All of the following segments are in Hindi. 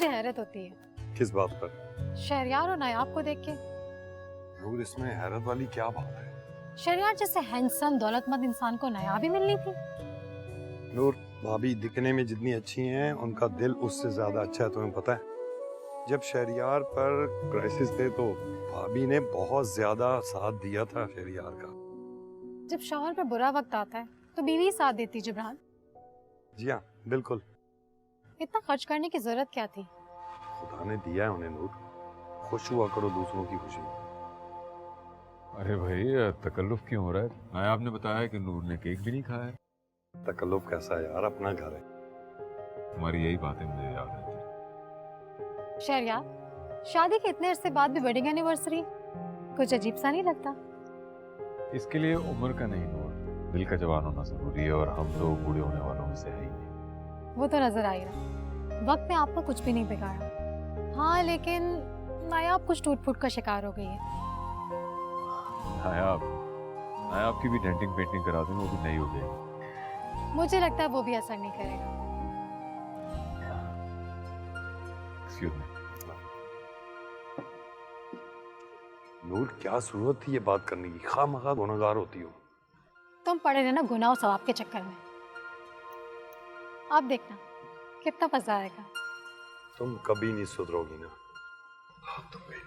मुझे हैरत होती है। किस बात पर? शहरयार और नायाब को देख के। नूर, इसमें हैरत वाली क्या बात है? शहरयार जैसे हैंडसम दौलतमंद इंसान को नायाब ही मिलनी थी। नूर, भाभी दिखने में जितनी अच्छी हैं उनका दिल उससे ज्यादा अच्छा है, तुम्हें पता है? जब शहरयार पर क्राइसिस थे तो भाभी ने बहुत ज्यादा साथ दिया था शहरयार का। जब शौहर पर बुरा वक्त आता है तो बीवी साथ देती। जिब्रान, जी हाँ, बिल्कुल। इतना खर्च करने की जरूरत क्या थी? खुदा ने दिया है उन्हें नूर, खुश हुआ करो दूसरों की खुशी। अरे भाई, तकल्लुफ क्यों हो रहा है? नायाब ने बताया कि नूर ने केक भी नहीं खाया है। तकल्लुफ कैसा है यार, अपना घर है। तुम्हारी यही बातें मुझे याद रहती। शहरयार, शादी के इतने अरसे बाद भी वेडिंग एनिवर्सरी, कुछ अजीब सा नहीं लगता? इसके लिए उम्र का नहीं नूर, दिल का जवान होना जरूरी है, और हम तो बूढ़े होने वालों में से है ही नहीं। वो तो नजर आ ही रहा, वक्त ने आपको कुछ भी नहीं बिगाड़ा। हाँ, लेकिन नायाब कुछ टूट फूट का शिकार हो गई है। नायाब नायाब की भी डेंटिंग पेंटिंग करा दूं, वो भी नई हो जाएगी। मुझे लगता है वो भी असर नहीं करेगा। Excuse me. नूर, क्या जरूरत थी ये बात करने की? खामखा गुनहगार होती हो। तुम पड़े रहना गुनाह और सवाब के चक्कर में। आप देखना कितना मजा आएगा। तुम कभी नहीं सुधरोगी ना। हाँ, तुम गई।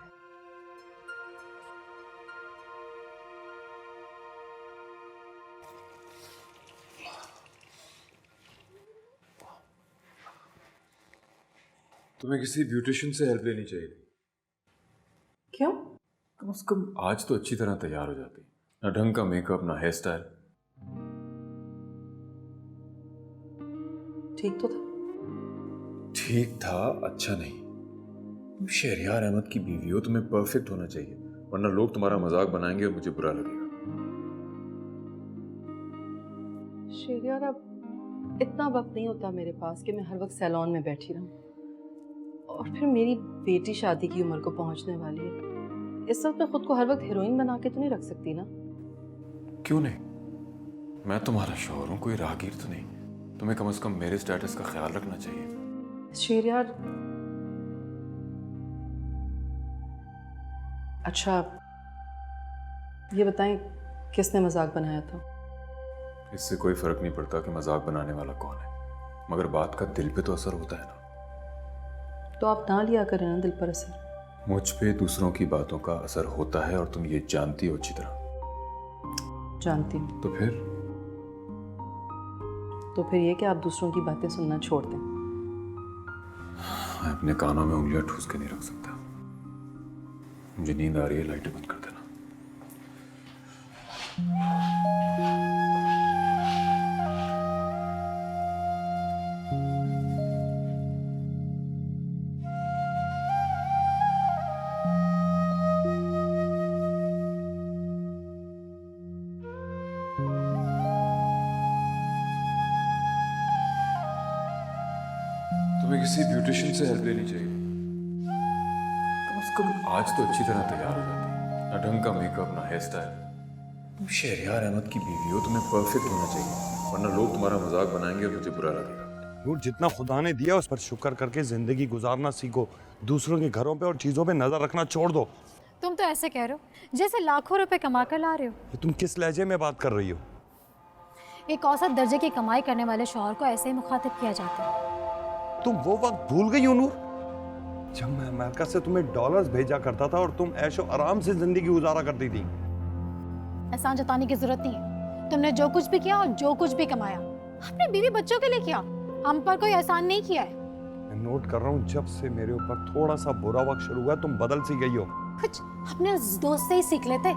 तुम्हें किसी ब्यूटिशियन से हेल्प लेनी चाहिए। क्यों? कम से कम आज तो अच्छी तरह तैयार हो जाती। ना ढंग का मेकअप, ना हेयर स्टाइल। ठीक तो था। ठीक था, अच्छा नहीं। तुम शहरयार अहमद की बीवी हो, तुम्हें परफेक्ट होना चाहिए, वरना लोग तुम्हारा मजाक बनाएंगे और मुझे बुरा लगेगा। शहरयार, अब इतना वक्त नहीं होता मेरे पास कि मैं हर वक्त सैलून में बैठी रहूं। और फिर मेरी बेटी शादी की उम्र को पहुंचने वाली है। इस वक्त मैं खुद को हर वक्त हीरोइन बना के तो नहीं रख सकती ना। क्यों नहीं? मैं तुम्हारा शौहर हूं, कोई राहगीर तो नहीं। तुम्हें कम से कम मेरे स्टेटस का ख्याल रखना चाहिए। शहरयार, अच्छा ये बताएं, किसने मजाक बनाया था? इससे कोई फर्क नहीं पड़ता कि मजाक बनाने वाला कौन है, मगर बात का दिल पे तो असर होता है ना। तो आप ना लिया करें ना दिल पर असर। मुझ पे दूसरों की बातों का असर होता है, और तुम ये जानती हो अच्छी तरह। जानती हूँ। तो फिर ये कि आप दूसरों की बातें सुनना छोड़ दें। मैं अपने कानों में उंगलियां ठूस के नहीं रख सकता। मुझे नींद आ रही है, लाइटें बंद कर देना। तुम्हें किसी ब्यूटिशियन से हेल्प लेनी चाहिए। कम से कम आज तो अच्छी तरह तैयार हो जाती। ना ढंग का मेकअप, ना हेयर स्टाइल। तुम शहरयार अहमद की बीवी हो, तुम्हें परफेक्ट होना चाहिए, वरना लोग तुम्हारा मजाक बनाएंगे और मुझे बुरा लगेगा। नूर, जितना खुदा ने दिया उस पर शुक्र करके जिंदगी गुजारना सीखो। दूसरों के घरों पे और चीजों पे नजर रखना छोड़ दो। तुम तो ऐसे कह रहे हो जैसे लाखों रुपए कमा कर ला रहे हो। ये तुम किस लहजे में बात कर रही हो? एक औसत दर्जे की कमाई करने वाले शौहर को ऐसे ही मुखातिब किया जाता है। तुम वो वक्त भूल गई हो नूर, जब मैं अमेरिका से तुम्हें डॉलर्स भेजा करता था और तुम ऐशो आराम से जिंदगी गुजारा करती थी। एहसान जताने की जरूरत नहीं है। तुमने जो कुछ भी किया और जो कुछ भी कमाया अपने बीवी बच्चों के लिए किया, हम पर कोई एहसान नहीं किया है। मैं नोट कर रहा हूँ, जब से मेरे ऊपर थोड़ा सा बुरा वक्त शुरू हुआ तुम बदल सी गई हो। कुछ अपने उस दोस्त से ही सीख लेते।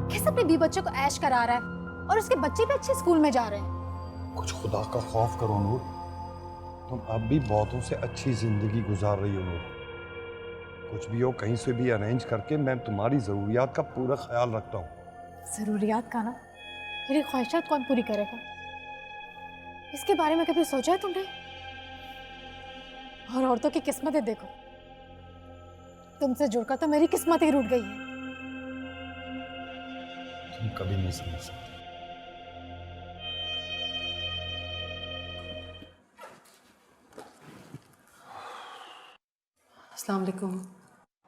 कैसे अपने बीवी बच्चों को ऐश करा रहा है और उसके बच्चे भी अच्छे स्कूल में जा रहे हैं। कुछ खुदा का खौफ करो नूर, तुम अब भी बहुतों से अच्छी जिंदगी गुजार रही हो नूर। कुछ भी हो, कहीं से भी अरेंज करके मैं तुम्हारी जरूरियात का पूरा ख्याल रखता हूँ। जरूरियात का ना, मेरी ख्वाहिशात कौन पूरी करेगा? इसके बारे में कभी सोचा है तुमने? और औरतों की किस्मतें देखो, तुमसे जुड़कर तो मेरी किस्मत ही रूठ गई है। तुम कभी नहीं समझ सकते। अस्सलाम वालेकुम।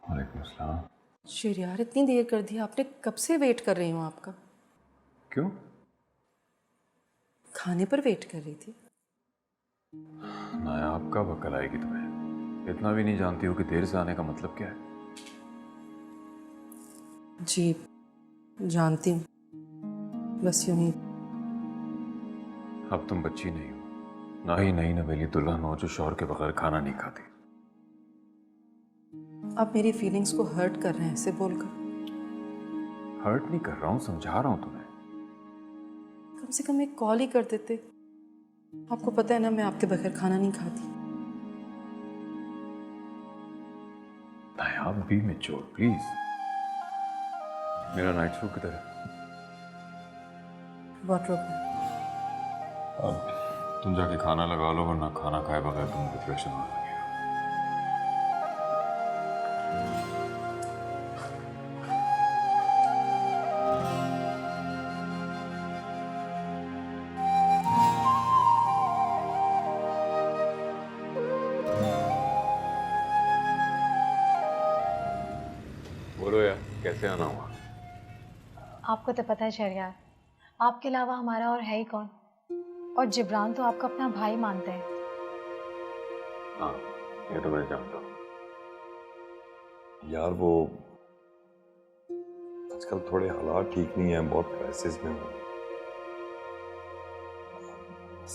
वालेकुम अस्सलाम। शहरयार इतनी देर कर दी आपने, कब से वेट कर रही हूँ आपका। क्यों? खाने पर वेट कर रही थी। नायाब कब अकल आएगी तुम्हें? इतना भी नहीं जानती हो कि देर से आने का मतलब क्या है? जी जानती हूँ, बस यूं ही। अब तुम बच्ची नहीं हो, ना ही नई नवेली दुल्हन हो जो शौहर के बगैर खाना नहीं खाती। आप मेरी फीलिंग्स को हर्ट कर रहे हैं ऐसे बोलकर। हर्ट नहीं कर रहा हूँ, समझा रहा हूँ तुम्हें। कम से कम एक कॉल ही कर देते। आपको पता है ना मैं आपके बगैर खाना नहीं खाती। नायाब बी मैच्योर प्लीज। मेरा नाइट सूट किधर है? वार्डरोब में। अब तुम जाके खाना लगा लो, वरना खाना खाए बगैर तुम डिप्रेशन होने लगेगा। बोलो यार, कैसे आना हुआ? आपको तो पता है शहरयार, आपके अलावा हमारा और है ही कौन। और जिब्रान तो आपका अपना भाई मानते हैं। हाँ, ये तो मैं जानता हूँ। यार वो आजकल थोड़े हालात ठीक नहीं है, बहुत क्राइसिस में हूँ।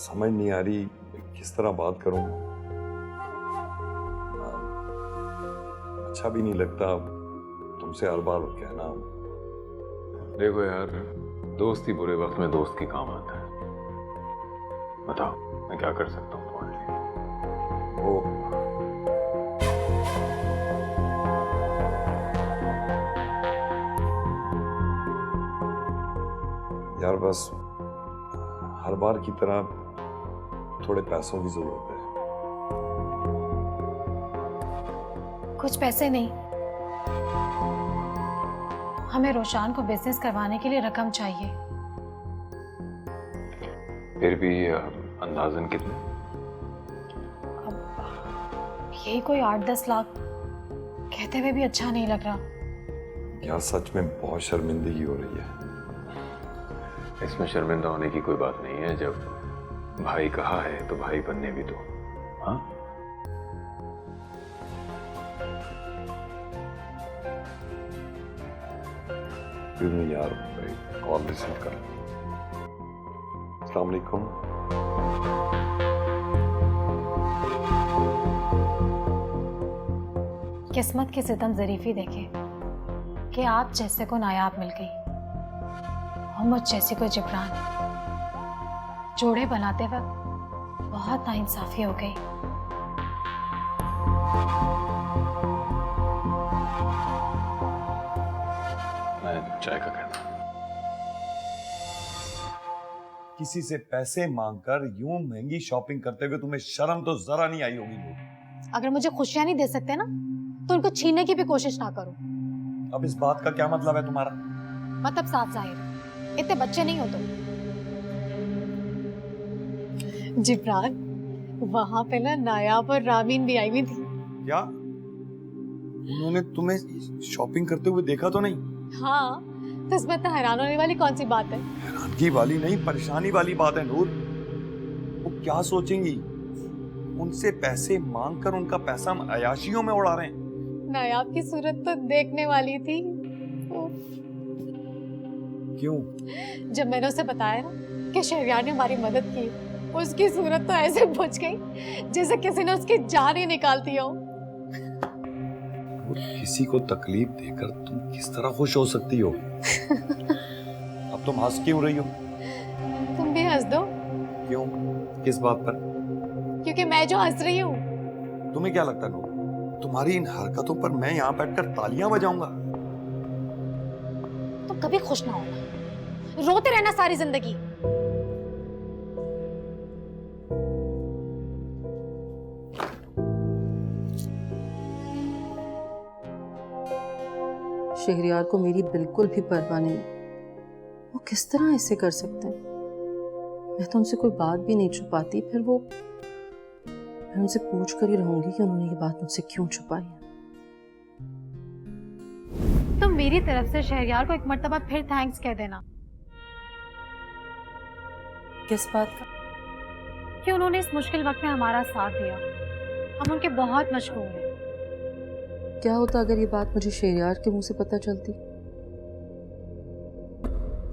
समझ नहीं आ रही किस तरह बात करूँ। अच्छा भी नहीं लगता तुमसे हर बार कहना। देखो यार, दोस्त ही बुरे वक्त में दोस्त के काम आता है। बताओ, मैं क्या कर सकता हूँ तुम्हारे लिए? वो यार बस हर बार की तरह थोड़े पैसों की जरूरत है। कुछ पैसे नहीं, हमें रोशान को बिजनेस करवाने के लिए रकम चाहिए। फिर भी अंदाजन कितने? अब यही कोई 8-10 लाख। कहते हुए भी अच्छा नहीं लग रहा। यार सच में बहुत शर्मिंदगी हो रही है। इसमें शर्मिंदा होने की कोई बात नहीं है। जब भाई कहा है तो भाई बनने भी दो। हाँ, यार कॉल रिसीव कर। अस्सलाम वालेकुम। किस्मत की सितम ज़रीफी देखे कि आप जैसे को नायाब मिल गई और मुझ जैसे को जिब्रान। जोड़े बनाते वक्त बहुत नाइंसाफी हो गई। मैं चाय का कहता। किसी से पैसे मांगकर यूं महंगी शॉपिंग करते हुए तुम्हें शर्म तो जरा नहीं आई होगी। अगर मुझे खुशियां नहीं दे सकते ना, तो उनको छीनने की भी कोशिश ना करो। अब इस बात का क्या मतलब है तुम्हारा? मतलब साफ जाहिर, इतने बच्चे नहीं हो तुम। जिब्रान, वहां पे ना नायाब और रामीन भी आई हुई थी। क्या उन्होंने तुम्हें शॉपिंग करते हुए देखा तो नहीं? हाँ, तो इसमें इतना हैरान होने वाली कौन सी बात है? हैरानगी वाली नहीं, परेशानी वाली बात है नूर। वो क्या सोचेंगी? उनसे पैसे मांगकर उनका पैसा हम अयाशियों में उड़ा रहे हैं। नायाब की सूरत तो देखने वाली थी। क्यों? जब मैंने उसे बताया ना कि शहरयार ने हमारी मदद की, उसकी सूरत तो ऐसे बुझ गई जैसे किसी ने उसकी जान ही निकाल दी हो। किसी को तकलीफ देकर तुम किस तरह खुश हो सकती हो? अब तुम हंस क्यों रही हो? तुम भी हंस दो। क्यों? किस बात पर? क्योंकि मैं जो हंस रही हूँ। तुम्हें क्या लगता है नूर, तुम्हारी इन हरकतों पर मैं यहाँ बैठकर तालियां बजाऊंगा? तुम कभी खुश ना होना, रोते रहना सारी जिंदगी। शहरयार को मेरी बिल्कुल भी परवाह नहीं। वो किस तरह ऐसे कर सकते हैं? मैं तो उनसे कोई बात भी नहीं छुपाती। फिर वो, मैं उनसे पूछ कर ही रहूंगी कि उन्होंने ये बात मुझसे क्यों छुपाई है। तुम मेरी तरफ से शहरयार को एक मर्तबा फिर थैंक्स कह देना किस बात का? कि उन्होंने इस मुश्किल वक्त में हमारा साथ दिया। हम उनके बहुत मशहूर हैं। क्या होता अगर ये बात मुझे शहरयार के मुंह से पता चलती?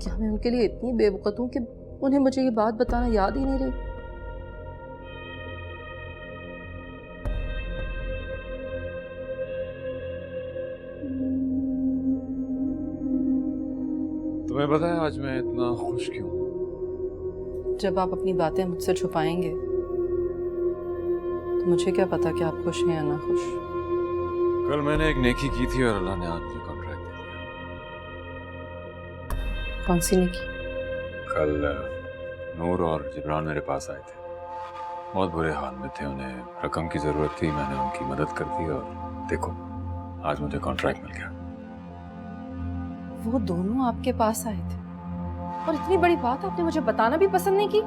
क्या मैं उनके लिए इतनी बेवकूफ हूं कि उन्हें मुझे ये बात बताना याद ही नहीं रही? तुम्हें पता है आज मैं इतना खुश क्यों? जब आप अपनी बातें मुझसे छुपाएंगे तो मुझे क्या पता कि आप खुश हैं या ना खुश। कल मैंने एक नेकी की थी और अल्लाह ने आज मुझे कॉन्ट्रैक्ट दे दिया। कौन सी नेकी? कल नूर और जिब्रान मेरे पास आए थे। बहुत बुरे हाल में थे, उन्हें रकम की जरूरत थी, मैंने उनकी मदद कर दी और देखो आज मुझे कॉन्ट्रैक्ट मिल गया। वो दोनों आपके पास आए थे और इतनी बड़ी बात आपने मुझे बताना भी पसंद नहीं की।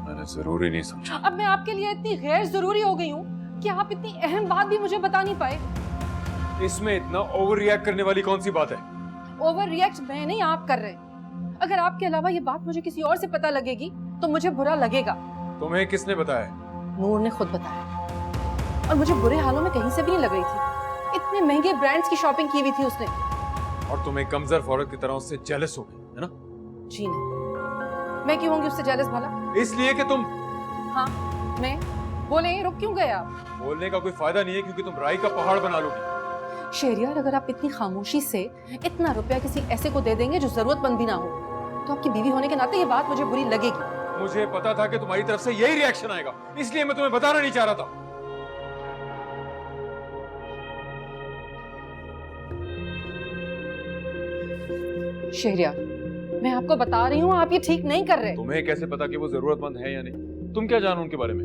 मैंने जरूरी नहीं समझा। अब मैं आपके लिए इतनी गैर जरूरी हो गई हूँ कि आप इतनी अहम बात भी मुझे बता नहीं पाए। इसमें इतना ओवर रिएक्ट करने वाली कौन सी बात है? ओवर रिएक्ट मैं नहीं, आप कर रहे हैं। अगर आपके अलावा ये बात मुझे किसी और से पता लगेगी तो मुझे बुरा लगेगा। तुम्हें किसने बताया? नूर ने खुद बताया और मुझे बुरे हालों में कहीं से भी नहीं लग रही थी। इतने महंगे ब्रांड्स की शॉपिंग की हुई थी उसने। और तुम एक कमजोर औरत की तरह उससे जेलस हो गई, है ना? जी नहीं, मैं क्यों होंगी उससे जेलस भला? इसलिए कि तुम हाँ मैं बोले रुक क्यों गए आप? बोलने का कोई फायदा नहीं है क्योंकि तुम राई का पहाड़ बना लोगी। शहरयार, अगर आप इतनी खामोशी से इतना रुपया किसी ऐसे को दे देंगे जो जरूरतमंद भी ना हो तो आपकी बीवी होने के नाते ये बात मुझे बुरी लगेगी। मुझे पता था कि तुम्हारी तरफ से यही रिएक्शन आएगा, इसलिए मैं तुम्हें बताना नहीं चाह रहा था। शहरयार, मैं आपको बता रही हूँ आप ये ठीक नहीं कर रहे। तुम्हें कैसे पता कि वो जरूरतमंद है या नहीं? तुम क्या जानो उनके बारे में?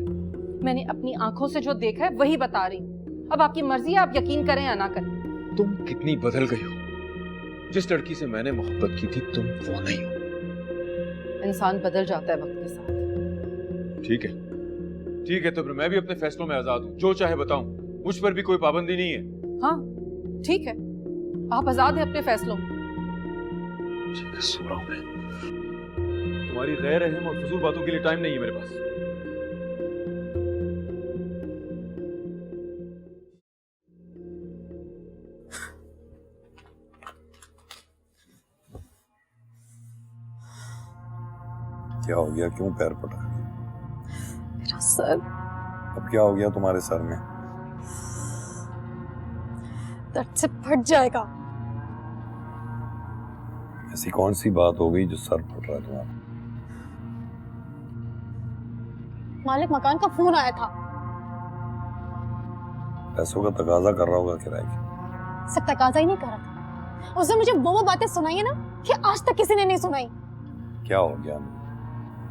मैंने अपनी आंखों से जो देखा है वही बता रही हूँ। अब आपकी मर्जी है, आप यकीन करें या ना करें। तुम कितनी बदल गई हो। जिस लड़की से मैंने मोहब्बत की थी तुम वो नहीं हो। इंसान बदल जाता है वक्त के साथ। ठीक है, ठीक है, तो फिर मैं भी अपने फैसलों में आजाद हूँ, जो चाहे बताऊं, मुझ पर भी कोई पाबंदी नहीं है। हाँ ठीक है, आप आजाद हैं अपने फैसलों में। ठीक है, सो रहा हूं मैं। तुम्हारी गैर रहम और फजूल बातों के लिए टाइम नहीं है मेरे पास। क्या हो गया? क्यों पैर पटा? मेरा सर अब क्या हो गया तुम्हारे सर में? दर्द से फट जाएगा। ऐसी कौन सी बात हो गई जो सर फट रहा है तुम्हारा? मालिक मकान का फोन आया था। पैसों का तकाजा कर रहा होगा किराए की। सब तकाजा ही नहीं कर रहा था, उसने मुझे वो बातें सुनाई है ना कि आज तक किसी ने नहीं सुनाई। क्या हो गया?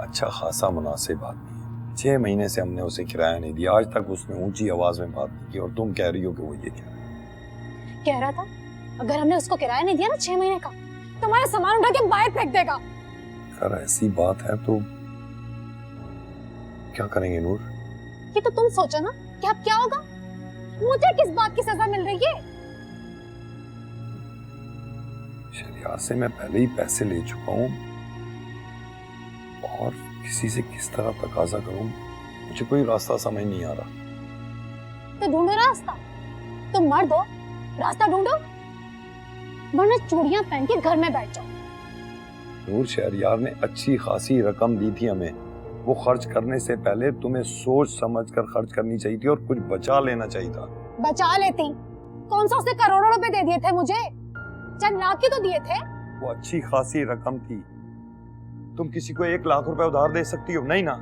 अच्छा खासा मुनासिब आदमी है, 6 महीने से हमने उसे किराया नहीं दिया, आज तक उसने ऊंची आवाज में बात नहीं की और तुम कह रही हो कि वो ये कह रहा था अगर हमने उसको किराया नहीं दिया ना 6 महीने का तो हमारा सामान उठा के बाहर फेंक देगा। अगर ऐसी बात है तो क्या करेंगे नूर? ये तो तुम सोचो ना कि अब क्या होगा। मुझे किस बात की सजा मिल रही है? शहरयार से मैं पहले ही पैसे ले चुका हूँ और किसी से किस तरह तकाजा करूं, मुझे कोई रास्ता समझ नहीं आ रहा। तो ढूंढो रास्ता। तुम मर्द हो, रास्ता ढूंढो, वरना चूड़ियां पहन के घर में बैठ जाओ। नूर, शहरयार ने अच्छी खासी रकम दी थी हमें, वो खर्च करने से पहले तुम्हें सोच समझ कर खर्च करनी चाहिए थी और कुछ बचा लेना चाहिए था। बचा लेती, कौन सा उसने करोड़ों रुपए दे दिए थे मुझे? चंद लाख ही तो दिए थे। वो अच्छी खासी रकम थी, तुम किसी को 1 लाख रुपए उधार दे सकती हो? नहीं ना।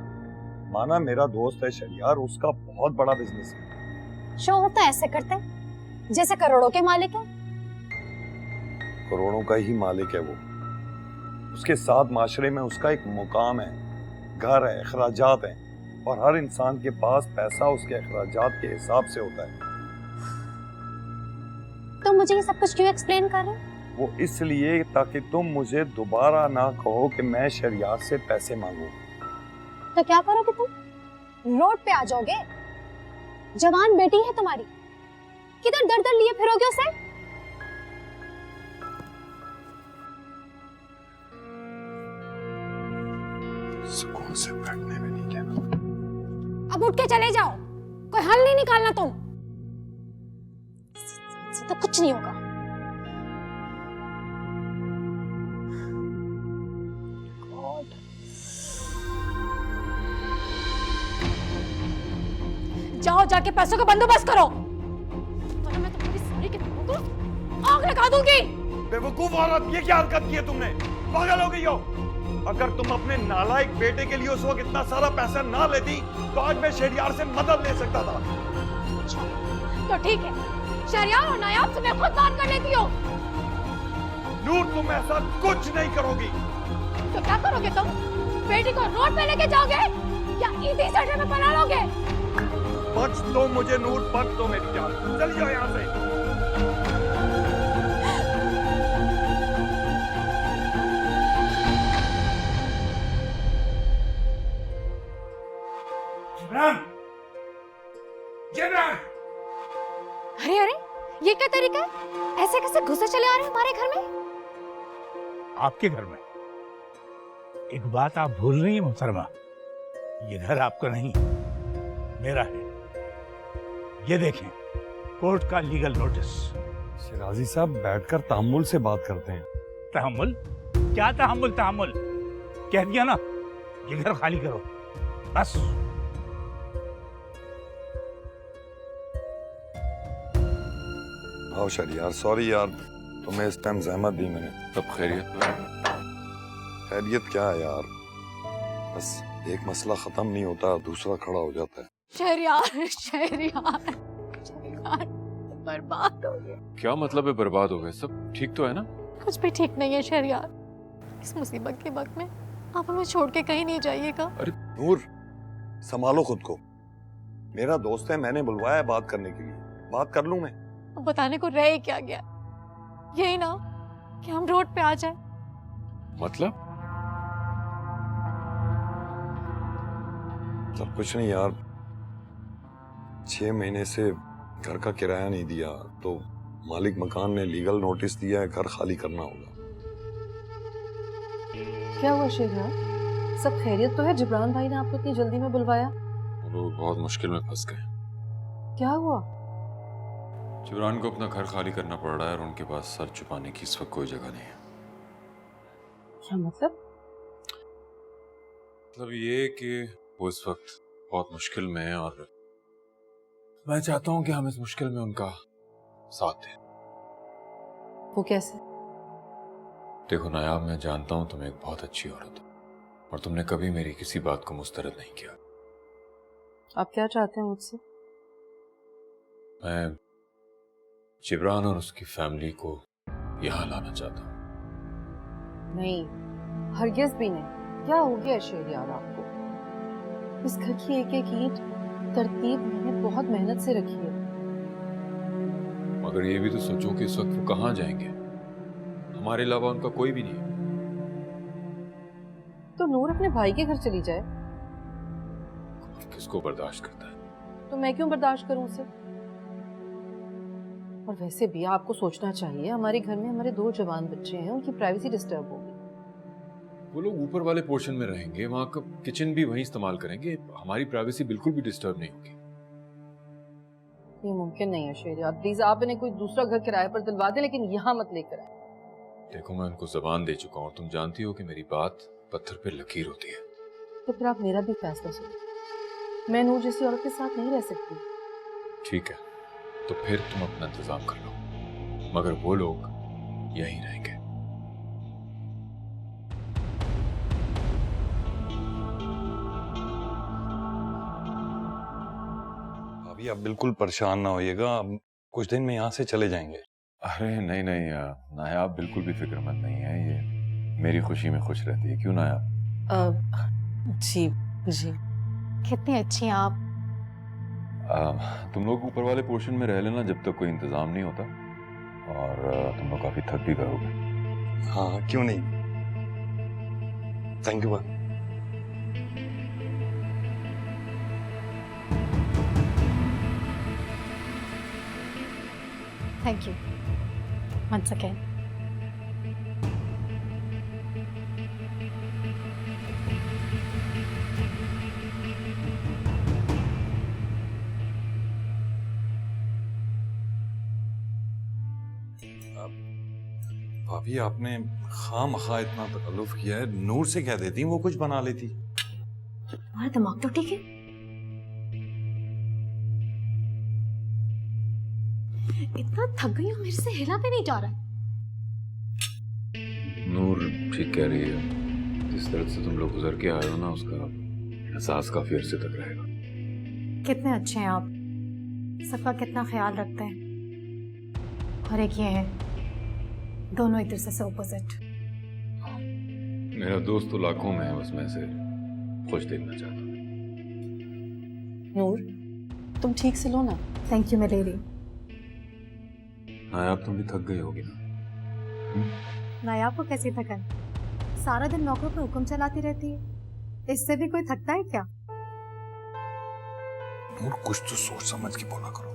माना मेरा दोस्त है शहरयार, उसका बहुत बड़ा बिजनेस है। शो होता ऐसे करते जैसे करोड़ों के मालिक है। करोड़ों का ही मालिक है वो, उसके साथ माशरे में उसका एक मुकाम है, घर है, अखराजात हैं और हर इंसान के पास पैसा उसके अखराजात के हिसाब से होता है। तो मुझे ये सब कुछ क्यों एक्सप्लेन कर रहे हो? वो इसलिए ताकि तुम मुझे दोबारा ना कहो कि मैं शहरयार से पैसे मांगू। तो क्या करोगे तुम? रोड पे आ जाओगे? जवान बेटी है तुम्हारी, किधर दर दर लिए फिरोगे उसे? सुकून से बैठने में नहीं कहना। अब उठ के चले जाओ, कोई हल नहीं निकालना तुम। से तो कुछ नहीं होगा। God. जाओ जाके पैसों का बंदोबस्त करो, वरना मैं तुम्हारी सारी किताबों को आग लगा दूंगी। बेवकूफ औरत, ये क्या हरकत की है तुमने? पागल हो गई हो? अगर तुम अपने नालायक बेटे के लिए उस वक्त इतना सारा पैसा ना लेती तो आज मैं शहरियार से मदद ले सकता था। अच्छा, तो ठीक है, शहरियार और नायाब से मैं खुद बात कर लेती हूँ। नूर, तुम ऐसा कुछ नहीं करोगी। तो क्या करोगे तुम? बेटी को रोड पे लेके जाओगे या ईदी सेंटर में बना लोगे? बच दो मुझे नूर, बच दो मेरी जान। चल जाओ यहाँ से। जिब्रान! अरे अरे, ये क्या तरीका है? ऐसे कैसे घुसे चले आ रहे हैं हमारे घर में? आपके घर में? एक बात आप भूल रही हैं मोहतरमा, ये घर आपका नहीं, मेरा है। ये देखें, कोर्ट का लीगल नोटिस। शिराजी साहब, बैठकर तहम्मुल से बात करते हैं। तहम्मुल? क्या तहम्मुल? तहम्मुल कह दिया ना, ये घर खाली करो बस। आओ शहरियार, सॉरी यार, तुम्हें इस टाइम जहमत दी मैंने। सब खैरियत? खैरियत क्या है यार, बस एक मसला खत्म नहीं होता दूसरा खड़ा हो जाता है। शहरियार, शहरियार, शहरियार बर्बाद हो गए। क्या मतलब है बर्बाद हो गए? सब ठीक तो है ना? कुछ भी ठीक नहीं है शहरियार। इस मुसीबत के वक्त में आप हमें छोड़ के कहीं नहीं जाइएगा। नूर, संभालो खुद को। मेरा दोस्त है, मैंने बुलवाया है बात करने के लिए, बात कर लूं मैं। अब बताने को रह ही क्या गया? यही ना कि हम रोड पे आ जाए। मतलब सब कुछ नहीं यार, 6 महीने से घर का किराया नहीं दिया तो मालिक मकान ने लीगल नोटिस दिया है, घर खाली करना होगा। क्या हुआ शहरियार? सब खैरियत तो है? जिब्रान भाई ने आपको इतनी जल्दी में बुलवाया? वो लोग बहुत मुश्किल में फंस गए। क्या हुआ? जिब्रान को अपना घर खाली करना पड़ रहा है और उनके पास सर छुपाने की इस वक्त कोई जगह नहीं है। क्या मतलब? मतलब ये कि वो इस वक्त बहुत मुश्किल में है और मैं चाहता हूं कि हम इस मुश्किल में उनका साथ दें। वो कैसे? देखो नायाब, मैं जानता हूं तुम एक बहुत अच्छी औरत हो और तुमने कभी मेरी किसी बात को मुस्तरद नहीं किया। आप क्या चाहते हैं मुझसे? मैं जिब्रान और उसकी फैमिली को यहाँ लाना चाहता हूँ। नहीं, हरगिज भी नहीं। क्या हो गया शहरियार आपको? इस घर की एक एक ईंट तरतीब मैंने बहुत मेहनत से रखी है। मगर ये भी तो सोचो कि इस वक्त वो कहाँ जाएंगे, हमारे अलावा उनका कोई भी नहीं है। तो नूर अपने भाई के घर चली जाए। किसको बर्दाश्त करता है? तो मैं क्यों बर्दाश्त करूं उसे? और वैसे भी आपको सोचना चाहिए, हमारे घर में हमारे 2 जवान बच्चे हैं, उनकी प्राइवेसी डिस्टर्ब होगी। वो लोग ऊपर वाले पोर्शन में रहेंगे, वहां का किचन भी वहीं इस्तेमाल करेंगे, हमारी प्राइवेसी बिल्कुल भी डिस्टर्ब नहीं होगी। ये मुमकिन नहीं है शहरियार, प्लीज आप इन्हें कोई दूसरा घर किराए पर दिलवा दें, लेकिन यहाँ मत लेकर आए। देखो, मैं उनको जबान दे चुका हूँ, तुम जानती हो कि मेरी बात पत्थर पे लकीर होती है। तो फिर आप मेरा भी फैसला सुनो। मैं नूर जैसी औरत के साथ नहीं रह सकती। ठीक है, तो फिर तुम अपना इंतजाम कर लो, मगर वो लोग यहीं रहेंगे। अभी आप बिल्कुल परेशान ना होइएगा, अब कुछ दिन में यहाँ से चले जाएंगे। अरे नहीं नहीं नायाब बिल्कुल भी फिक्रमंद नहीं है, ये मेरी खुशी में खुश रहती है। क्यों नायाब? जी जी। कितनी अच्छी हैं आप। तुम लोग ऊपर वाले पोर्शन में रह लेना जब तक कोई इंतजाम नहीं होता, और तुम लोग काफी थक भी गए। हाँ, क्यों नहीं। Thank you. Thank you once again. भाभी आपने खामखा इतना तकल्लुफ किया है, नूर से कह देती वो कुछ बना लेती। तुम्हारा दिमाग तो ठीक है? इतना थक गई हूँ, मेरे से हिला भी नहीं जा रहा। नूर ठीक कह रही है, जिस तरह से तुम लोग गुजर के आए हो ना, उसका एहसास काफी अरसे तक रहेगा। कितने अच्छे हैं आप, सबका कितना ख्याल रखते हैं। और एक ये है, दोनों एक दूसरे से ऑपोजिट। मेरा दोस्त तो लाखों में है, बस मैं से खुश देखना चाहता हूँ। नूर, तुम ठीक से लो ना। थैंक यू मैं ले रही। नायाब तुम भी थक गई होगी ना? नायाब को कैसी थकन, सारा दिन नौकरों पे हुक्म चलाती रहती है, इससे भी कोई थकता है क्या? नूर कुछ तो सोच समझ के बोला करो।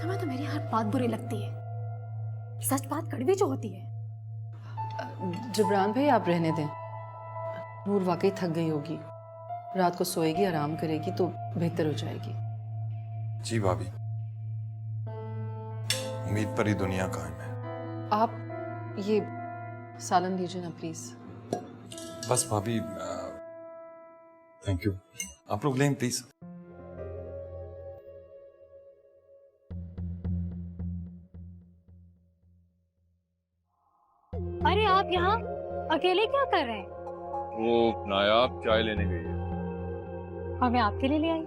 तुम्हें तो मेरी हर बात बुरी लगती है, सच बात कड़वी जो होती है। जिब्रान भाई आप रहने दें, नूर वाकई थक गई होगी, रात को सोएगी, आराम करेगी तो बेहतर हो जाएगी। जी भाभी, उम्मीद पर ही दुनिया कायम है। आप ये सालन लीजिए ना प्लीज। बस भाभी, थैंक यू। आप लोग लें प्लीज। अरे आप यहाँ अकेले क्या कर रहे हैं? वो नायाब चाय लेने गई है। और मैं आपके लिए ले आई।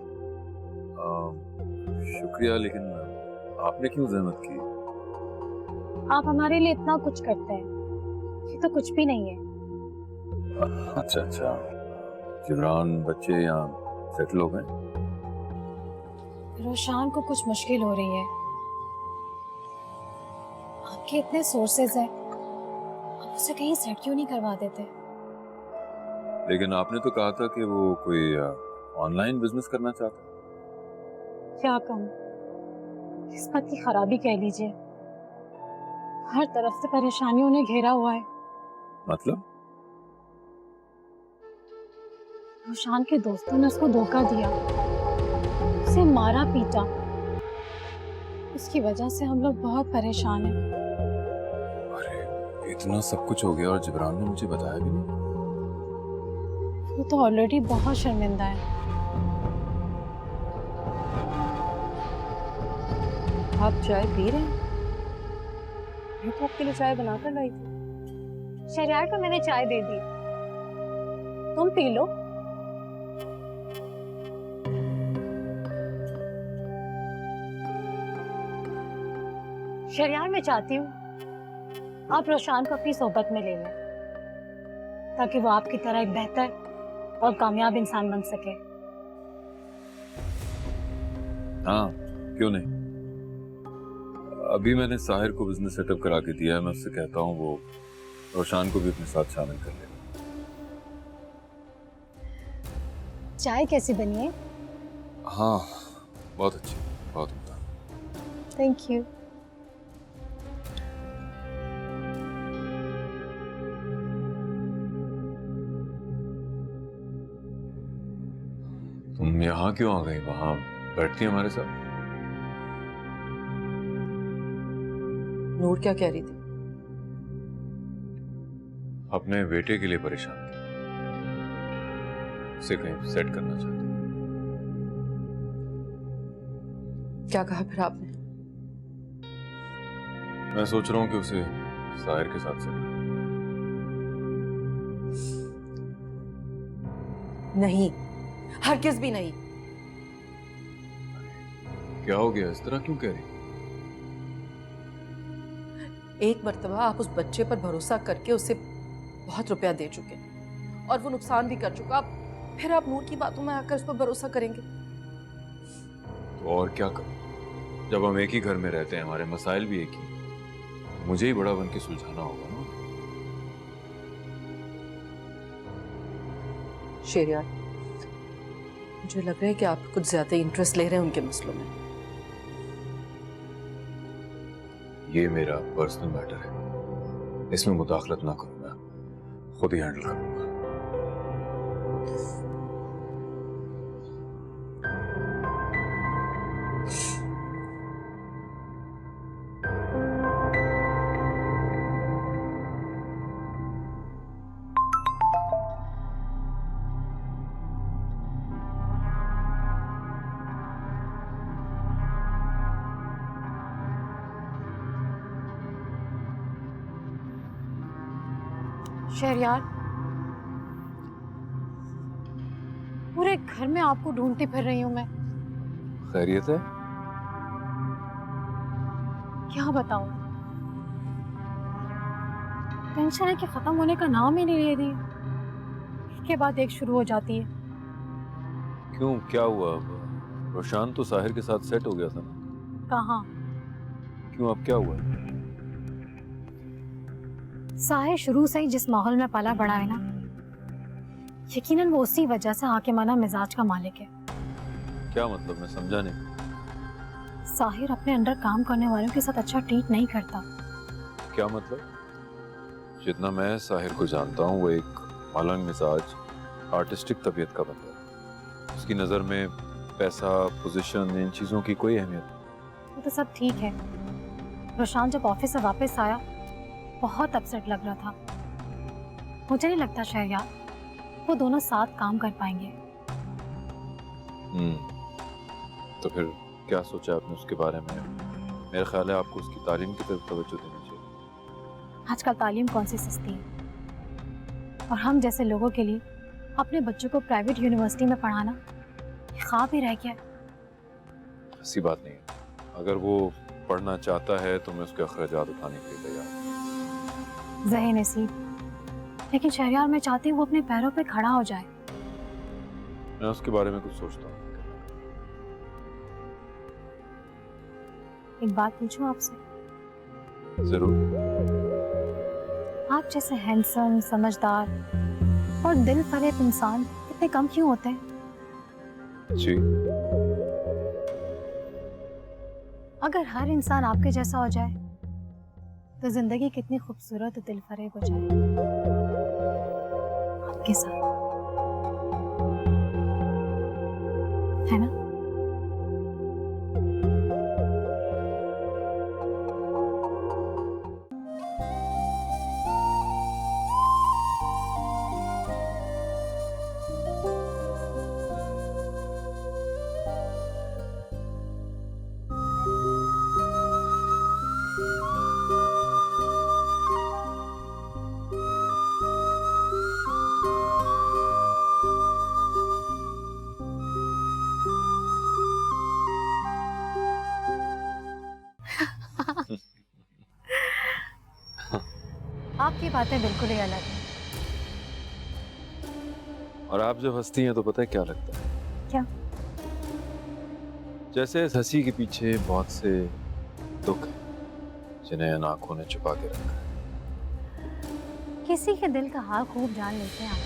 शुक्रिया, लेकिन आपने क्यों जहमत की? आप हमारे लिए इतना कुछ करते हैं, ये तो कुछ भी नहीं है। अच्छा अच्छा, जिब्रान बच्चे यहाँ सेटल हो गए? रोशान को कुछ मुश्किल हो रही है। आपके इतने सोर्सेज हैं, आप उसे कहीं सेट क्यों नहीं करवा देते? लेकिन आपने तो कहा था कि वो कोई ऑनलाइन बिजनेस करना चाहता है। क्या कहूँ, किस्मत की खराबी कह लीजिए, हर तरफ से परेशानियों ने घेरा हुआ है। मतलब? रोशान के दोस्तों ने उसको धोखा दिया, उसे मारा पीटा। उसकी वजह से हम लोग बहुत परेशान हैं। अरे इतना सब कुछ हो गया और जिब्रान ने मुझे बताया भी नहीं। वो तो ऑलरेडी बहुत शर्मिंदा है। आप चाय पी रहे हैं? मैं तो आपके लिए चाय बनाकर लाई थी। शरियार को मैंने चाय दे दी, तुम पी लो। शरियार, मैं चाहती हूँ आप रोशान को अपनी सोहबत में ले लें, ताकि वो आपकी तरह एक बेहतर और कामयाब इंसान बन सके। हाँ, क्यों नहीं। अभी मैंने साहिर को बिजनेस सेटअप करा के दिया है, मैं उससे कहता हूँ वो रोशान को भी अपने साथ शामिल कर ले। चाय कैसी बनी है? हाँ, बहुत अच्छी, बहुत उम्दा। Thank you. तुम यहाँ क्यों आ गई? वहां बैठती हमारे साथ। नूर क्या कह रही थी? अपने बेटे के लिए परेशान थी, उसे कहीं सेट करना चाहती। क्या कहा फिर आपने? मैं सोच रहा हूँ कि उसे साहिर के साथ सेट करूं। नहीं, हरगिज़ भी नहीं। क्या हो गया? इस तरह क्यों कह रही? एक मर्तबा आप उस बच्चे पर भरोसा करके उसे बहुत रुपया दे चुके और वो नुकसान भी कर चुका, फिर आप नूर की बातों में आकर उस पर भरोसा करेंगे? तो और क्या करूं? जब हम एक ही घर में रहते हैं, हमारे मसाइल भी एक ही, मुझे ही बड़ा बन के सुलझाना होगा ना। शेरियार, मुझे लग रहा है कि आप कुछ ज्यादा इंटरेस्ट ले रहे हैं उनके मसलों में। ये मेरा पर्सनल मैटर है, इसमें मुदाखलत ना करूं, मैं खुद ही हैंडल करूंगा। शहरयार, पूरे घर में आपको ढूंढती फिर रही हूं मैं। खैरियत है? क्या बताऊं, टेंशन है कि खत्म होने का नाम ही नहीं ले रही। एक के बाद एक शुरू हो जाती है। क्यों, क्या हुआ? अब रोशान तो साहिर के साथ सेट हो गया था ना? कहाँ? क्यों, अब क्या हुआ? साहिर शुरू से ही जिस माहौल में पला बड़ा है ना, यकीनन वो उसी वजह से हाकिमाना मिजाज का मालिक है। क्या मतलब, मैं समझा नहीं। साहिर अपने अंडर काम करने वालों के साथ अच्छा ट्रीट नहीं करता। क्या मतलब? जितना मैं साहिर को जानता हूँ, वो एक मलंग मिजाज, आर्टिस्टिक तबीयत का बंदा है। उसकी नज़र में पैसा, पोजीशन, इन चीज़ों की कोई अहमियत नहीं। वो तो सब ठीक है। रोशान जब ऑफिस से वापस आया, बहुत अपसेट लग रहा था। मुझे नहीं लगता शहरयार वो दोनों साथ काम कर पाएंगे। तो फिर क्या सोचा आपने उसके बारे में? मेरा ख्याल है आपको उसकी तालीम की तरफ तवज्जो देनी चाहिए। आजकल तालीम कौन सी सस्ती है, और हम जैसे लोगों के लिए अपने बच्चों को प्राइवेट यूनिवर्सिटी में पढ़ाना ख्वाब ही रह गया। ऐसी बात नहीं है। अगर वो पढ़ना चाहता है तो मैं उसके अखराजात उठाने के लिए तैयार हूँ। ज़हे नसीब, लेकिन शहरयार मैं चाहती हूँ वो अपने पैरों पे खड़ा हो जाए। मैं उसके बारे में कुछ सोचता हूँ। एक बात पूछूं आपसे? जरूर। आप जैसे हैंडसम, समझदार और दिल फरेब इंसान इतने कम क्यों होते हैं? जी, अगर हर इंसान आपके जैसा हो जाए तो जिंदगी कितनी खूबसूरत और दिल फरेब हो जाए। आपके साथ, है ना? आपकी बातें बिल्कुल ही अलग हैं। और आप जब हंसती हैं तो पता है क्या लगता है? क्या? जैसे इस हंसी के पीछे बहुत से दुख हैं जिन्हें इन आंखों ने छुपा के रखा है। किसी के दिल का हाल खूब जान लेते हैं आप।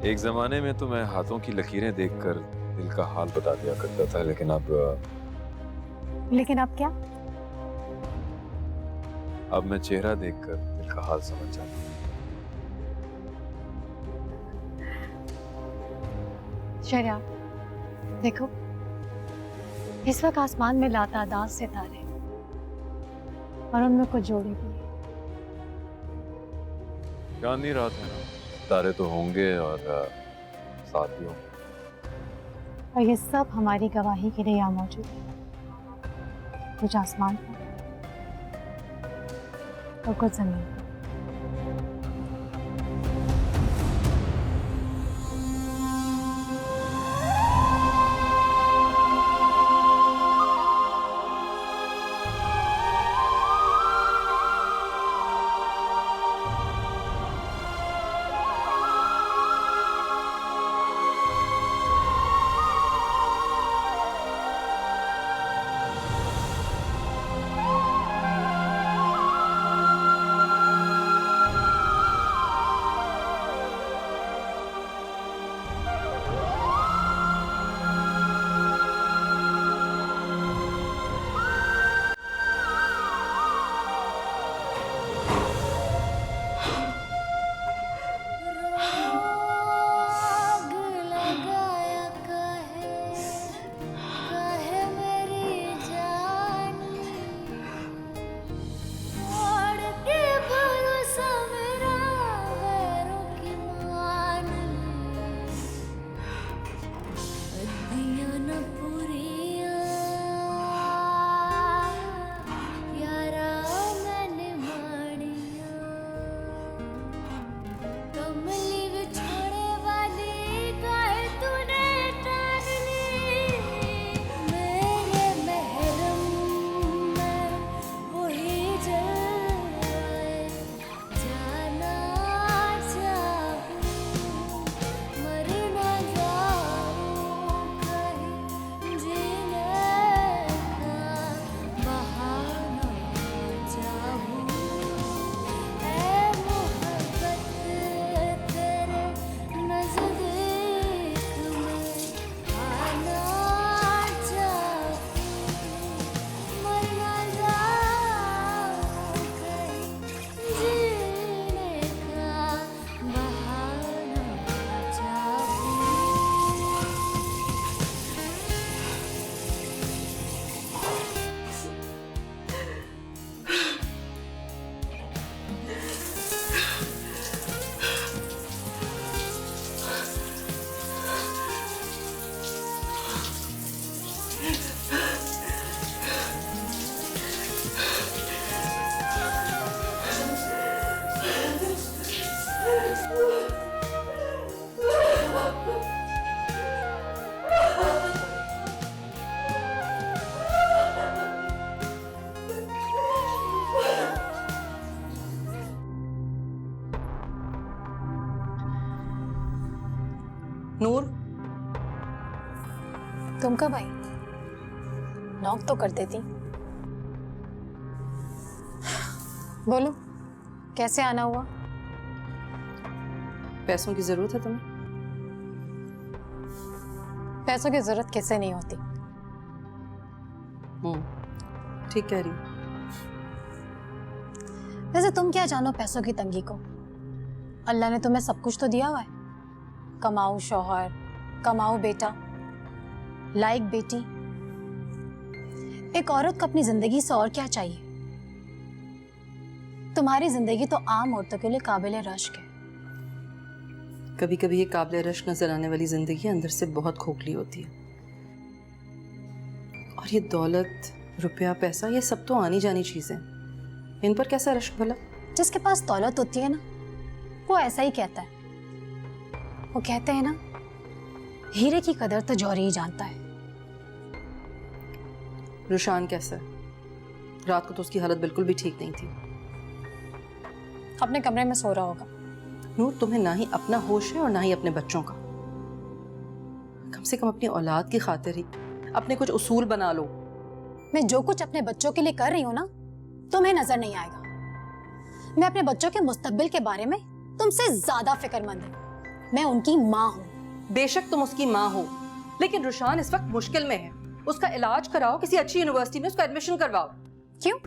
एक जमाने में तो मैं हाथों की लकीरें देखकर दिल का हाल बता दिया करता था, लेकिन अब क्या? अब मैं चेहरा देखकर दिल का हाल समझ जाता हूँ। शहरयार, देखो, इस वक्त आसमान में लातादाद सितारे और उनमें कुछ जोड़े भी हैं। चांदनी रात है ना, तारे तो होंगे और साथ भी होंगे। और ये सब हमारी गवाही के लिए यहाँ मौजूद है। कुछ आसमान पर और कुछ जमीन पर। नूर, तुम कब आई? नॉक तो कर देती। बोलो, कैसे आना हुआ? पैसों की जरूरत है तुम्हें? पैसों की जरूरत किसे नहीं होती। ठीक कह रही हो। वैसे तुम क्या जानो पैसों की तंगी को? अल्लाह ने तुम्हें सब कुछ तो दिया हुआ है। कमाऊ शौहर, कमाऊ बेटा, लाइक बेटी। एक औरत को अपनी जिंदगी से और क्या चाहिए? तुम्हारी जिंदगी तो आम औरतों के लिए काबिल रश्क है। कभी कभी ये काबिल रश्क नजर आने वाली जिंदगी अंदर से बहुत खोखली होती है। और ये दौलत, रुपया, पैसा, ये सब तो आनी जानी चीजें, इन पर कैसा रश्क भला? जिसके पास दौलत होती है ना, वो ऐसा ही कहता है। वो कहते हैं ना, हीरे की कदर तो जौहरी ही जानता है। रुशान कैसा है? रात को तो उसकी हालत बिल्कुल भी ठीक नहीं थी। अपने कमरे में सो रहा होगा। नूर, तुम्हें ना ही अपना होश है और ना ही अपने बच्चों का। कम से कम अपनी औलाद की खातिर ही अपने कुछ उसूल बना लो। मैं जो कुछ अपने बच्चों के लिए कर रही हूँ ना, तुम्हें नजर नहीं आएगा। मैं अपने बच्चों के मुस्तकबिल के बारे में तुमसे ज्यादा फिक्रमंद हूँ। मैं उनकी माँ हूँ। बेशक तुम उसकी माँ हो, लेकिन रुशान इस वक्त मुश्किल में है। उसका इलाज कराओ, किसी अच्छी यूनिवर्सिटी में उसका एडमिशन करवाओ। क्यों?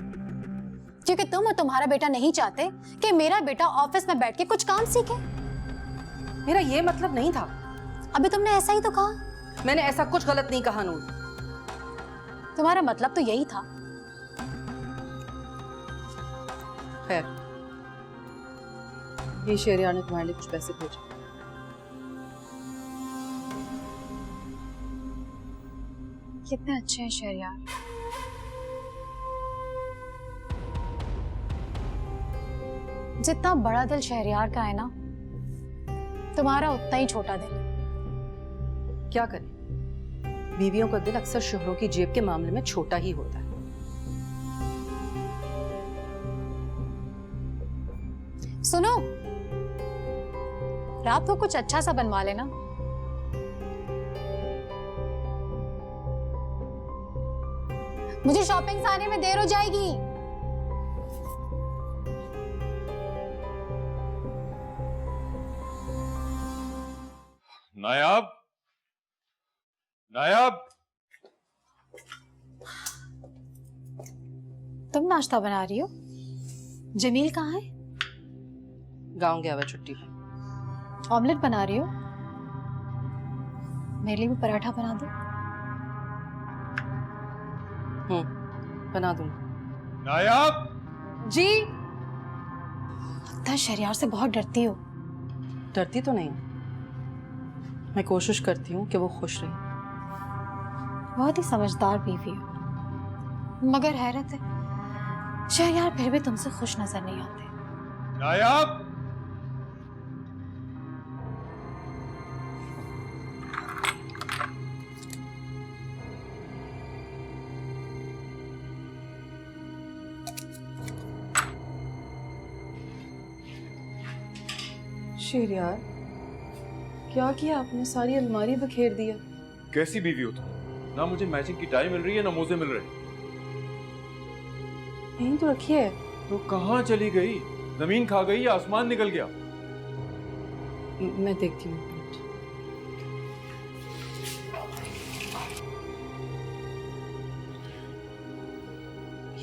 क्योंकि तुम और तुम्हारा बेटा नहीं चाहते कि मेरा बेटा ऑफिस में बैठ के कुछ काम सीखे। मेरा ये मतलब नहीं था। अभी तुमने ऐसा ही तो कहा। मैंने ऐसा कुछ गलत नहीं कहा नूर। तुम्हारा मतलब तो यही था। खैर, ये शहरियार ने तुम्हारे लिए कुछ पैसे भेजे। कितने अच्छे हैं शहरियार। जितना बड़ा दिल शहरियार का है ना, तुम्हारा उतना ही छोटा दिल है। क्या करें, बीवियों का दिल अक्सर शोहरों की जेब के मामले में छोटा ही होता है। सुनो, रात को कुछ अच्छा सा बनवा लेना। मुझे शॉपिंग से आने में देर हो जाएगी। नायाब, नायाब, तुम नाश्ता बना रही हो? जमील कहाँ है? गांव गया हुआ छुट्टी पर। ऑमलेट बना रही हो? मेरे लिए भी पराठा बना दो। बना दूंगी। नायाब। जी। लगता है शहरियार से बहुत डरती हो। डरती तो नहीं, मैं कोशिश करती हूँ कि वो खुश रहे। बहुत ही समझदार बीवी हो, मगर हैरत है, शहरियार फिर भी तुमसे खुश नजर नहीं आते। नायाब। शहरियार, क्या किया आपने? सारी अलमारी बखेर दिया। कैसी बीवी हो तुम? ना मुझे मैचिंग की टाई मिल रही है, ना मोजे मिल रहे। यहीं तो रखी है। तो कहाँ चली गई? जमीन खा गई या आसमान निकल गया? मैं देखती हूँ। एक मिनट।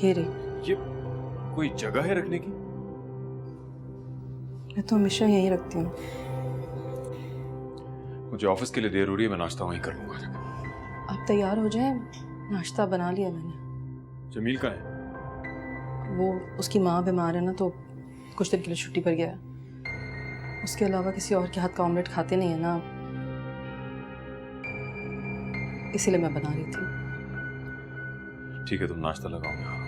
ये रही। ये कोई जगह है रखने की? मैं तो हमेशा यहीं रखती हूँ। मुझे ऑफिस के लिए देर हो रही है, मैं नाश्ता वहीं कर लूंगा। आप तैयार हो जाएं, नाश्ता बना लिया मैंने। जमील का है? वो उसकी माँ बीमार है ना, तो कुछ दिन के लिए छुट्टी पर गया है। उसके अलावा किसी और के हाथ का ऑमलेट खाते नहीं है ना, इसीलिए मैं बना रही थी। ठीक है, तुम नाश्ता लगाओ, मैं आ रहा हूं।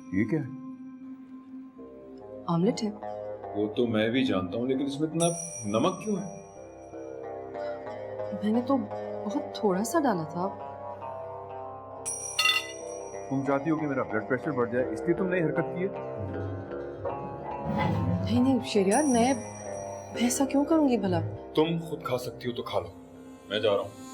ये क्या है? ऑमलेट है। वो तो मैं भी जानता हूँ, लेकिन इसमें इतना नमक क्यों है? मैंने तो बहुत थोड़ा सा डाला था। तुम चाहती हो कि मेरा ब्लड प्रेशर बढ़ जाए, इसलिए तुमने ये हरकत की है? नहीं नहीं शेरियार, मैं ऐसा क्यों करूंगी भला? तुम खुद खा सकती हो तो खा लो, मैं जा रहा हूँ।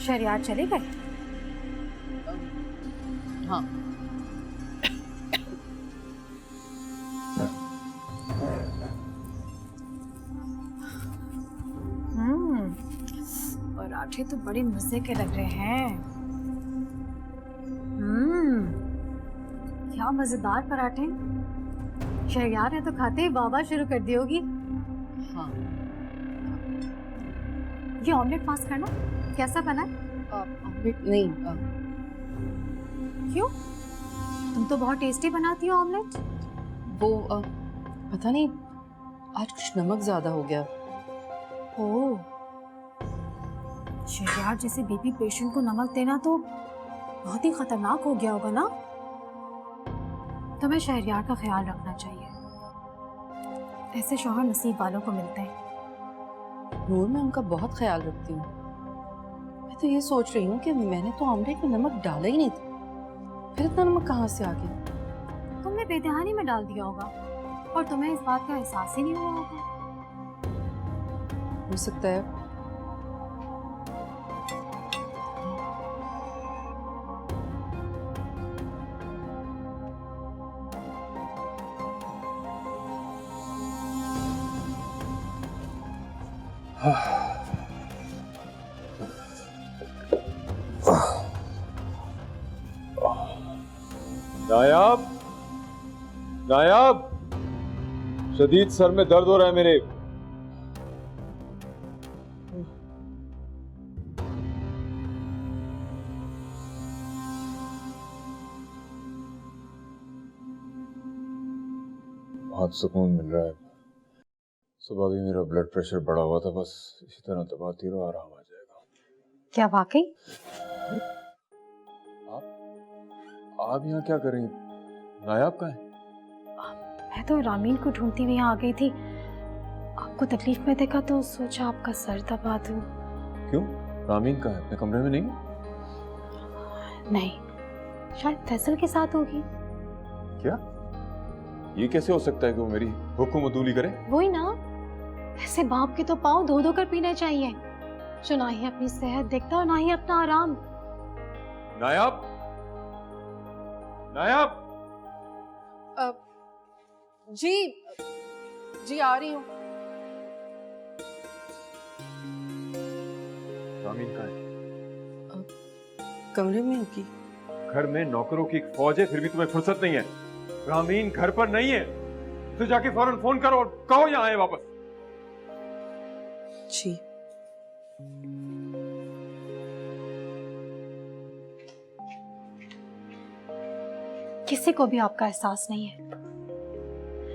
शहरयार चले गए? हाँ। पराठे तो बड़े मजे के लग रहे हैं। क्या मजेदार पराठे। शहरयार ने तो खाते ही वाह शुरू कर दी होगी। हाँ। ये ऑमलेट पास करना, कैसा बना है? ऑमलेट नहीं। क्यों? तुम तो बहुत टेस्टी बनाती हो ऑमलेट। वो पता नहीं, आज कुछ नमक ज्यादा हो गया। ओह, शहरयार जैसे बीपी पेशेंट को नमक देना तो बहुत ही खतरनाक हो गया होगा ना। तुम्हें शहरयार का ख्याल रखना चाहिए, ऐसे शौहर नसीब वालों को मिलते हैं। नूर, मैं उनका बहुत ख्याल रखती हूँ। मैं तो ये सोच रही हूँ कि मैंने तो ऑमलेट में नमक डाला ही नहीं था, फिर इतना नमक कहाँ से आ गया? तुमने बेदहानी में डाल दिया होगा और तुम्हें इस बात का एहसास ही नहीं हुआ होगा। हो सकता है। नायाब, नायाब, शदीद सर में दर्द हो रहा है मेरे। बहुत सुकून मिल रहा है। सुबह भी मेरा ब्लड प्रेशर बढ़ा हुआ था, बस इसी तरह दबाती रहो, आराम आ जाएगा। क्या वाकई? आप यहाँ क्या कर रही हैं? नायाब कहाँ है? मैं तो रामीन को ढूंढती हुई यहाँ आ गई थी। आपको तकलीफ में देखा तो सोचा आपका सर दबा दूं। क्यों? रामीन कहाँ है? अपने कमरे में नहीं? नहीं, शायद फैसल के साथ होगी। क्या? ये कैसे हो सकता है कि वो मेरी हुक्म अदूली करे? वही ना, ऐसे बाप के तो पाँव धो धो कर पीने चाहिए, जो ना ही अपनी सेहत देखता और ना ही अपना आराम। नायाब, नायाब, जी जी आ रही हूँ। रामीन कहाँ है? कमरे में होगी। घर में नौकरों की एक फौज है, फिर भी तुम्हें फुर्सत नहीं है। रामीन घर पर नहीं है, तो जाके फौरन फोन करो और कहो यहाँ आए वापस। जी। किसी को भी आपका एहसास नहीं है।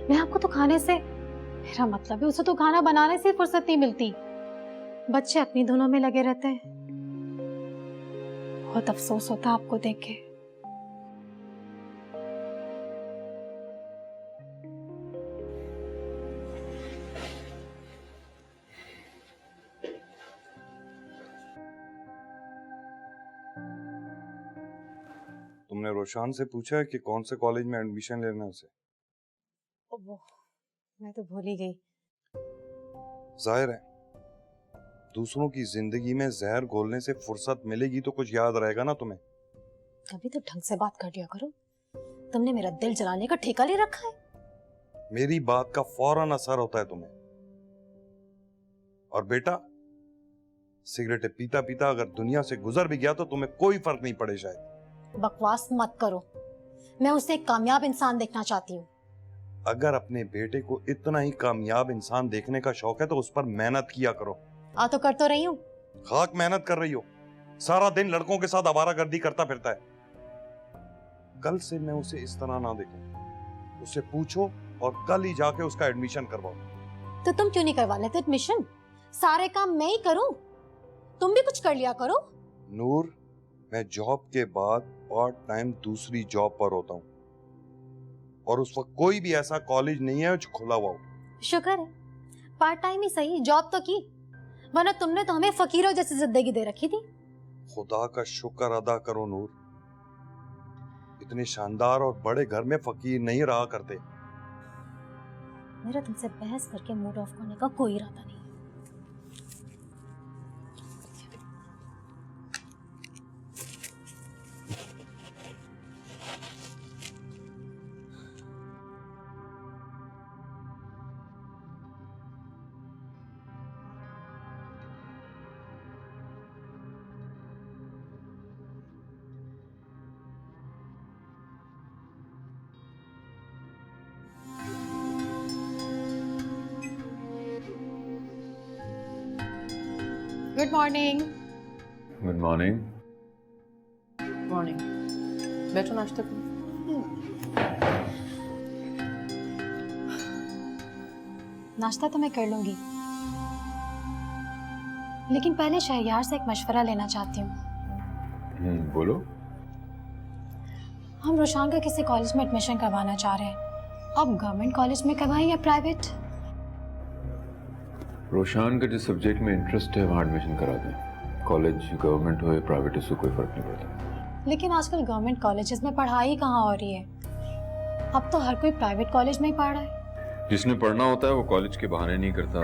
मैं आपको तो खाने से, मेरा मतलब है उसे तो खाना बनाने से फुर्सत नहीं मिलती। बच्चे अपनी धुनों में लगे रहते हैं। बहुत अफसोस होता है आपको देख के। तुमने रोशान से पूछा है कि कौन से कॉलेज में एडमिशन लेना है उसे? वो मैं तो भूल ही गई। जाहिर है, दूसरों की जिंदगी में जहर घोलने से फुर्सत मिलेगी तो कुछ याद रहेगा ना तुम्हें। कभी तो ढंग से बात कर लिया करो। तुमने मेरा दिल जलाने का ठेका ले रखा है। मेरी बात का फौरन असर होता है तुम्हें। और बेटा, सिगरेटें पीता पीता अगर दुनिया से गुजर भी गया तो तुम्हें कोई फर्क नहीं पड़े शायद। बकवास मत करो, मैं उसे एक कामयाब इंसान देखना चाहती हूँ। अगर अपने बेटे को इतना ही कामयाब इंसान देखने का शौक है तो उस पर मेहनत किया करो। तो कर तो रही हूँ, खाक मेहनत कर रही हो, सारा दिन लड़कों के साथ आवारागर्दी करता फिरता है। कल से मैं उसे इस तरह ना देखूं। उससे पूछो और कल ही जाके उसका एडमिशन करवाओ। तो तुम क्यों नहीं करवा लेते एडमिशन? सारे काम मैं ही करूं, तुम भी कुछ कर लिया करो। नूर, मैं जॉब के बाद पार्ट टाइम दूसरी जॉब पर होता हूँ, और उस वक्त कोई भी ऐसा कॉलेज नहीं है जो खुला हुआ हो। शुक्र है, पार्ट टाइम ही सही, जॉब तो की, वरना तुमने तो हमें फकीरों जैसी जिंदगी दे रखी थी। खुदा का शुक्र अदा करो नूर, इतने शानदार और बड़े घर में फकीर नहीं रहा करते। मेरा तुमसे बहस करके मूड ऑफ करने का कोई इरादा नहीं। Good morning. Good morning. Morning. बैठो, नाश्ता करो। नाश्ता तो मैं कर लूंगी, लेकिन पहले शहरयार से एक मशवरा लेना चाहती हूँ। बोलो। हम रोशान का किसी कॉलेज में एडमिशन करवाना चाह रहे हैं। अब गवर्नमेंट कॉलेज में करवाएं या प्राइवेट? रोशान का जिस सब्जेक्ट में इंटरेस्ट है वहाँ एडमिशन करा दें। कॉलेज गवर्नमेंट हो या प्राइवेट, इससे कोई फर्क नहीं पड़ता। लेकिन आजकल गवर्नमेंट कॉलेजेस में पढ़ाई कहाँ हो रही है? अब तो हर कोई प्राइवेट कॉलेज में ही पढ़ रहा है। जिसने पढ़ना होता है वो कॉलेज के बहाने नहीं करता।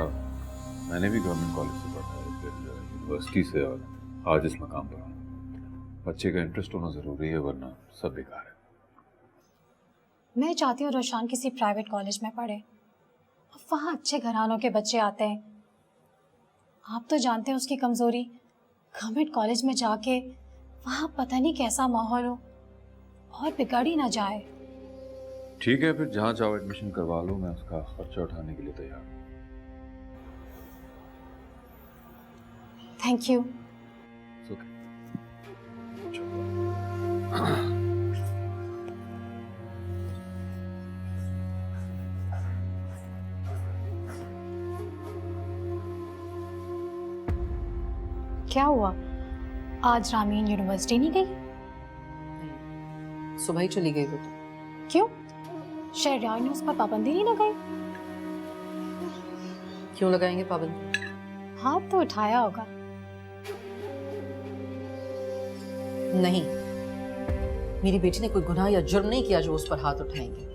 मैंने भी गवर्नमेंट कॉलेज से पढ़ा है, फिर यूनिवर्सिटी से, और आज इस मकाम पर हूँ। बच्चे का इंटरेस्ट होना ज़रूरी है, वरना सब बेकार है। मैं चाहती हूँ रोशान किसी प्राइवेट कॉलेज में पढ़े। अब वहाँ अच्छे घरानों के बच्चे आते हैं। आप तो जानते हैं उसकी कमज़ोरी। गवर्नमेंट कॉलेज में जाके वहाँ पता नहीं कैसा माहौल हो और बिगड़ ही ना जाए। ठीक है, फिर जहाँ चाहो एडमिशन करवा लो, मैं उसका खर्चा उठाने के लिए तैयार हूँ। Thank you. It's okay. क्या हुआ, आज रामीन यूनिवर्सिटी नहीं गई? सुबह ही चली गई वो तो। क्यों? शहरयार ने उस पर पाबंदी नहीं लगाई? क्यों लगाएंगे पाबंदी? हाथ तो उठाया होगा। नहीं, मेरी बेटी ने कोई गुनाह या जुर्म नहीं किया जो उस पर हाथ उठाएंगे।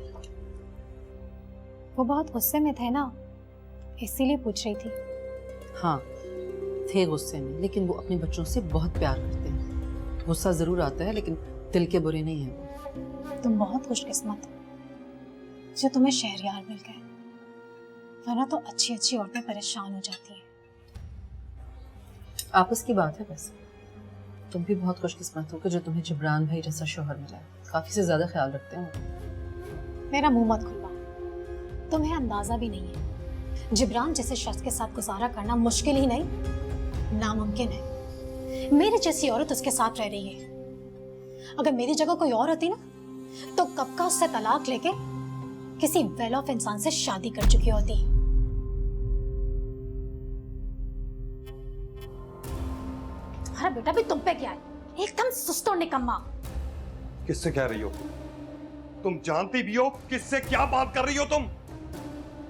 वो बहुत गुस्से में थे ना, इसीलिए पूछ रही थी। हाँ, थे गुस्से में, लेकिन वो अपने बच्चों से बहुत प्यार करते हैं। गुस्सा जरूर आता है, लेकिन दिल के बुरे नहीं हैं वो। तुम बहुत खुशकिस्मत हो जो तुम्हें शहरयार मिल गए, वरना तो अच्छी अच्छी औरतें परेशान हो जाती हैं। आपस की बात है। वैसे तुम भी बहुत खुशकिस्मत हो कि जो तुम्हें जिब्रान भाई जैसा शौहर मिला है। काफी से ज्यादा ख्याल रखते हैं। मेरा मुंह मत खुलवा, तुम्हें अंदाजा भी नहीं है। जिब्रान जैसे शख्स के साथ गुजारा करना मुश्किल ही नहीं, नामुमकिन है। मेरी जैसी औरत उसके साथ रह रही है। अगर मेरी जगह कोई और होती ना, तो कब का उससे तलाक लेके किसी वेल ऑफ इंसान से शादी कर चुकी होती। अरे बेटा, भी तुम पे क्या है? एकदम सुस्त और निकम्मा। किससे कह रही हो? तुम जानती भी हो किससे क्या बात कर रही हो तुम?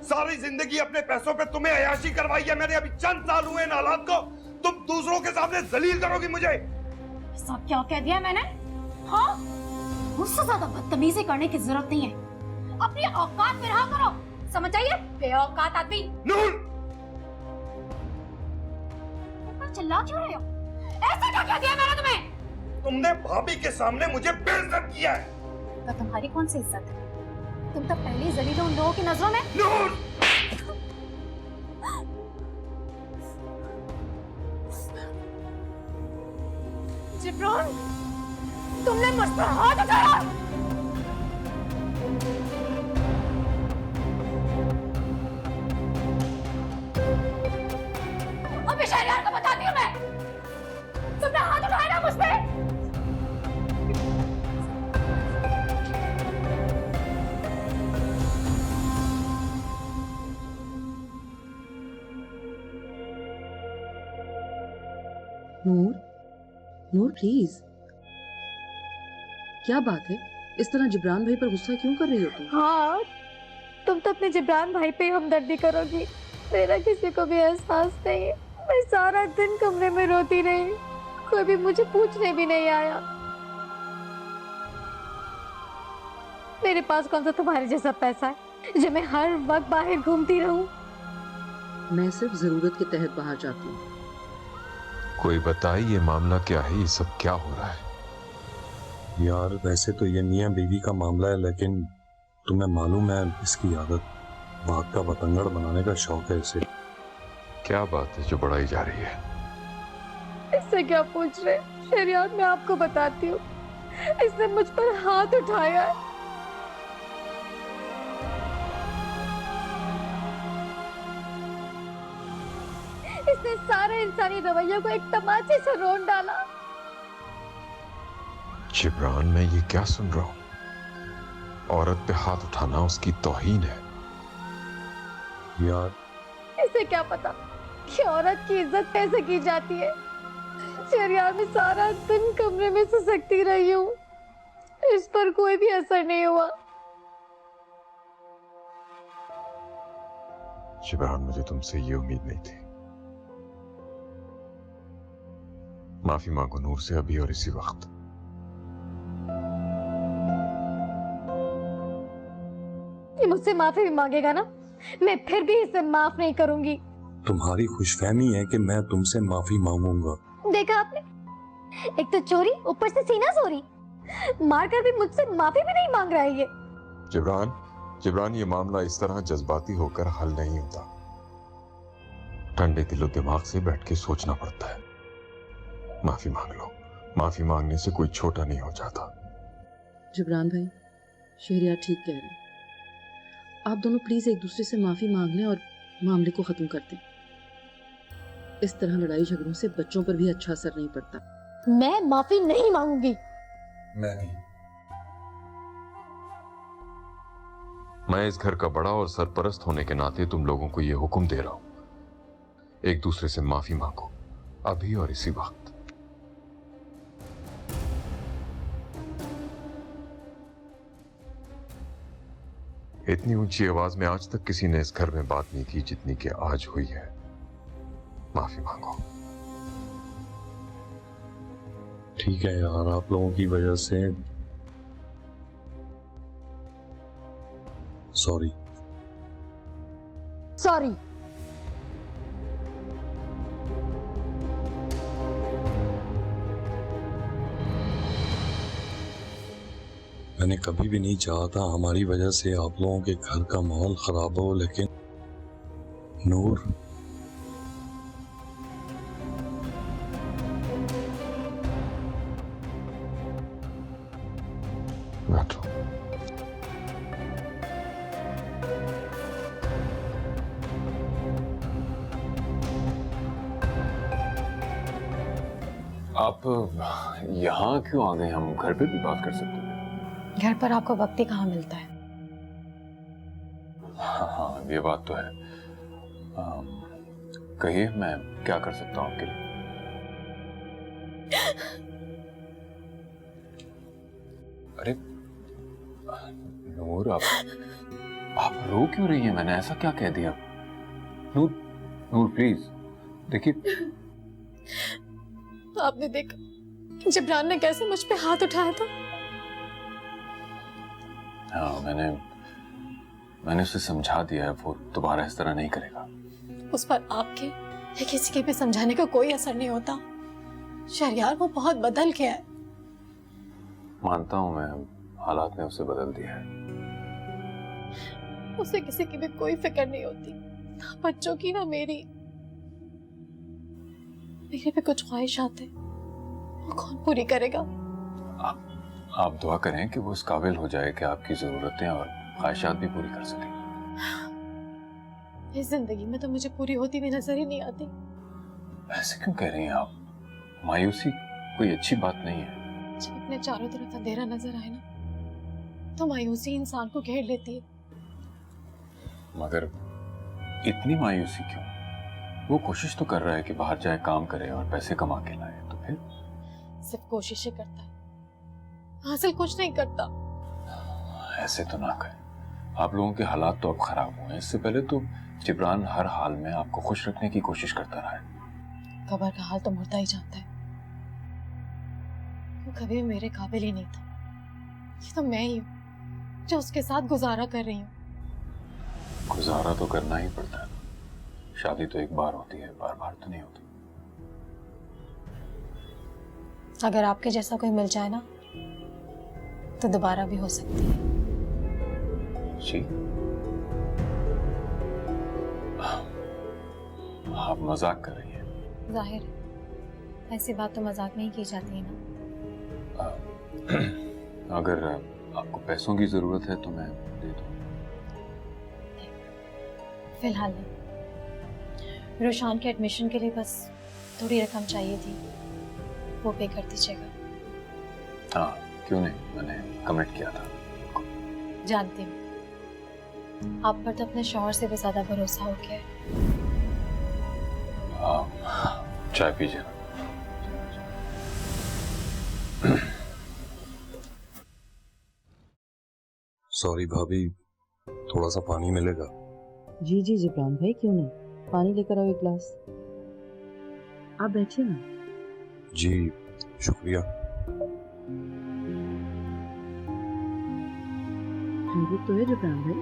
सारी जिंदगी अपने पैसों पे तुम्हें अयाशी करवाई है मैंने। अभी चंद साल हुए इन हालात को, तुम दूसरों के सामने जलील करोगी मुझे। सब क्या कह दिया मैंने? हाँ, मुझसे ज्यादा बदतमीजी करने की जरूरत नहीं है। अपनी औकात में रहा करो, समझ आइए? बेऔकात आदमी। नूर, तुम चिल्ला क्यों रहे हो? ऐसा क्या कह दिया मैंने तुम्हें? तुमने भाभी के सामने मुझे बेइज्जत किया है। तो तुम्हारी कौन सी इज्जत है? तुम तो पहली जलील हो उन लोगों की नजरों में। नूर, जिब्रान, तुमने मुझ पर हाथ उठाया। अबे शहरयार को बताती हूँ मैं। नूर, नूर प्लीज, क्या बात है? इस तरह जिब्रान भाई पर गुस्सा क्यों कर रही हो तुम? हाँ, तुम तो अपने जिब्रान भाई पे हमदर्दी करोगी, मेरा किसी को भी एहसास नहीं है। मैं सारा दिन कमरे में रोती रही, कोई भी मुझे पूछने भी नहीं आया। मेरे पास कौन सा तुम्हारे जैसा पैसा है जो मैं हर वक्त बाहर घूमती रहूं? मैं सिर्फ जरूरत के तहत बाहर जाती हूँ। कोई बताए ये मामला क्या है, ये सब क्या हो रहा है? यार वैसे तो ये मियाँ बीवी का मामला है, लेकिन तुम्हें मालूम है इसकी आदत बात का बतंगड़ बनाने का शौक है इसे। क्या बात है जो बढ़ाई जा रही है? इससे क्या पूछ रहे? शरियात मैं आपको बताती हूँ, इसने मुझ पर हाथ उठाया है। इसने सारे इंसानी रवैयों को एक तमाचे से रोन डाला। जिब्रान, मैं ये क्या सुन रहा हूँ? औरत पे हाथ उठाना उसकी तौहीन है। यार इसे क्या पता कि औरत की इज्जत कैसे की जाती है। शरियात में सारा दिन कमरे में सिसकती रही हूँ, इस पर कोई भी असर नहीं हुआ। जिब्रान, मुझे तुमसे ये उम्मीद नहीं थी। माफी मांगो नूर से अभी और इसी वक्त। ये मुझसे माफी भी मांगेगा ना, मैं फिर भी इसे माफ नहीं करूंगी। तुम्हारी खुशफहमी है कि मैं तुमसे माफी मांगूंगा। देखा आपने, एक तो चोरी, ऊपर से सीना चोरी, मारकर भी मुझसे माफी भी नहीं मांग रहा है ये। जिब्रान, जिब्रान, ये मामला इस तरह जज्बाती होकर हल नहीं होता। ठंडे दिलो दिमाग से बैठ के सोचना पड़ता है। माफी मांग लो। माफी मांगने से कोई छोटा नहीं हो जाता। जिब्रान भाई, शहरियार ठीक कह रहे हैं। आप दोनों प्लीज एक दूसरे से माफी मांग लें और मामले को खत्म कर दें। इस तरह लड़ाई झगड़ों से बच्चों पर भी अच्छा असर नहीं पड़ता। मैं माफी नहीं मांगूंगी। मैं भी। मैं इस घर का बड़ा और सरपरस्त होने के नाते तुम लोगों को यह हुक्म दे रहा हूं, एक दूसरे से माफी मांगो, अभी और इसी वक्त। इतनी ऊंची आवाज में आज तक किसी ने इस घर में बात नहीं की जितनी कि आज हुई है। माफी मांगो। ठीक है यार, आप लोगों की वजह से सॉरी। सॉरी। मैंने कभी भी नहीं चाहा था हमारी वजह से आप लोगों के घर का माहौल खराब हो, लेकिन नूर, बैठो। आप यहाँ क्यों आ गए? हम घर पे भी बात कर सकते हैं। घर पर आपको वक्त ही कहाँ मिलता है? हाँ, ये बात तो है। कहिए, मैं क्या कर सकता हूँ आपके लिए? अरे नूर, आप रो क्यों रही हैं? मैंने ऐसा क्या कह दिया? नूर, नूर प्लीज देखिए। आपने देखा जिब्रान ने कैसे मुझ पे हाथ उठाया था? हाँ, मैंने उसे समझा दिया है, वो दोबारा इस तरह नहीं करेगा। उस पर आपके या किसी के भी समझाने का कोई असर नहीं होता। शहरियार वो बहुत बदल गया है। मानता हूं मैं, हालात ने उसे बदल दिया है। उसे किसी की भी कोई फिक्र नहीं होती, ना बच्चों की ना मेरी। मेरे भी कुछ ख्वाहिशात हैं, वो कौन पूरी करेगा? आप दुआ करें कि वो इस काबिल हो जाए कि आपकी जरूरतें और ख्वाहिशात भी पूरी कर सके। इस जिंदगी में तो मुझे पूरी होती भी नजर ही नहीं आती। ऐसे क्यों कह रही हैं आप? मायूसी कोई अच्छी बात नहीं है। जब अपने चारों तरफ अंधेरा नजर आए ना, तो मायूसी इंसान को घेर लेती है। मगर इतनी मायूसी क्यों? वो कोशिश तो कर रहा है कि बाहर जाए, काम करे और पैसे कमा के लाए, तो फिर सिर्फ कोशिश ही करता है, हासिल कुछ नहीं करता। ऐसे तो ना कहें। आप लोगों के हालात तो अब खराब हुए हैं। इससे पहले तो जिब्रान हर हाल में आपको खुश रखने की कोशिश करता रहा है। खबर का हाल तो मुर्दा ही जानता है। वो कभी भी मेरे काबिल ही नहीं था। ये तो मैं ही हूँ जो उसके साथ गुजारा कर रही हूँ। गुजारा तो करना ही पड़ता है। शादी तो एक बार होती है, बार बार तो नहीं होती। अगर आपके जैसा कोई मिल जाए ना तो दोबारा भी हो सकती है। जी, आप मजाक कर रही हैं। जाहिर है, ऐसी बात तो मजाक में ही की जाती है ना। अगर आपको पैसों की जरूरत है तो मैं दे दूं। फिलहाल नहीं। रोशान के एडमिशन के लिए बस थोड़ी रकम चाहिए थी, वो पे कर दीजिएगा। हाँ, क्यों नहीं, मैंने कमिट किया था। जानती हूँ आप पर तो अपने शौहर से भी ज्यादा भरोसा हो गया है। चाय पीजिए। सॉरी भाभी, थोड़ा सा पानी मिलेगा? जी जी जिब्रान भाई, क्यों नहीं, पानी लेकर आओ एक गिलास। आप बैठिए ना। जी शुक्रिया। खैरियत तो है जिब्रान भाई,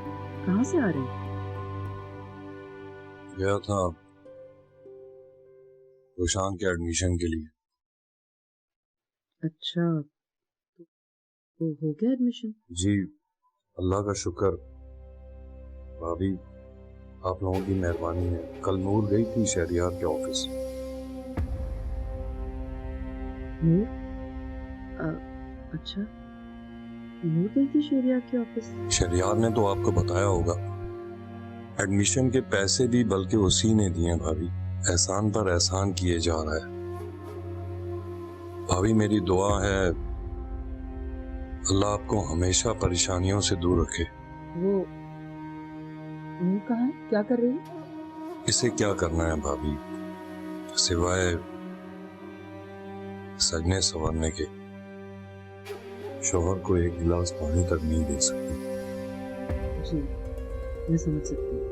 कहाँ से आ रहे हैं? गया था रोशान के एडमिशन के लिए। अच्छा, तो हो गया एडमिशन? जी अल्लाह का शुक्र। भाभी आप लोगों की मेहरबानी है। कल नूर गई थी शहरियार के ऑफिस। नूर? अच्छा, नूर गई थी शहरियार के ऑफिस? शहरियार ने तो आपको बताया होगा, एडमिशन के पैसे भी बल्कि उसी ने दिए हैं भाभी। एहसान पर एहसान किए जा रहा है। भाभी मेरी दुआ है अल्लाह आपको हमेशा परेशानियों से दूर रखे। वो नूर कहाँ है, क्या कर रही है? इसे क्या करना है भाभी, सिवाय सजने संवरने के। शौहर को एक गिलास पानी तक नहीं दे सकती। जी मैं समझ सकती हूँ।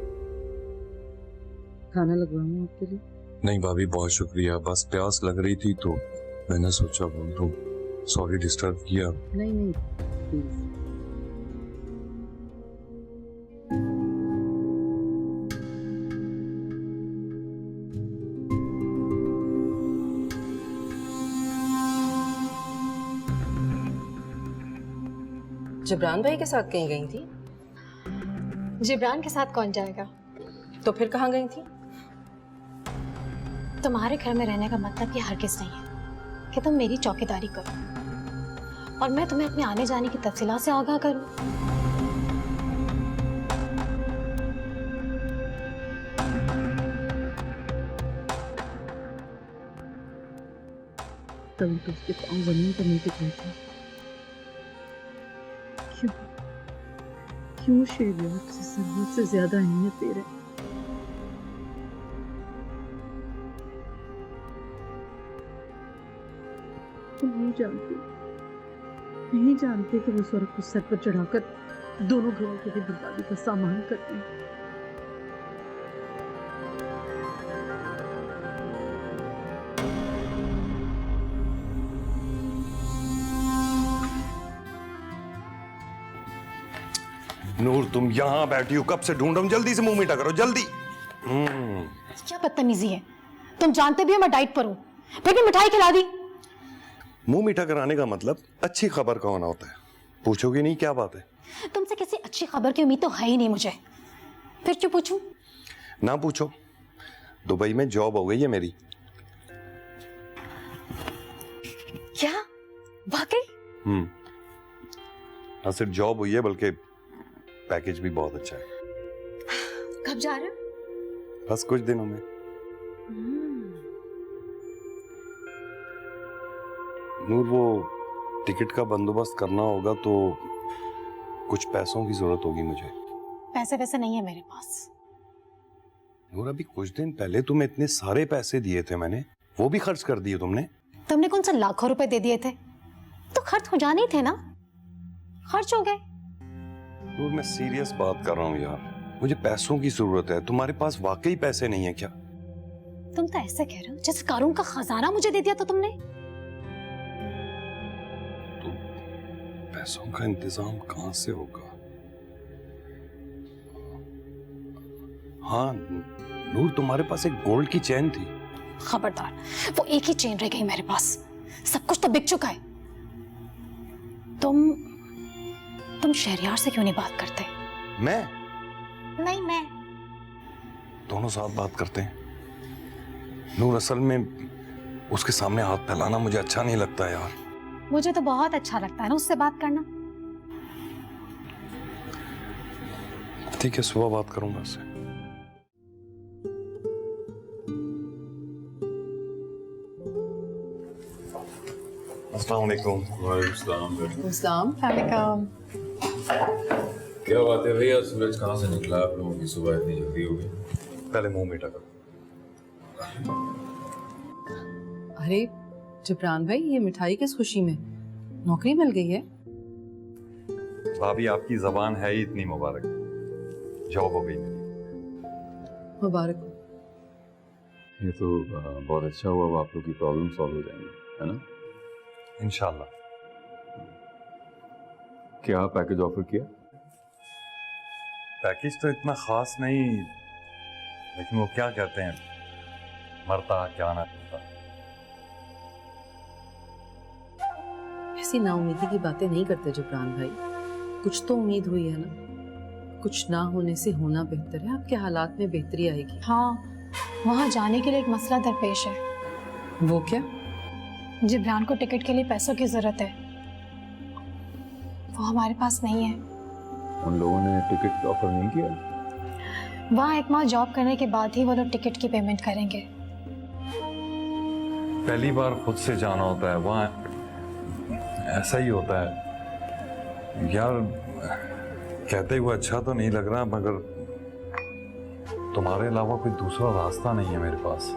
खाना लगवाऊँ आपके लिए? नहीं भाभी बहुत शुक्रिया, बस प्यास लग रही थी तो मैंने सोचा बोल दूं। सॉरी डिस्टर्ब किया। नहीं नहीं प्लीज। जिब्रान भाई के साथ कहीं गई थी? जिब्रान के साथ कौन जाएगा? तो फिर कहाँ गई थी? तुम्हारे घर में रहने का मतलब ये हरगिज नहीं है कि तुम मेरी चौकीदारी करो और मैं तुम्हें अपने आने जाने की तफसीलात से आगाह करूं। कभी तो उसके पाँव जमीन पर नहीं टिक रहे थे। क्यों क्यों शेरिया तुझे जरूरत से ज्यादा अहमियत दे रहे? तुम नहीं जानते कि वो स्वर्ग को सर पर चढ़ाकर दोनों घरों की भी बर्बादी का सामान करते हैं। नूर तुम यहाँ बैठी हो, कब से ढूंढ रहा हूं, जल्दी से मुंह मीठा करो जल्दी। क्या बदतमीजी है, तुम जानते भी हो मैं डाइट पर हूँ, फिर भी मिठाई खिला दी। मुंह मीठा कराने का मतलब अच्छी खबर का होना होता है। पूछोगे नहीं क्या बात है? तुमसे किसी अच्छी खबर की उम्मीद तो है ही नहीं मुझे, फिर क्यों पूछूं? ना पूछो, दुबई में जॉब हो गई है मेरी। क्या वाकई? हाँ सिर्फ जॉब हुई है बल्कि पैकेज भी बहुत अच्छा है। कब जा रहे हो? बस कुछ दिनों में। नूर वो टिकट का बंदोबस्त करना होगा तो कुछ पैसों की जरूरत होगी मुझे। पैसे वैसे नहीं है मेरे पास। नूर अभी कुछ दिन पहले तुम्हें इतने सारे पैसे दिए थे मैंने, वो भी खर्च कर दिए तुमने। तुमने कौन सा लाखों रुपए दे दिए थे, तो खर्च हो जाने ही थे ना, खर्च हो गए। नूर मैं सीरियस बात कर रहा हूँ यार, मुझे पैसों की जरूरत है। तुम्हारे पास वाकई पैसे नहीं है क्या? तुम तो ऐसे कह रहे हो जैसे कारून का खजाना मुझे दे दिया तो तुमने। तो पैसों का इंतजाम कहाँ से होगा? हाँ नूर, तुम्हारे पास एक गोल्ड की चेन थी। खबरदार, वो एक ही चेन रह गई मेरे पास, सब कुछ तो बिक चुका है। तुम शहरयार से क्यों नहीं बात करते? मैं? नहीं, मैं। दोनों साथ बात करते हैं। नूर असल में उसके सामने हाथ फैलाना मुझे अच्छा नहीं लगता यार। मुझे तो बहुत अच्छा लगता है ना उससे बात करना। ठीक है, सुबह बात करूंगा उससे। अस्सलाम वालेकुम। इस्लाम क्या बात है भैया, सूरज कहाँ से निकला? आप लोगों की सुबह इतनी जल्दी हो गई। पहले मुंह मीठा करो। अरे जिब्रान भाई, ये मिठाई किस खुशी में? नौकरी मिल गई है? भाभी आपकी जबान है ही इतनी मुबारक, जॉब हो गई मेरी। मुबारक हो। ये तो बहुत अच्छा हुआ, अब आप लोग की प्रॉब्लम सॉल्व हो जाएंगी, है ना? इंशाल्लाह। क्या पैकेज ऑफर किया? पैकेज तो इतना खास नहीं, लेकिन वो क्या कहते हैं, मरता क्या ना करता। ऐसी नाउमीदी की बातें नहीं करते जिब्रान भाई। कुछ तो उम्मीद हुई है ना। कुछ ना होने से होना बेहतर है। आपके हालात में बेहतरी आएगी। हाँ, वहाँ जाने के लिए एक मसला दरपेश है। वो क्या? जिब्रान को टिकट के लिए पैसों की जरूरत है, वो हमारे पास नहीं है। उन लोगों ने टिकट ऑफर नहीं किया? वहाँ एक माह जॉब करने के बाद ही वो लोग टिकट की पेमेंट करेंगे। पहली बार खुद से जाना होता है, वहाँ ऐसा ही होता है यार। कहते हुए अच्छा तो नहीं लग रहा, मगर तुम्हारे अलावा कोई दूसरा रास्ता नहीं है मेरे पास।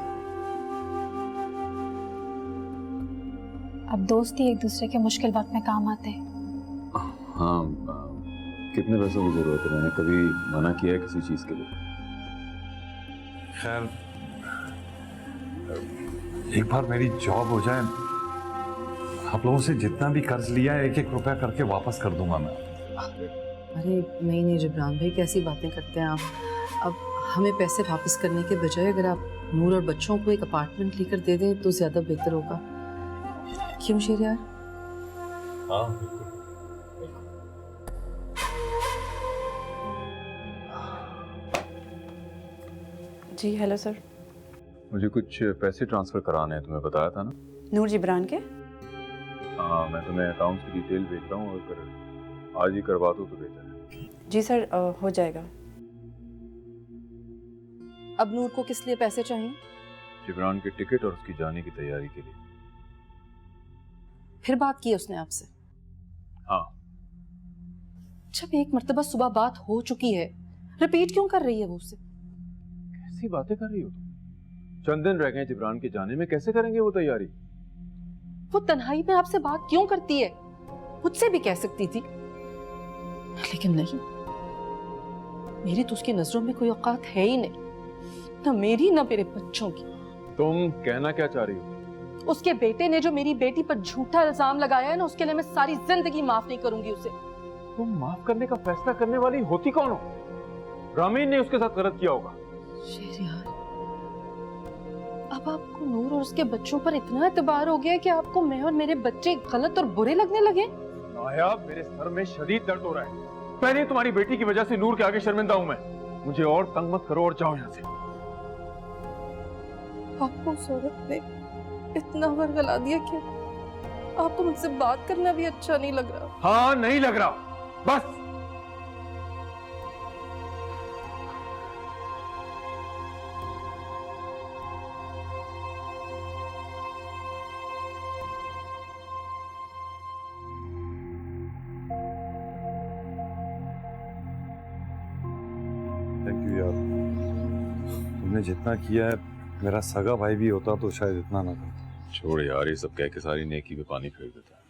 अब दोस्त ही एक दूसरे के मुश्किल वक्त में काम आते हैं। हाँ, कितने पैसों की जरूरत है? मैंने कभी मना किया है किसी चीज के लिए? खैर, एक बार मेरी जॉब हो जाए, आप लोगों से जितना भी कर्ज लिया है 1-1 रुपया करके वापस कर दूंगा मैं। अरे नहीं जिब्रान भाई, कैसी बातें करते हैं आप। अब हमें पैसे वापस करने के बजाय अगर आप नूर और बच्चों को एक अपार्टमेंट लेकर दे दें तो ज्यादा बेहतर होगा। क्यों शहरयार? हाँ बिल्कुल। जी हेलो सर। मुझे कुछ पैसे ट्रांसफर कराने हैं, तुम्हें बताया था ना? नूर जिब्रान के? हाँ, मैं तुम्हें अकाउंट की डिटेल भेज रहा हूँ, अगर आज ही करवा दो तो बेहतर है। जी सर, हो जाएगा। अब नूर को किस लिए पैसे चाहिए? जिब्रान के टिकट और उसकी जाने की तैयारी के लिए। फिर बात की उसने आपसे? हाँ। जब एक मर्तबा सुबह बात हो चुकी है, रिपीट क्यों कर रही है वो उससे? कैसी बातें कर रही हो तुम? चंद दिन रह गए जिब्रान के जाने में, कैसे करेंगे वो तैयारी? वो तन्हाई में आपसे बात क्यों करती है? मुझसे भी कह सकती थी, लेकिन नहीं। मेरी तो उसकी नजरों में कोई औकात है ही नहीं, ना मेरी ना मेरे बच्चों की। तुम कहना क्या चाह रही हो? उसके बेटे ने जो मेरी बेटी पर झूठा इल्जाम लगाया है ना, उसके लिए मैं सारी जिंदगी माफ नहीं करूंगी उसे। तुम माफ करने का फैसला करने वाली होती कौन हो? रामीन ने उसके साथ गलत किया होगा। शहरयार, अब आपको नूर और उसके बच्चों पर इतना एतबार हो गया है कि आपको मैं और मेरे बच्चे गलत और बुरे लगने लगे? नायाब, मेरे सर में शदीद दर्द हो रहा है। पहले तुम्हारी बेटी की वजह से नूर के आगे शर्मिंदा हूं मैं। मुझे और तंग मत करो और जाओ यहाँ से। आपको उस औरत ने इतना वर्गला दिया कि आपको मुझसे बात करना भी अच्छा नहीं लग रहा। हाँ, नहीं लग रहा, बस। थैंक यू यार, तुमने जितना किया है, मेरा सगा भाई भी होता तो शायद इतना ना करता। छोड़ यार, ये सब कह के सारी नेकी पे पानी फेर देता है।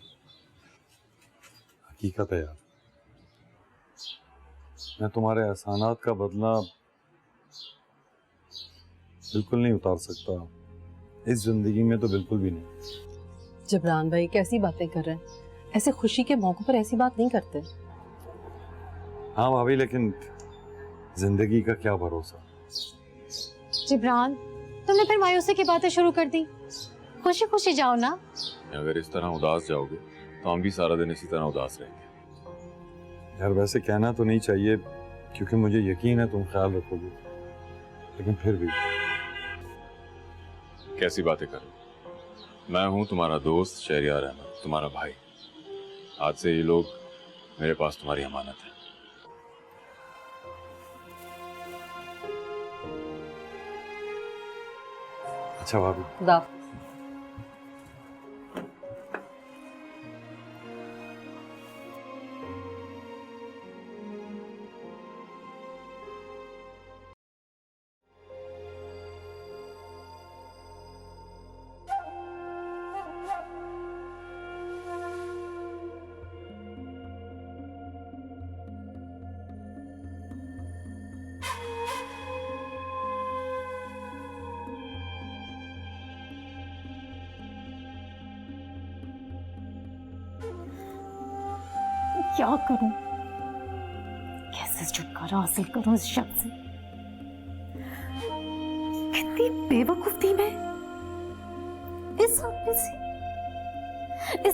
हकीकत है यार, मैं तुम्हारे एहसानात का बदला बिल्कुल नहीं उतार सकता, इस जिंदगी में तो बिल्कुल भी नहीं। जबरान भाई कैसी बातें कर रहे हैं? ऐसे खुशी के मौके पर ऐसी बात नहीं करते। हाँ भाभी, लेकिन जिंदगी का क्या भरोसा। जिब्रान, तुमने फिर मायूसी की बातें शुरू कर दी। खुशी खुशी जाओ ना। अगर इस तरह उदास जाओगे तो हम भी सारा दिन इसी तरह उदास रहेंगे। यार वैसे कहना तो नहीं चाहिए, क्योंकि मुझे यकीन है तुम ख्याल रखोगे, लेकिन फिर भी। कैसी बातें कर रहे हो? मैं हूँ तुम्हारा दोस्त शहरियार अहमद, तुम्हारा भाई। आज से ये लोग मेरे पास तुम्हारी अमानत है। अच्छा भाभी, खुदा क्या करूं? कैसे छुटकारा हासिल करूं इस शख्स से? कितनी बेवकूफ थी मैं। इस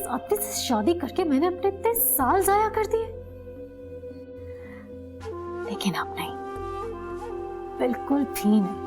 आदमी से शादी करके मैंने अपने इतने साल जाया कर दिए। लेकिन अब नहीं, बिल्कुल भी नहीं।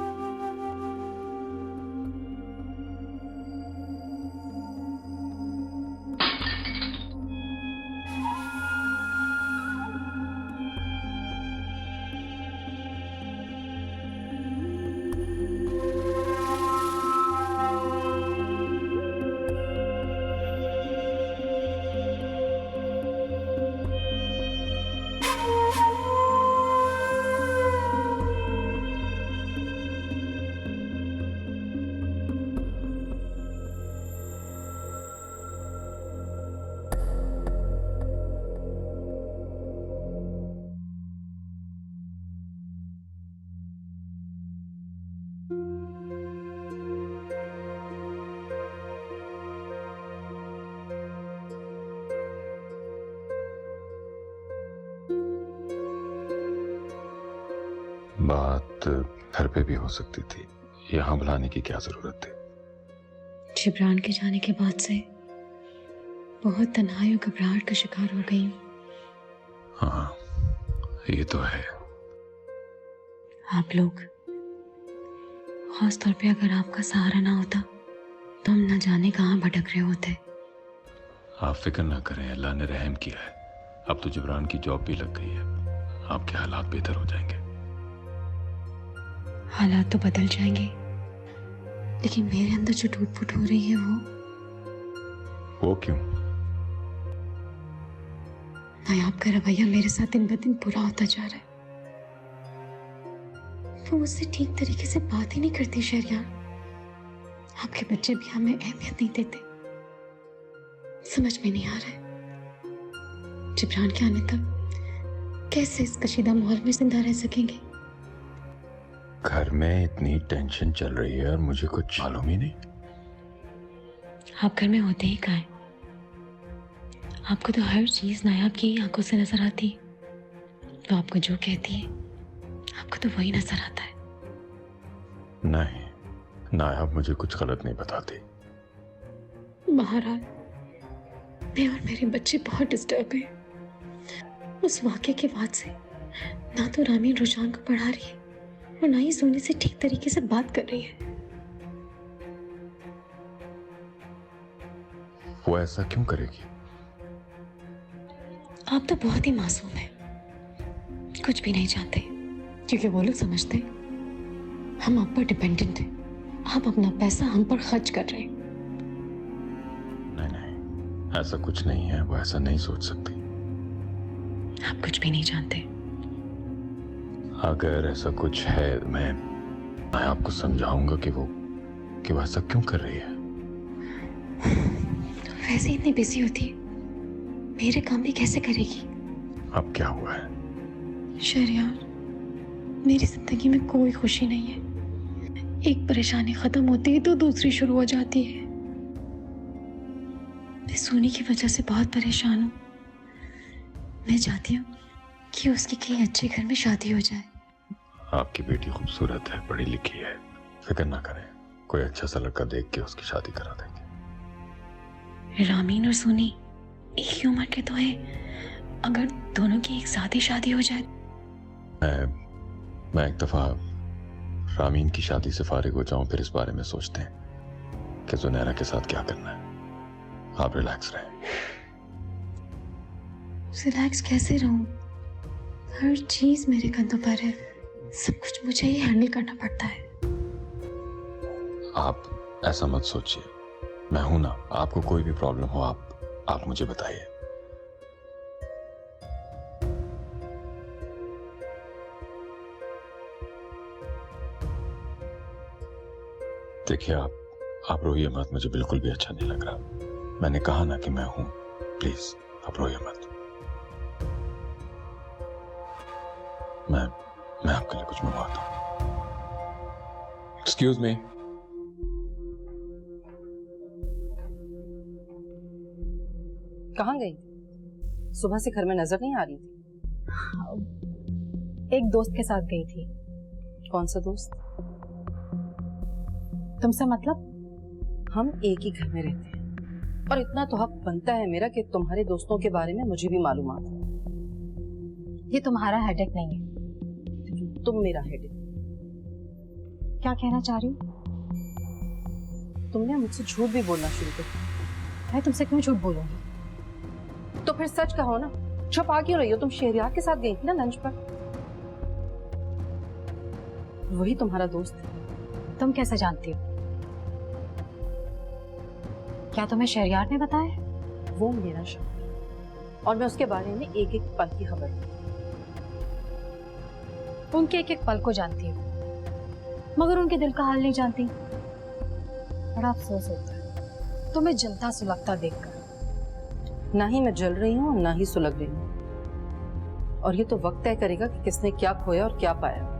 बात घर पे भी हो सकती थी, यहाँ बुलाने की क्या जरूरत थी? जिब्रान के जाने के बाद से बहुत तन्हाई और घबराहट का शिकार हो गई हूँ। हाँ, ये तो है। आप लोग, खास तौर पे अगर आपका सहारा ना होता तो हम न जाने कहाँ भटक रहे होते। आप फिक्र ना करें, अल्लाह ने रहम किया है। अब तो जिब्रान की जॉब भी लग गई है, आपके हालात बेहतर हो जाएंगे। हालात तो बदल जाएंगे, लेकिन मेरे अंदर जो टूट फूट हो रही है वो क्यों? नायाब का रवैया मेरे साथ दिन ब दिन बुरा होता जा रहा है। वो मुझसे ठीक तरीके से बात ही नहीं करती। शहरियार, आपके बच्चे भी हमें अहमियत नहीं देते। समझ में नहीं आ रहा है जिब्रान के आने तक कैसे इस कशीदा माहौल में जिंदा रह सकेंगे। घर में इतनी टेंशन चल रही है और मुझे कुछ मालूम ही नहीं। आप घर में होते ही कहाँ हैं? आपको तो हर चीज नायाब की ही आंखों से नजर आती है। वो आपको जो कहती है आपको तो वही नजर आता है। नहीं, नायाब मुझे कुछ गलत नहीं बताती। बहरहाल, मैं और मेरे बच्चे बहुत डिस्टर्ब हैं। उस वाक़े के बाद से ना तो रामीन रुझान को पढ़ा रही है और ना ही सोनी से ठीक तरीके से बात कर रही है। वो ऐसा क्यों करेगी? आप तो बहुत ही मासूम हैं, कुछ भी नहीं जानते, क्योंकि वो लोग समझते हम आप पर डिपेंडेंट हैं। आप अपना पैसा हम पर खर्च कर रहे हैं। नहीं, ऐसा कुछ नहीं है। वो ऐसा नहीं सोच सकती। आप कुछ भी नहीं जानते। अगर ऐसा कुछ है, मैं मैं आपको समझाऊंगा कि वो ऐसा क्यों कर रही है। वैसे इतनी बिजी होती है, मेरे काम भी कैसे करेगी? अब क्या हुआ है? शहरयार, मेरी जिंदगी में कोई खुशी नहीं है। एक परेशानी खत्म होती है तो दूसरी शुरू हो जाती है। मैं सोनी की वजह से बहुत परेशान हूँ। मैं चाहती हूँ कि उसकी कहीं अच्छे घर में शादी हो जाए। आपकी बेटी खूबसूरत है, पढ़ी लिखी है, फिक्र ना करें, कोई अच्छा सा लड़का देख के उसकी शादी करा देंगे। रामीन और सोनी एक ही उम्र के तो हैं। अगर दोनों की एक साथ ही शादी हो जाए। मैं एक दफा रामीन की शादी से फारिग हो जाऊं, फिर इस बारे में सोचते हैं कि जुनैरा के साथ क्या करना है। आप रिलैक्स रहें। रिलैक्स कैसे रहूं? हर चीज मेरे कंधों पर है, सब कुछ मुझे ही हैंडल करना पड़ता है। आप ऐसा मत सोचिए, मैं हूं ना। आपको कोई भी प्रॉब्लम हो आप मुझे बताइए। देखिए आप रोइए मत, मुझे बिल्कुल भी अच्छा नहीं लग रहा। मैंने कहा ना कि मैं हूं, प्लीज आप रोइए मत। मैं आपके लिए कुछ मंगवाता हूं। Excuse me. कहाँ गई? सुबह से घर में नजर नहीं आ रही थी। एक दोस्त के साथ गई थी। कौन सा दोस्त? तुमसे मतलब? हम एक ही घर में रहते हैं और इतना तो हक बनता है मेरा कि तुम्हारे दोस्तों के बारे में मुझे भी मालूमात हो। ये तुम्हारा हेडेक नहीं है। लेकिन तुम मेरा हेडेक। क्या कहना चाह रही हो? तुमने मुझसे झूठ भी बोलना शुरू कर दिया। मैं तुमसे क्यों झूठ बोलूंगी? तो फिर सच कहो ना, छुपा क्यों रही हो? तुम शहरयार के साथ गई थी ना लंच पर। वही तुम्हारा दोस्त है। तुम कैसे जानती हो? क्या तुम्हें शहरयार ने बताया? वो मेरा शौहर और मैं उसके बारे में एक एक पल की खबर हूं। उनके एक एक पल को जानती हूँ, मगर उनके दिल का हाल नहीं जानती। बड़ा अफसोस होता है तुम्हें जलता सुलगता देखकर। ना ही मैं जल रही हूँ और ना ही सुलग रही हूँ, और ये तो वक्त तय करेगा कि किसने क्या खोया और क्या पाया।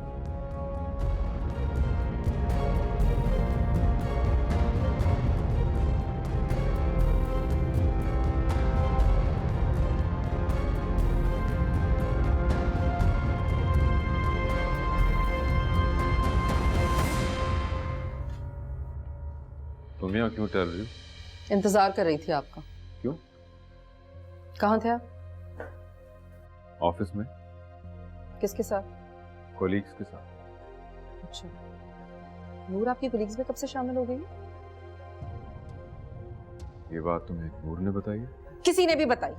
तुम यहाँ क्यों टहल रही हो? इंतजार कर रही थी आपका। क्यों? कहाँ थे आप? ऑफिस में किसके साथ? कोलीग्स के साथ। अच्छा, नूर आपकी कोलीग्स में कब से शामिल हो गई? ये बात तुम्हें नूर ने बताई है? किसी ने भी बताई।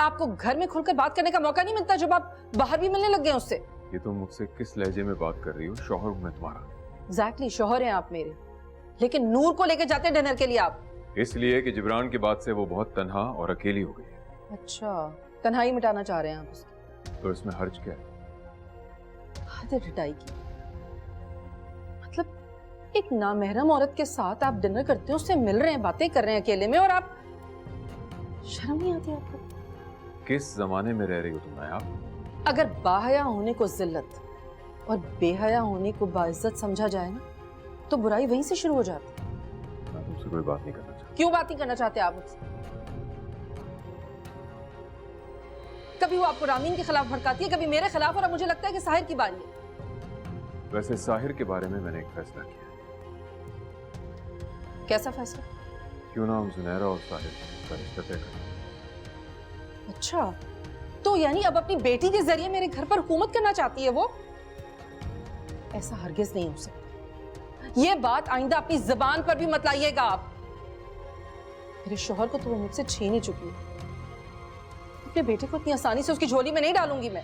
आपको घर में खुलकर बात करने का मौका नहीं मिलता जब आप बाहर भी मिलने लग गए उससे। ये तुम मुझसे किस लहजे में बात कर रही हो? शौहर हूं मैं तुम्हारा। एग्जैक्टली, शौहर हैं आप मेरे, लेकिन नूर को लेकर जाते हैं डिनर के लिए आप। इसलिए कि जिब्रान के बाद से वो बहुत तन्हा और अकेली हो गई है। अच्छा, तन्हाई मिटाना चाह रहे हैं आप उसकी। तो इसमें हर्ज क्या है? हद रिटाई की। मतलब एक नामहरम औरत के साथ आप डिनर करते हो, उससे मिल रहे हैं, बातें कर रहे हैं अकेले में, और आप शर्म नहीं आती आपको? किस जमाने में रह रही हो तुम नायाब? अगर बाहया होने को जिल्लत और बेहया होने को बाइज्जत समझा जाए ना, तो बुराई वहीं से शुरू हो जाती है। मैं तुमसे कोई बात नहीं करना चाहता। क्यों बात नहीं करना चाहते आप मुझसे? कभी वो आपको रामीन के खिलाफ भड़काती है, कभी मेरे खिलाफ, और अब मुझे लगता है कि साहिर की बारी है। वैसे साहिर के बारे में मैंने एक फैसला किया है। कैसा फैसला? क्यों ना हम जुनैरा और साहिर का रिश्ता तय करें। अच्छा, तो यानी अब अपनी बेटी के जरिए मेरे घर पर हुकूमत करना चाहती है वो? ऐसा हरगिज नहीं हो सकता। ये बात आइंदा अपनी जुबान पर भी मत लाइएगा आप। मेरे शौहर को तो वो मुझसे छीन ही चुकी है। अपने बेटे को इतनी आसानी से उसकी झोली में नहीं डालूंगी मैं।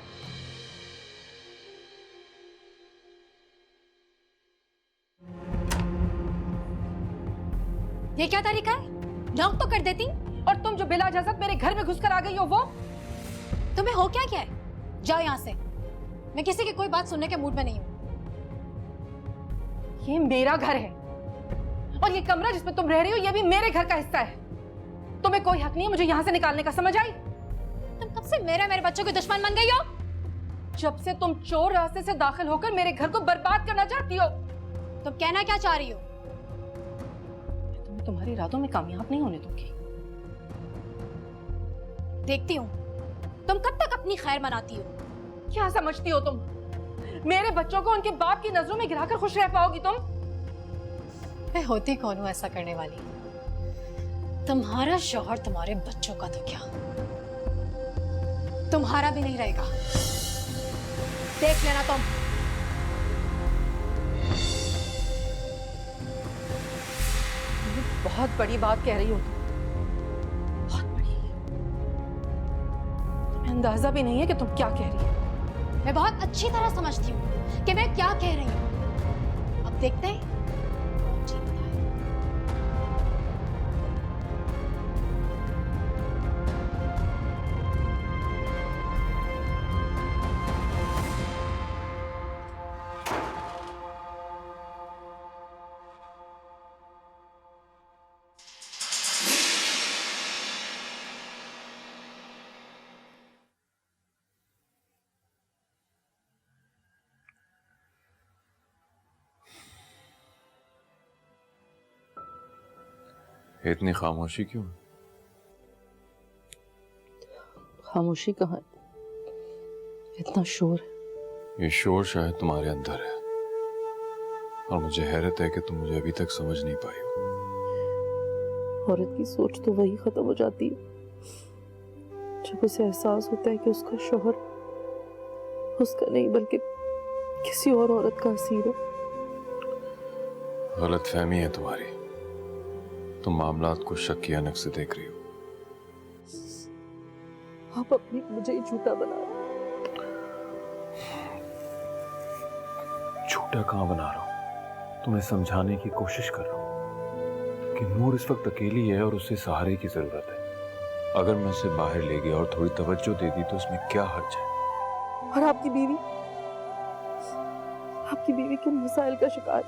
ये क्या तरीका है? नॉक तो कर देती। और तुम जो बिला इजाजत मेरे घर में घुसकर आ गई हो, वो? तुम्हें हो क्या क्या है? जाओ यहाँ से। मैं किसी की कोई बात सुनने के मूड में नहीं हूँ। ये मेरा घर है और ये कमरा जिसमें तुम रह रही हो ये भी मेरे घर का हिस्सा है। तुम्हें कोई हक नहीं है मुझे यहाँ से निकालने का, समझ आई? तुम कब से मेरे बच्चों की दुश्मन बन गई हो? जब से तुम चोर रास्ते से दाखिल होकर मेरे घर को बर्बाद करना चाहती हो। तुम कहना क्या चाह रही हो? मैं तुम्हें तुम्हारे इरादों में कामयाब नहीं होने दूंगी। देखती हूँ तुम कब तक अपनी खैर मनाती हो। क्या समझती हो तुम? मेरे बच्चों को उनके बाप की नजरों में गिराकर खुश रह पाओगी तुम? मैं होती कौन हूँ ऐसा करने वाली? तुम्हारा शौहर तुम्हारे बच्चों का तो क्या, तुम्हारा भी नहीं रहेगा। देख लेना तुम। बहुत बड़ी बात कह रही हो तुम, बहुत बड़ी। तुम्हें अंदाजा भी नहीं है कि तुम क्या कह रही हो। मैं बहुत अच्छी तरह समझती हूँ कि मैं क्या कह रही हूँ। अब देखते हैं कौन जीतता है। इतनी खामोशी क्यों? खामोशी कहाँ है? इतना शोर है। ये शोर शायद तुम्हारे अंदर है और मुझे हैरत है कि तुम मुझे अभी तक समझ नहीं पाई हो। औरत की सोच तो वही खत्म हो जाती है जब उसे एहसास होता है कि उसका शौहर उसका नहीं बल्कि किसी और औरत का असीर है। गलतफहमी है तुम्हारी। तुम मामलात को शक की ऐनक से देख रही हो। आप अपनी मुझे ही झूठा बना रहे हो। झूठा कहाँ बना रहा हूं? तुम्हें समझाने की कोशिश कर रहा हूं कि नूर इस वक्त अकेली है और उसे सहारे की जरूरत है। अगर मैं उसे बाहर ले गया और थोड़ी तवज्जो दे दी तो उसमें क्या हर्ज है? और आपकी बीवी किन मसाइल का शिकार,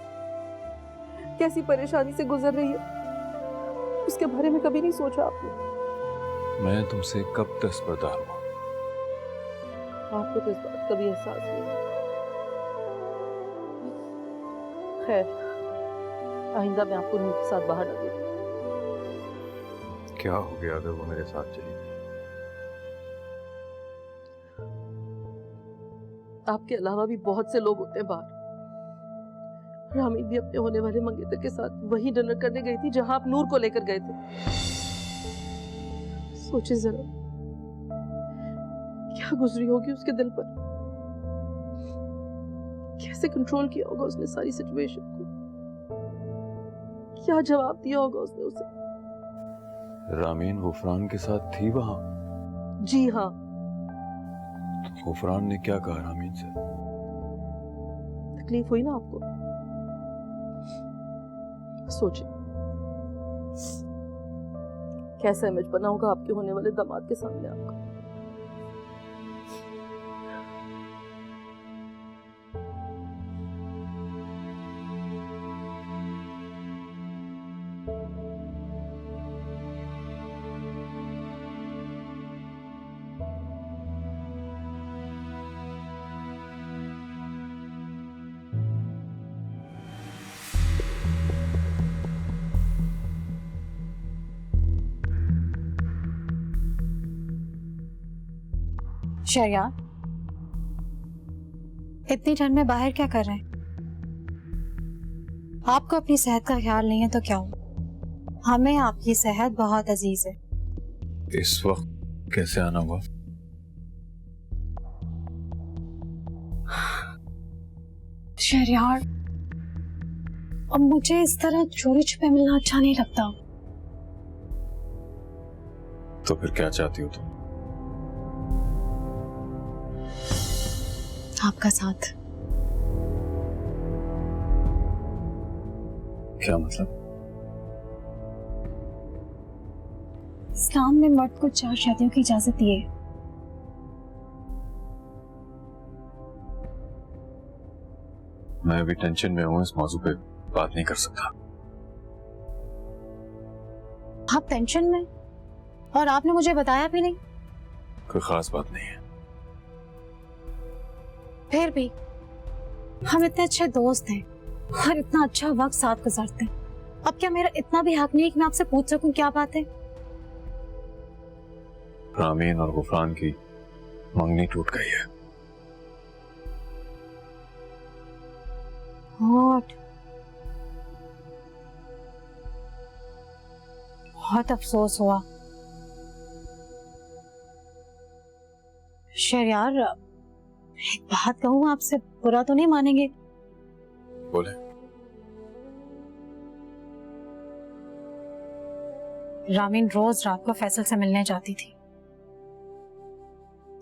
कैसी परेशानी से गुजर रही है, उसके बारे में कभी नहीं सोचा आपने? मैं तुमसे कब दस्तबरदार हूं? आपको तो इस बात का भी एहसास नहीं। खैर, आइंदा मैं आपको नूर के साथ बाहर न देखूं। क्या हो गया अगर वो मेरे साथ चली गई? आपके अलावा भी बहुत से लोग होते हैं बाहर। रामी भी अपने होने वाले मंगेतर के साथ वही डिनर करने गई थी जहां आप नूर को लेकर गए थे। सोचिए जरा क्या गुजरी होगी उसके दिल पर, कैसे कंट्रोल किया होगा उसने सारी सिचुएशन को, क्या जवाब दिया होगा उसने उसे। रामीन गुफरान के साथ थी वहां? जी हाँ। तो गुफरान ने क्या कहा रामीन से? तकलीफ हुई ना आपको? सोचिए कैसा इमेज बना होगा आपके होने वाले दामाद के सामने आपका। शरिया, इतनी ठंड में बाहर क्या कर रहे हैं? आपको अपनी सेहत का ख्याल नहीं है तो क्या हुआ? हमें आपकी सेहत बहुत अजीज है। इस वक्त कैसे आना हुआ? शरियार, अब मुझे इस तरह चोरी छुपे मिलना अच्छा नहीं लगता। तो फिर क्या चाहती हो तुम? आपका साथ। क्या मतलब? इस्लाम ने मर्द को 4 शादियों की इजाजत दी है। मैं अभी टेंशन में हूँ, इस मौजू पे बात नहीं कर सकता। आप टेंशन में, और आपने मुझे बताया भी नहीं। कोई खास बात नहीं है। फिर भी हम इतने अच्छे दोस्त हैं और इतना अच्छा वक्त साथ गुजारते हैं। अब क्या मेरा इतना भी हक नहीं है कि मैं आपसे पूछ सकूं क्या बात है? रामीन और गुफरान की मंगनी टूट गई है। और बहुत अफसोस हुआ। शहरयार, एक बात कहूँ आपसे, बुरा तो नहीं मानेंगे? बोले। रामीन रोज रात को फैसल से मिलने जाती थी।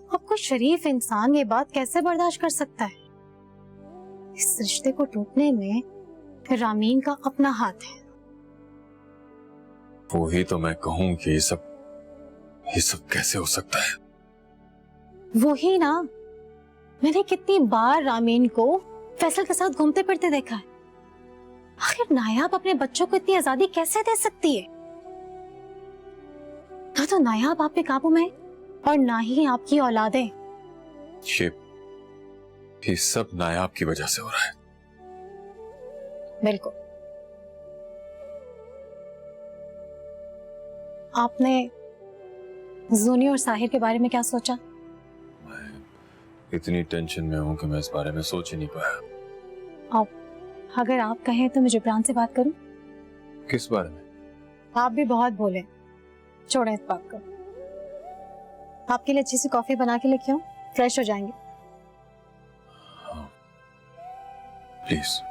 अब कोई शरीफ इंसान ये बात कैसे बर्दाश्त कर सकता है? इस रिश्ते को टूटने में रामीन का अपना हाथ है। वो ही तो मैं कहूँ कि ये सब कैसे हो सकता है? वो ही ना, मैंने कितनी बार रामीन को फैसल के साथ घूमते फिरते देखा है। आखिर नायाब अपने बच्चों को इतनी आजादी कैसे दे सकती है? ना तो नायाब आप पे काबू में और ना ही आपकी औलादें। ये सब नायाब की वजह से हो रहा है। बिल्कुल। आपने जूनी और साहिर के बारे में क्या सोचा? मैं इतनी टेंशन में हूं कि मैं इस बारे में सोच ही नहीं पाया। अब अगर आप कहें तो मैं जिब्रान से बात करूं? किस बारे में? आप भी बहुत बोले, छोड़ें इस बात को। आपके लिए अच्छी सी कॉफी बना के लेके आऊं, फ्रेश हो जाएंगे। प्लीज।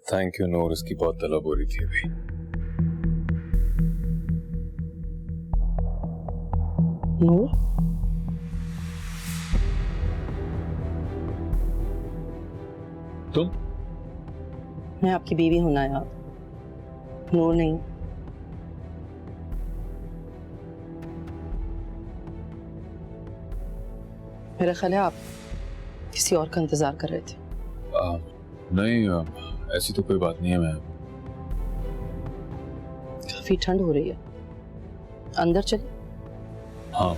थैंक यू नूर, इसकी बहुत तलब हो रही थी अभी। नूर, तुम? मैं आपकी बीवी हूं नायाब, नूर नहीं। मेरा ख्याल है आप किसी और का इंतजार कर रहे थे। नहीं, ऐसी तो कोई बात नहीं है। मैं काफी ठंड हो रही है, अंदर चले। हाँ।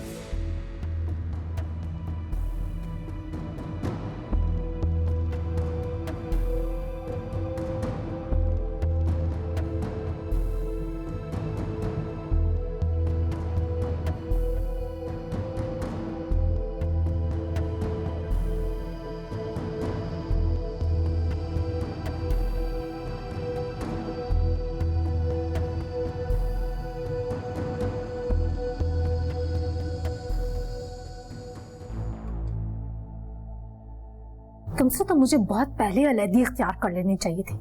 तुमसे तो मुझे बहुत पहले अलैदी इख्तियार कर लेनी चाहिए थी।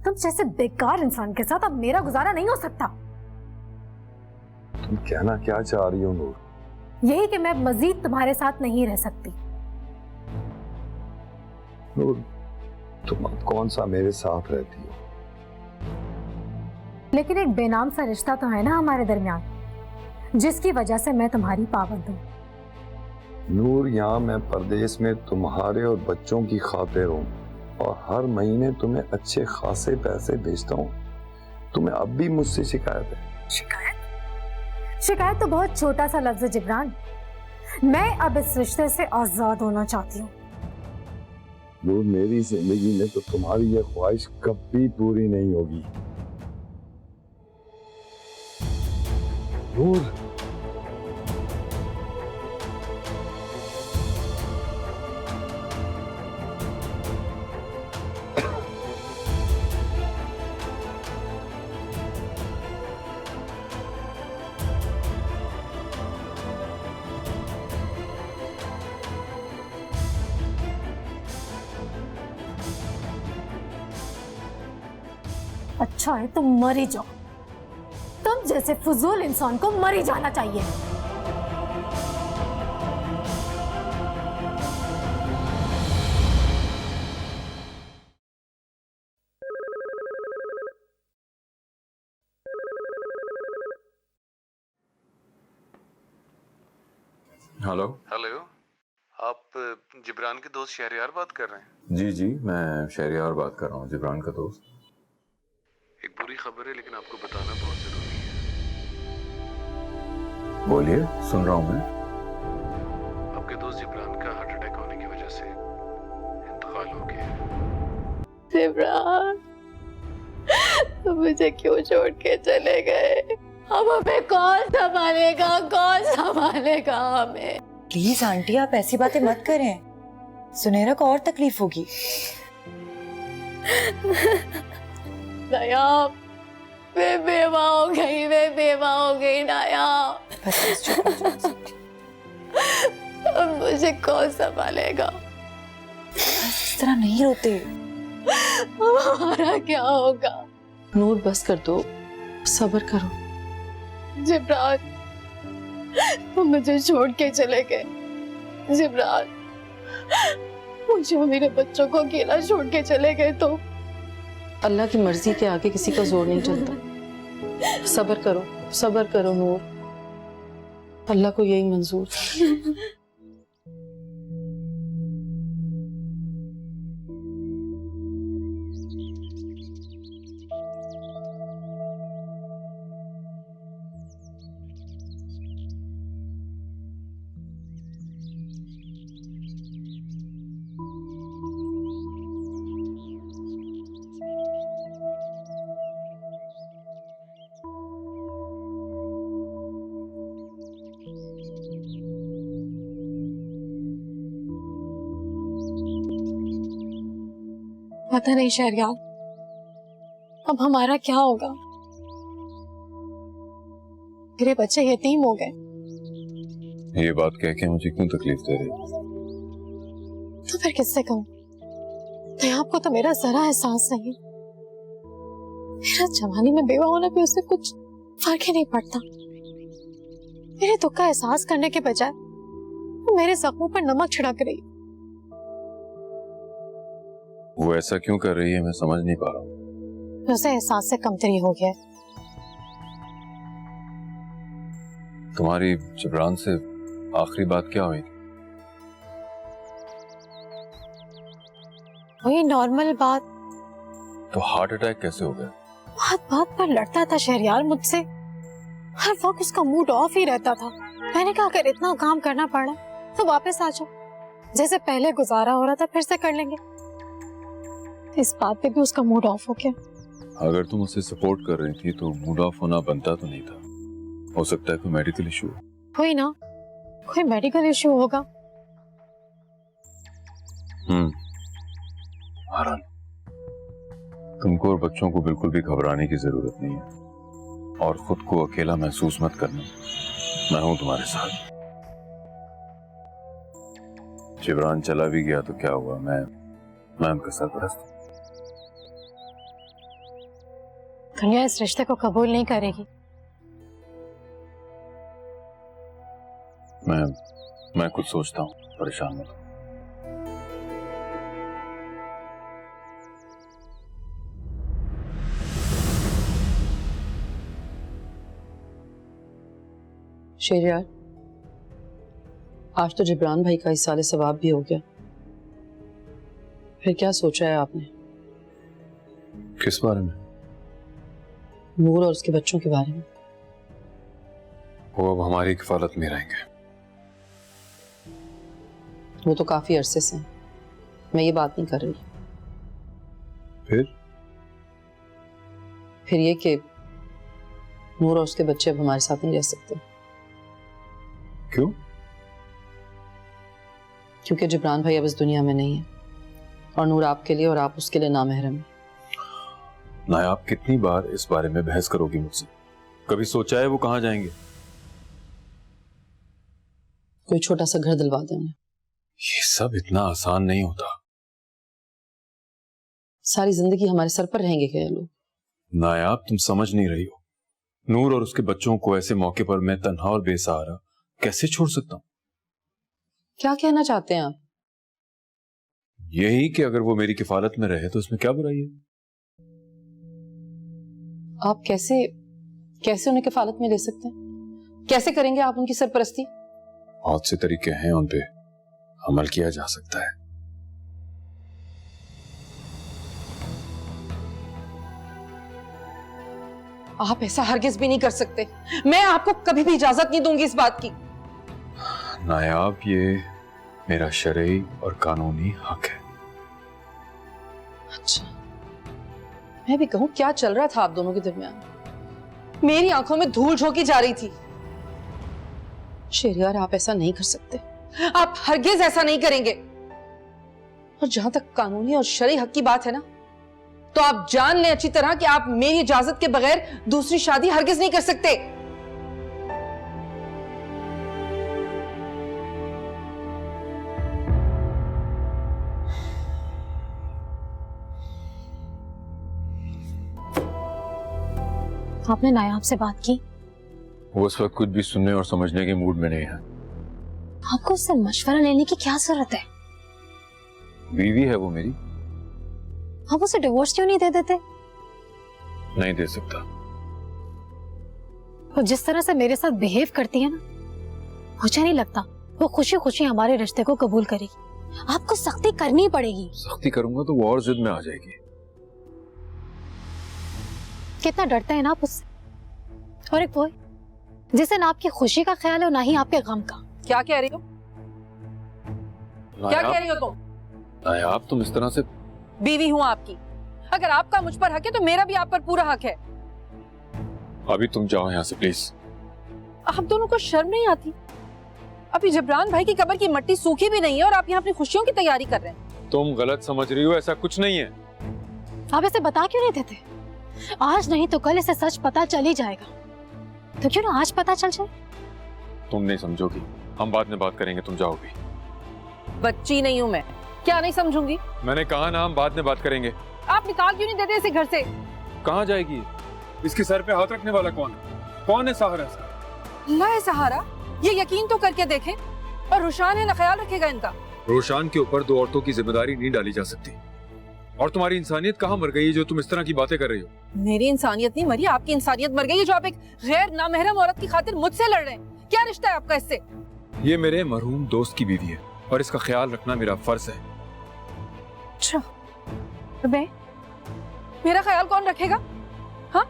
तुम जैसे बेकार इंसान के साथ अब मेरा गुजारा नहीं हो सकता। तुम कहना क्या चाह रही हो नूर? यही कि मैं मजीद तुम्हारे साथ नहीं रह सकती। नूर, तुम अब कौन सा मेरे साथ रहती हो? लेकिन एक बेनाम सा रिश्ता तो है ना हमारे दरमियान, जिसकी वजह से मैं तुम्हारी पाबंद हूँ। नूर, यहाँ मैं परदेश में तुम्हारे और बच्चों की खातिर हूँ और हर महीने तुम्हें अच्छे खासे पैसे भेजता हूँ। तुम्हें अब भी मुझसे शिकायत है? शिकायत? शिकायत तो बहुत छोटा सा लफ्ज है जिब्रान। मैं अब इस रिश्ते से आजाद होना चाहती हूँ। नूर, मेरी जिंदगी में तो तुम्हारी ये ख्वाहिश कभी पूरी नहीं होगी। नूर, अच्छा है तुम मर ही जाओ। तुम जैसे फजूल इंसान को मर ही जाना चाहिए। हेलो। हेलो, आप जिब्रान के दोस्त शहरयार बात कर रहे हैं? जी जी, मैं शहरयार बात कर रहा हूँ, जिब्रान का दोस्त। एक बुरी खबर है लेकिन आपको बताना बहुत जरूरी है। बोलिए, सुन रहा हूँ मैं। आपके दोस्त जिब्रान का हार्ट अटैक होने की वजह से इंतकाल हो गया है। जिब्रान, तुम मुझे क्यों छोड़ के चले गए? अब हमें कौन संभालेगा, कौन संभालेगा हमें? प्लीज आंटी, आप ऐसी बातें मत करें। सुनहरा को और तकलीफ होगी। नायाब, मैं बेवा हो गई, मैं बेवा हो गई नायाब। बस चुप हो जाओ। अब मुझे कौन संभालेगा? बस इस तरह नहीं रोते। हमारा क्या होगा? नूर, बस कर दो, सब्र करो। जिब्रान, तुम मुझे छोड़ के चले गए। जिब्रान, मुझे और मेरे बच्चों को अकेला छोड़ के चले गए तो अल्लाह की मर्जी के आगे किसी का जोर नहीं चलता। सब्र करो नूर, अल्लाह को यही मंजूर। पता नहीं शहरयार, अब हमारा क्या होगा। मेरे बच्चे यतीम हो गए। ये बात कह के मुझे क्यों तकलीफ दे रही? तो फिर किससे कहूँ? तो आपको तो मेरा जरा एहसास नहीं। मेरा जवानी में बेवा होना भी उससे कुछ फर्क ही नहीं पड़ता। मेरे दुख का एहसास करने के बजाय वो मेरे जख्मों पर नमक छिड़क रही। वो ऐसा क्यों कर रही है, मैं समझ नहीं पा रहा हूँ। उसे एहसास से कमतरी हो गया। तुम्हारी जिब्रान से आखिरी बात क्या हुई? वही नॉर्मल बात। तो हार्ट अटैक कैसे हो गया? बात बात पर लड़ता था शहरयार मुझसे। हर वक्त उसका मूड ऑफ ही रहता था। मैंने कहा अगर इतना काम करना पड़ा तो वापस आ जाओ, जैसे पहले गुजारा हो रहा था फिर से कर लेंगे। इस बात पे भी उसका मूड ऑफ हो गया। अगर तुम उसे सपोर्ट कर रही थी तो मूड ऑफ होना बनता तो नहीं था। हो सकता है कोई मेडिकल इशू। कोई ना, कोई मेडिकल इशू होगा। आराम, तुमको और बच्चों को बिल्कुल भी घबराने की जरूरत नहीं है और खुद को अकेला महसूस मत करना। मैं हूं तुम्हारे साथ। जिब्रान चला भी गया तो क्या हुआ, मैं उनका सरपरस्त हूं। दुनिया इस रिश्ते को कबूल नहीं करेगी। मैं कुछ सोचता हूँ, परेशान मत हो। शेरियार, आज तो जिब्रान भाई का इसाले सवाब भी हो गया। फिर क्या सोचा है आपने? किस बारे में? नूर और उसके बच्चों के बारे में। वो अब हमारी किफालत में रहेंगे। वो तो काफी अरसे से हैं। मैं ये बात नहीं कर रही। फिर ये कि नूर और उसके बच्चे अब हमारे साथ नहीं रह सकते। क्यों? क्योंकि जिब्रान भाई अब इस दुनिया में नहीं है और नूर आपके लिए और आप उसके लिए नामहरम है। नायाब, कितनी बार इस बारे में बहस करोगी मुझसे? कभी सोचा है वो कहाँ जाएंगे? कोई छोटा सा घर दिलवा दें उन्हें। ये सब इतना आसान नहीं होता। सारी जिंदगी हमारे सर पर रहेंगे क्या ये लोग? नायाब, तुम समझ नहीं रही हो। नूर और उसके बच्चों को ऐसे मौके पर मैं तन्हा और बेसहारा कैसे छोड़ सकता हूँ? क्या कहना चाहते हैं आप? यही कि अगर वो मेरी किफालत में रहे तो इसमें क्या बुराई है? आप कैसे कैसे उन्हें किफालत में ले सकते हैं? कैसे करेंगे आप उनकी सरपरस्ती? बहुत से तरीके हैं, उन पे अमल किया जा सकता है। आप ऐसा हरगिज भी नहीं कर सकते। मैं आपको कभी भी इजाजत नहीं दूंगी इस बात की। नायाब, ये मेरा शरई और कानूनी हक है। अच्छा, मैं भी कहूं क्या चल रहा था आप दोनों के दरमियान? मेरी आंखों में धूल झोंकी जा रही थी। शहरयार, आप ऐसा नहीं कर सकते। आप हरगिज ऐसा नहीं करेंगे। और जहां तक कानूनी और शरई हक की बात है ना, तो आप जान लें अच्छी तरह कि आप मेरी इजाजत के बगैर दूसरी शादी हरगिज नहीं कर सकते। आपने नायाब से बात की? वो उस वक्त कुछ भी सुनने और समझने के मूड में नहीं है। आपको उससे मशवरा लेने की क्या जरूरत है? बीवी है वो मेरी। आप उसे डिवोर्स क्यों नहीं दे देते? नहीं दे सकता। वो जिस तरह से मेरे साथ बिहेव करती है ना, मुझे नहीं लगता वो खुशी खुशी हमारे रिश्ते को कबूल करेगी। आपको सख्ती करनी पड़ेगी। सख्ती करूंगा तो वो और जिद में आ जाएगी। कितना डरते हैं ना आप उससे। और एक वो है, जिसे ना आपकी खुशी का ख्याल है और ना ही आपके गम का। क्या कह रही हो? क्या कह रही हो तुम? नायाब, तुम इस तरह से। बीवी हूं आपकी। अगर आपका मुझ पर हक है तो मेरा भी आप पर पूरा हक है। अभी तुम जाओ यहाँ से प्लीज। आप दोनों को शर्म नहीं आती? अभी जबरान भाई की कब्र की मट्टी सूखी भी नहीं है और आप यहाँ अपनी खुशियों की तैयारी कर रहे हैं। तुम गलत समझ रही हो, ऐसा कुछ नहीं है। आप इसे बता क्यों नहीं देते? आज नहीं तो कल इसे सच पता चल ही जाएगा। तो क्यों ना आज पता चल जाए? तुम नहीं समझोगी, हम बाद में बात करेंगे, तुम जाओगी। बच्ची नहीं हूं मैं, क्या नहीं समझूंगी? मैंने कहा ना, हम बाद में बात करेंगे। आप निकाल क्यों नहीं देते इसे घर से? कहाँ जाएगी? इसके सर पे हाथ रखने वाला कौन है? कौन है सहारा इसका? अल्लाह है सहारा, ये यकीन तो करके देखें। और रुशान है ना, ख्याल रखेगा इनका। रोशान के ऊपर दो औरतों की जिम्मेदारी नहीं डाली जा सकती। और तुम्हारी इंसानियत कहाँ मर गई है जो तुम इस तरह की बातें कर रही हो? मेरी इंसानियत नहीं मरी, आपकी इंसानियत मर गई है जो आप एक गैर नामहरम औरत की खातिर मुझसे लड़ रहे हैं। क्या रिश्ता है आपका इससे? ये मेरे मरहूम दोस्त की बीवी है और इसका ख्याल रखना मेरा फर्ज है। अच्छा, मैं मेरा ख्याल कौन रखेगा? हाँ,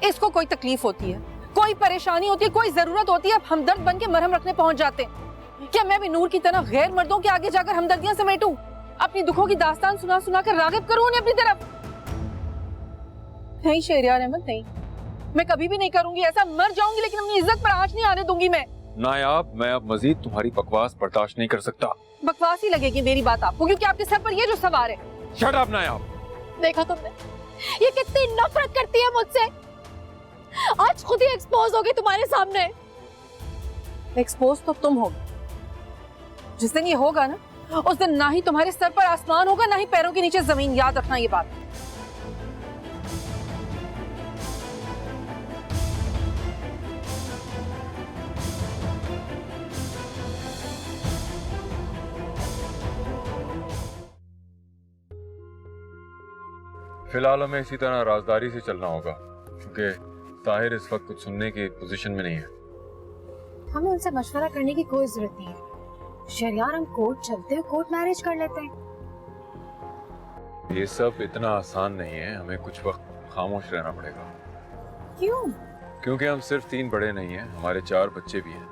इसको कोई तकलीफ होती है, कोई परेशानी होती है, कोई जरूरत होती है, हमदर्द बन के मरहम रखने पहुंच जाते हैं। क्या मैं भी नूर की तरह गैर मर्दों के आगे जाकर हमदर्दियां समेटूं? अपनी दुखों की दास्तान सुना सुना कर रागिब करूं उन्हें अपनी तरफ? नहीं शहरयार अहमद, नहीं, मैं कभी भी नहीं करूंगी ऐसा। मर जाऊंगी लेकिन अपनी इज्जत पर आंच नहीं आने दूंगी मैं। नायाब, मैं अब मजीद तुम्हारी बकवास बर्दाश्त नहीं कर सकता। बकवास ही लगेगी मेरी बात आपको, क्योंकि आपके सर पर ये जो सवार है। शट अप नायाब। देखा तुमने, ये कितनी नफरत करती है मुझसे। आज खुद ही एक्सपोज होगी तुम्हारे सामने। एक्सपोज तो तुम होगे। जिस दिन ये होगा ना, उस दिन ना ही तुम्हारे सर पर आसमान होगा, ना ही पैरों के नीचे जमीन। याद रखना ये बात। फिलहाल हमें इसी तरह राजदारी से चलना होगा, क्योंकि ताहिर इस वक्त कुछ सुनने की पोजीशन में नहीं है। हमें उनसे मशवरा करने की कोई जरूरत नहीं है। शहरयार, हम कोर्ट चलते हैं, कोर्ट मैरिज कर लेते हैं। ये सब इतना आसान नहीं है, हमें कुछ वक्त खामोश रहना पड़ेगा। क्यों? क्योंकि हम सिर्फ 3 बड़े नहीं हैं, हमारे 4 बच्चे भी हैं।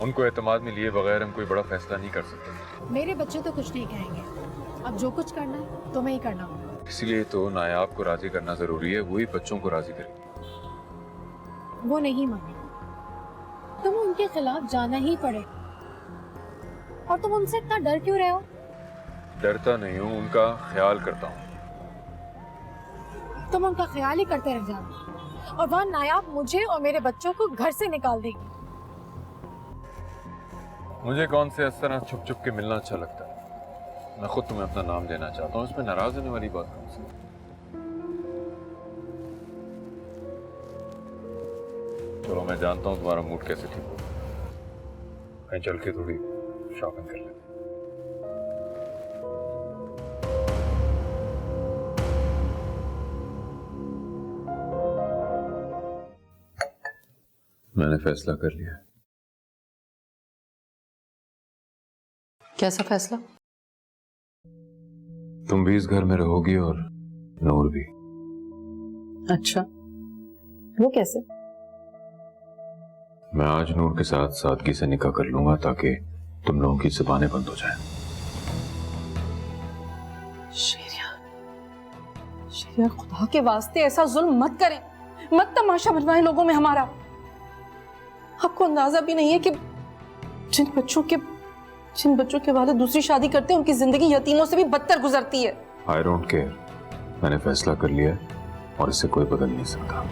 उनको एतमाद में लिए बगैर हम कोई बड़ा फैसला नहीं कर सकते। मेरे बच्चे तो कुछ नहीं कहेंगे। अब जो कुछ करना है तुम्हें ही करना होगा। इसलिए तो नायाब को राजी करना जरूरी है, वही बच्चों को राजी करेगी। वो नहीं माने, तुम्हें उनके खिलाफ जाना ही पड़े। और तुम उनसे इतना डर क्यों रहे हो? डरता नहीं हूँ, उनका ख्याल करता हूँ। तुम उनका ख्याल ही करते रह जाओ और वहाँ नायाब मुझे और मेरे बच्चों को घर से निकाल देगी। मुझे कौन से इस तरह छुप छुप के मिलना अच्छा लगता है। मैं खुद तुम्हें अपना नाम देना चाहता हूँ, इसमें नाराज होने वाली बात कौन सी? चलो मैं जानता हूँ तुम्हारा मूड कैसे ठीक होगा, कहीं चल के थोड़ी शॉपिंग कर लेते। मैंने फैसला कर लिया है। कैसा फैसला? तुम भी इस घर में रहोगी और नूर भी। अच्छा, वो कैसे? मैं आज नूर के साथ सादगी से निकाह कर लूंगा ताकि तुम लोगों की जुबानें बंद हो जाएं। शेरिया, खुदा के वास्ते ऐसा जुल्म मत करें, मत तमाशा बनवाएं लोगों में हमारा। आपको अंदाजा भी नहीं है कि जिन बच्चों के वालिद दूसरी शादी करते हैं उनकी जिंदगी यतीमों से भी बदतर गुजरती है। आई डोंट केयर, मैंने फैसला कर लिया है और इसे कोई बदल नहीं सकता।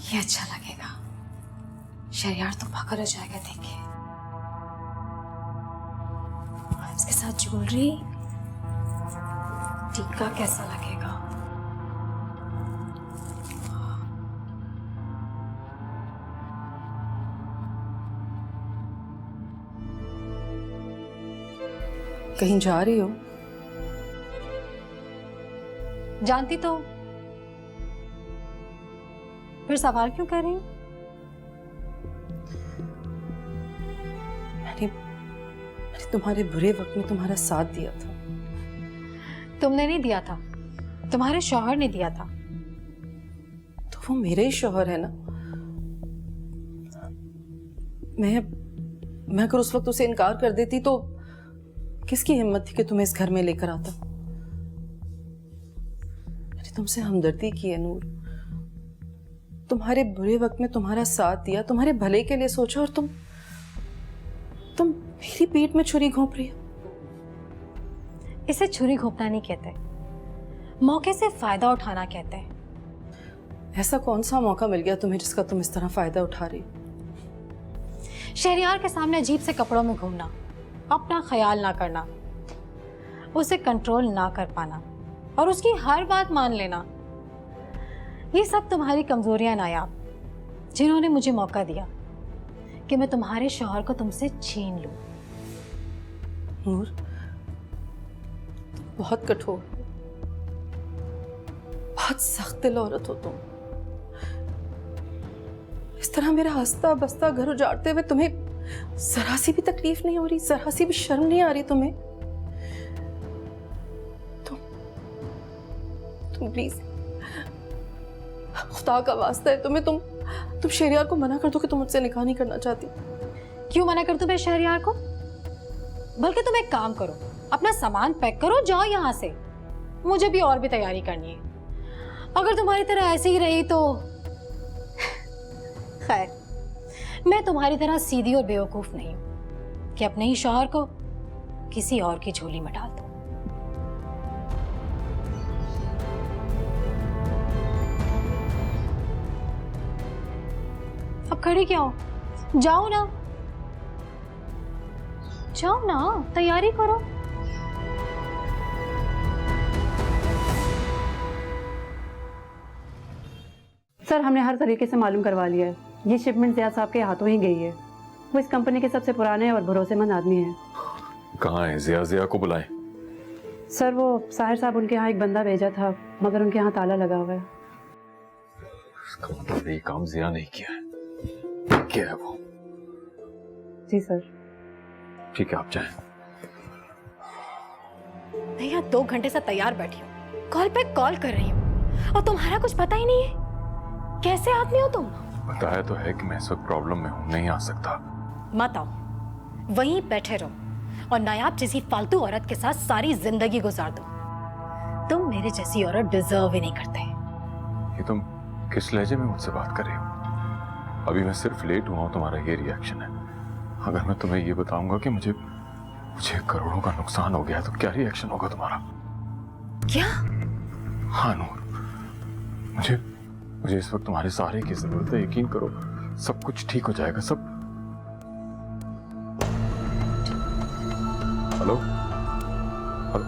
ये अच्छा लगेगा। शहरयार तो पागल हो जाएगा देख के। इसके साथ ज्वेलरी, टीका कैसा लगेगा? कहीं जा रही हो? जानती तो फिर सवाल क्यों कर रही हूँ? मैंने तुम्हारे बुरे वक्त में तुम्हारा साथ दिया था। तुमने नहीं दिया था, तुम्हारे शौहर ने दिया था। तो वो मेरे ही शौहर है ना। मैं अगर उस वक्त उसे इनकार कर देती तो किसकी हिम्मत थी कि तुम्हें इस घर में लेकर आता। मैंने तुमसे हमदर्दी की है नूर, तुम्हारे बुरे वक्त में तुम्हारा साथ दिया, तुम्हारे भले के लिए सोचा, और तुम मेरी पीठ में छुरी घोंप रही हो। इसे छुरी घोंपना नहीं कहते, मौके से फायदा उठाना कहते हैं। ऐसा कौन सा मौका मिल गया तुम्हें जिसका तुम इस तरह फायदा उठा रही हो? शहरयार के सामने अजीब से कपड़ों में घूमना, अपना ख्याल ना करना, उसे कंट्रोल ना कर पाना और उसकी हर बात मान लेना, ये सब तुम्हारी कमजोरियां नायाब, जिन्होंने मुझे मौका दिया कि मैं तुम्हारे शौहर को तुमसे छीन लूं। नूर, तुम बहुत कठोर हो, बहुत सख्त दिल औरत हो तुम। इस तरह मेरा हंसता बसता घर उजाड़ते हुए तुम्हें जरा सी भी तकलीफ नहीं हो रही, जरा सी भी शर्म नहीं आ रही तुम्हें? तुम प्लीज, खुदा का वास्ता है तुम्हें, तुम शहरयार को मना कर दो कि तुम मुझसे निकाह नहीं करना चाहती। क्यों मना कर दूं मैं शहरयार को? बल्कि तुम एक काम करो, अपना सामान पैक करो, जाओ यहाँ से। मुझे भी और भी तैयारी करनी है। अगर तुम्हारी तरह ऐसे ही रही तो खैर, मैं तुम्हारी तरह सीधी और बेवकूफ नहीं हूं कि अपने ही शौहर को किसी और की झोली में डाल दूं। अब खड़ी क्या हो? जाओ ना, तैयारी करो। सर, हमने हर तरीके से मालूम करवा लिया है। ये शिपमेंट ज़िया साहब के हाथों ही गई है। वो इस कंपनी के सबसे पुराने और भरोसेमंद आदमी हैं। कहाँ है ज़िया को बुलाएं। सर, वो साहिर साहब उनके यहाँ एक बंदा भेजा था, मगर उनके यहाँ ताला लगा हुआ है। इसका मतलब ये काम ज़िया नहीं किया है। क्या है वो? जी सर। ठीक है, आप जाएं। मैं यहाँ 2 घंटे से तैयार बैठी हूँ, कॉल पे कॉल कर रही हूँ और तुम्हारा कुछ पता ही नहीं है। कैसे आदमी हो तुम? बताया तो है कि मैं इस वक्त प्रॉब्लम में हूँ, नहीं आ सकता। मत आओ, वहीं बैठे रहो और नायाब जैसी फालतू औरत के साथ सारी जिंदगी गुजार दो। तुम मेरे जैसी औरत डिजर्व ही नहीं करते। ये तुम किस लहजे में मुझसे बात कर रही हो? अभी मैं सिर्फ लेट हुआ हूं, तुम्हारा ये रिएक्शन है। अगर मैं तुम्हें ये बताऊंगा कि मुझे करोड़ों का नुकसान हो गया तो क्या रिएक्शन होगा तुम्हारा? क्या? हाँ नूर, मुझे इस वक्त तुम्हारे सहारे की जरूरत है। यकीन करो, सब कुछ ठीक हो जाएगा। सब। हेलो हेलो,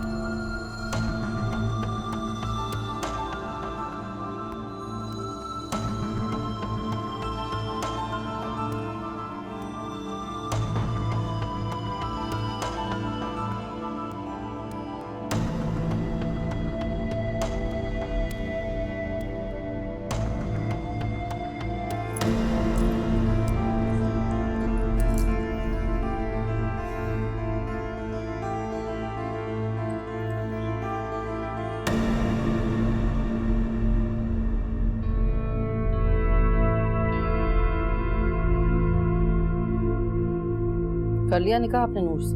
कर लिया निकाह आपने नूर से?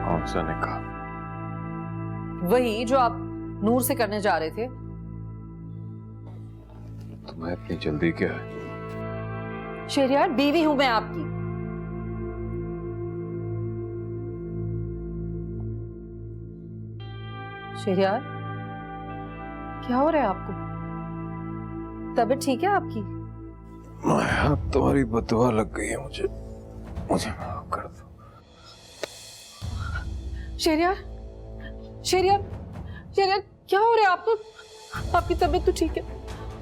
कौन सा निकाह? वही जो आप नूर से करने जा रहे थे। तुम्हें इतनी जल्दी क्या है? शहरियार, बीवी हूं मैं आपकी। शहरियार, क्या हो रहा है आपको? तबीयत ठीक है आपकी? माया, तुम्हारी बददुआ लग गई है मुझे माफ कर दो। शहरियार, शहरियार, शहरियार, क्या हो रहा है आपको? आपकी तबीयत तो ठीक है?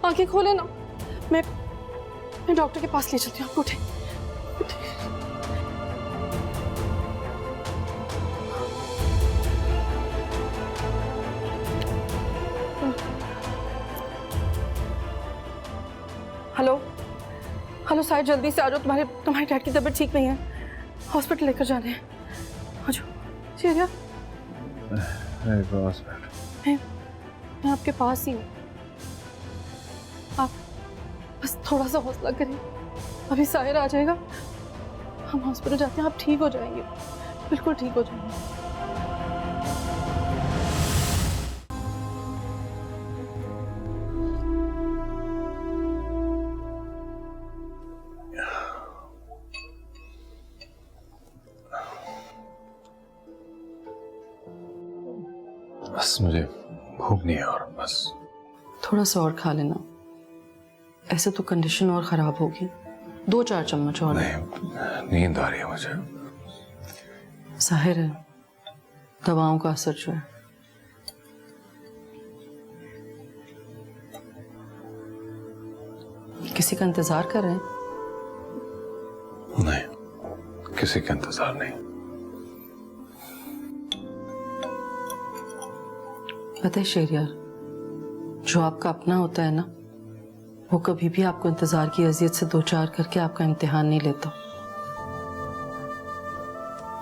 आंखें खोले ना। मैं डॉक्टर के पास ले चलती हूँ आपको। उठे, उठे। हेलो हेलो साहिर, जल्दी से आ जाओ। तुम्हारे डैड की तबीयत ठीक नहीं है, हॉस्पिटल लेकर जाने हैं। आ जाओ शहरियार। मैं आपके पास ही हूँ। आप बस थोड़ा सा हौसला करिए, अभी साहिर आ जाएगा। हम हॉस्पिटल जाते हैं, आप ठीक हो जाएंगे, बिल्कुल ठीक हो जाएंगे। बस मुझे भूख नहीं है और बस थोड़ा सा और खा लेना, ऐसे तो कंडीशन और खराब होगी। 2-4 चम्मच और। नहीं, नींद आ रही है मुझे। जाहिर है दवाओं का असर जो है। किसी का इंतजार कर रहे हैं? नहीं, किसी का इंतजार नहीं। पता है शहरियार, जो आपका अपना होता है ना, वो कभी भी आपको इंतजार की अजियत से 2-4 करके आपका इम्तिहान नहीं लेता।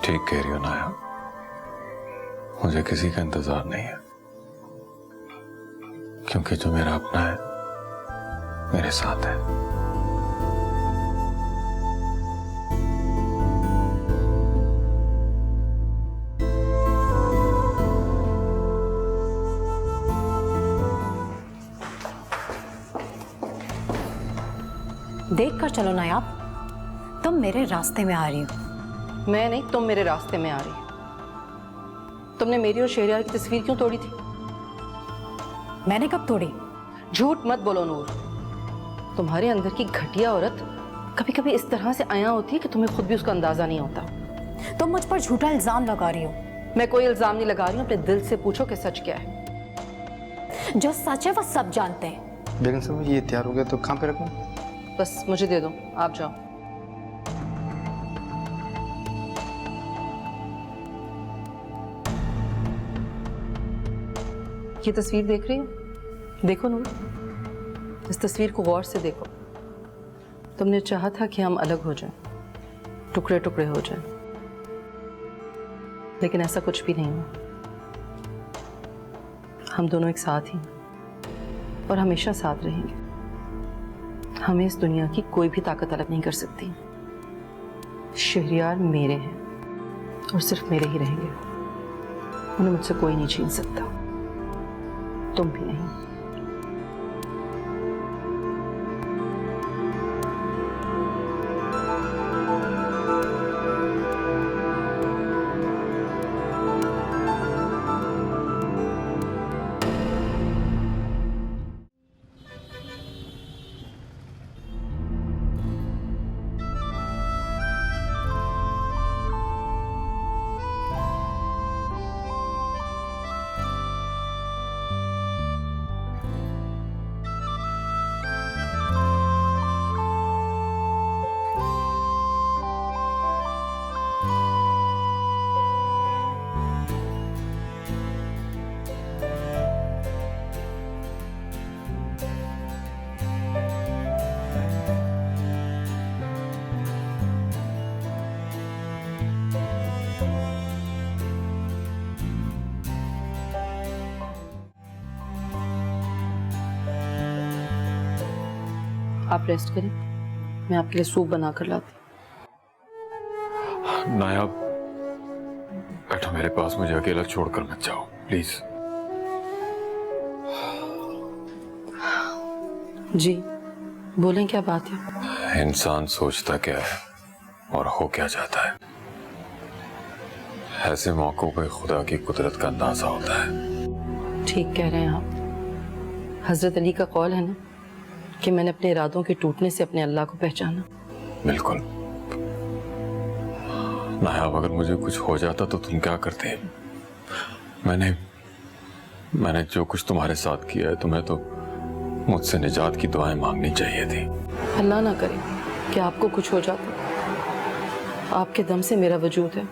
ठीक कह रही हो नाया, मुझे किसी का इंतजार नहीं है, क्योंकि जो मेरा अपना है मेरे साथ है। देख कर चलो नायाब, तुम मेरे रास्ते में आ रही हो। मैं नहीं, तुम मेरे रास्ते में आ रही हो। तुमने मेरी और शहरियार की तस्वीर क्यों तोड़ी थी? मैंने कब तोड़ी? झूठ मत बोलो नूर। तुम्हारे अंदर की घटिया औरत कभी कभी इस तरह से आया होती है कि तुम्हें खुद भी उसका अंदाजा नहीं होता। तुम मुझ पर झूठा इल्जाम लगा रही हो। मैं कोई इल्जाम नहीं लगा रही हूँ, अपने दिल से पूछो कि सच क्या है। जो सच है वो सब जानते हैं। बेगम साहब, ये तैयार हो गया तो कहाँ पे रखूं? बस मुझे दे दो, आप जाओ। ये तस्वीर देख रही हो? देखो नूर, इस तस्वीर को गौर से देखो। तुमने चाहा था कि हम अलग हो जाएं, टुकड़े टुकड़े हो जाएं, लेकिन ऐसा कुछ भी नहीं हुआ। हम दोनों एक साथ ही और हमेशा साथ रहेंगे। हमें इस दुनिया की कोई भी ताकत अलग नहीं कर सकती। शहरियार मेरे हैं और सिर्फ मेरे ही रहेंगे, उन्हें मुझसे कोई नहीं छीन सकता। तुम भी नहीं। आप रेस्ट करें, मैं आपके लिए सूप बना कर लाती। नायाब, बैठो मेरे पास, मुझे अकेला छोड़कर मत जाओ प्लीज। जी बोलें, क्या बात है? इंसान सोचता क्या है और हो क्या जाता है, ऐसे मौकों पे खुदा की कुदरत का अंदाजा होता है। ठीक कह रहे हैं आप। हजरत अली का कौल है ना कि मैंने अपने इरादों के टूटने से अपने अल्लाह को पहचाना। बिल्कुल। नायाब, अगर मुझे कुछ हो जाता तो तुम क्या करते? मैंने जो कुछ तुम्हारे साथ किया है, तुम्हें तो मुझसे निजात की दुआएं मांगनी चाहिए थी। अल्लाह ना करे कि आपको कुछ हो जाता। आपके दम से मेरा वजूद है।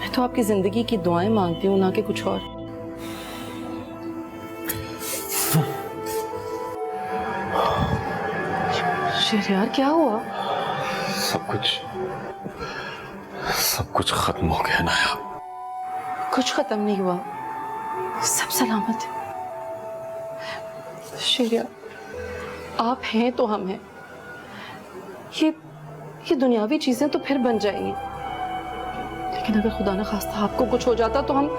मैं तो आपकी जिंदगी की दुआएं मांगती हूँ, ना कि कुछ और। शहरयार, क्या हुआ? सब कुछ खत्म हो गया नायाब। कुछ खत्म नहीं हुआ, सब सलामत है। शहरयार, आप हैं तो हम हैं। ये दुनियावी चीजें तो फिर बन जाएंगी, लेकिन अगर खुदा न खास्ता आपको कुछ हो जाता तो हम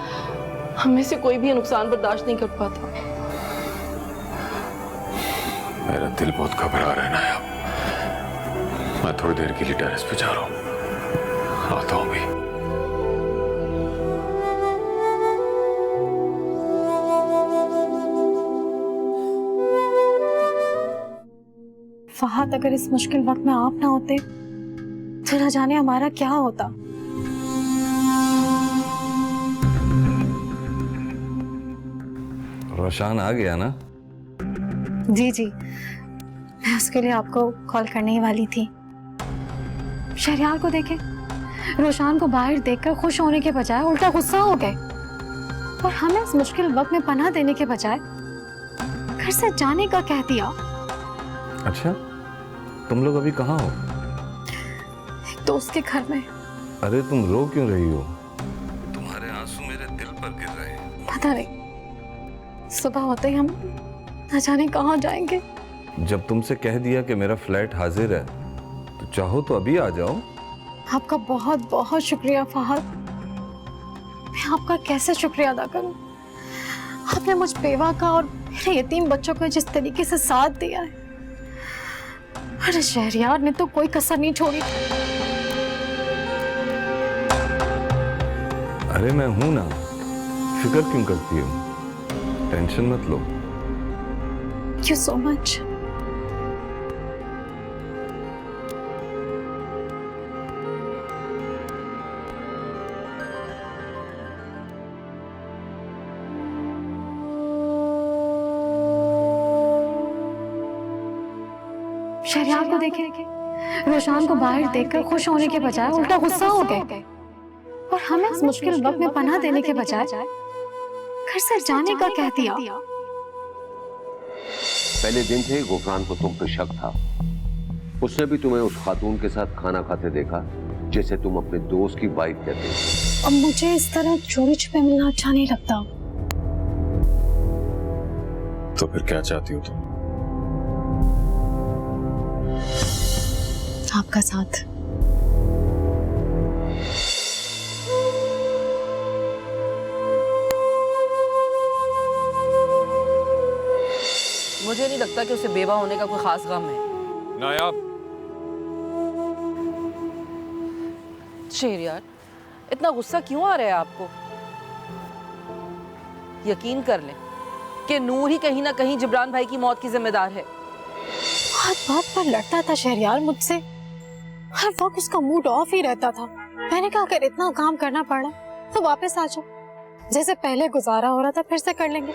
में से कोई भी ये नुकसान बर्दाश्त नहीं कर पाता। मेरा दिल बहुत घबरा रहा है नायाब। मैं थोड़ी देर के लिए टेरेस पे जा रहा हूँ, आता हूँ भी। फहद, अगर इस मुश्किल वक्त में आप ना होते तो न जाने हमारा क्या होता। रोशान आ गया ना? जी जी, मैं उसके लिए आपको कॉल करने ही वाली थी। शहरयार को देखे, रोशान को बाहर देखकर खुश होने के बजाय उल्टा गुस्सा हो गए, और हमें इस मुश्किल वक्त में पनाह देने के बजाय घर से जाने का कह दिया। अच्छा, तुम लोग अभी कहाँ हो? एक दोस्त के घर में। अरे तुम रो क्यों रही हो? तुम्हारे आंसू मेरे दिल पर गिर रहे हैं। पता नहीं, सुबह होते ही हम न जाने कहाँ जाएंगे। जब तुमसे कह दिया कि मेरा फ्लैट हाजिर है, तो चाहो तो अभी आ जाओ। आपका बहुत बहुत शुक्रिया फहद। मैं आपका कैसे शुक्रिया अदा करूं? आपने मुझ बेवा का और मेरे यतीम बच्चों को जिस तरीके से साथ दिया है, अरे शहरयार ने तो कोई कसर नहीं छोड़ी। अरे मैं हूं ना, फिक्र क्यों करती हो? टेंशन मत लो। Thank you so much. Shahryar को देखे, रोशान को बाहर देखकर खुश होने के बजाय उल्टा गुस्सा हो गए, और हमें इस मुश्किल वक्त में पनाह देने के बजाय घर से जाने का कह दिया। पहले दिन से ही गुफरान को तुम पे शक था। उसने भी तुम्हें उस खातून के साथ खाना खाते देखा जैसे तुम अपने दोस्त की वाइफ कहते हो। अब मुझे इस तरह चोरी छुपे मिलना अच्छा नहीं लगता। तो फिर क्या चाहती हो तुम? आपका साथ। मुझे नहीं लगता कि उसे बेवा होने का कोई खास गम है। नायाब, शेर यार, इतना गुस्सा क्यों आ रहा है आपको? यकीन कर लें कि नूर ही कहीं ना कहीं जिब्रान भाई की मौत की जिम्मेदार है। बात बात पर लड़ता था शहरयार मुझसे, हर वक्त उसका मूड ऑफ ही रहता था। मैंने कहा अगर इतना काम करना पड़ा तो वापस आ जाओ, जैसे पहले गुजारा हो रहा था फिर से कर लेंगे।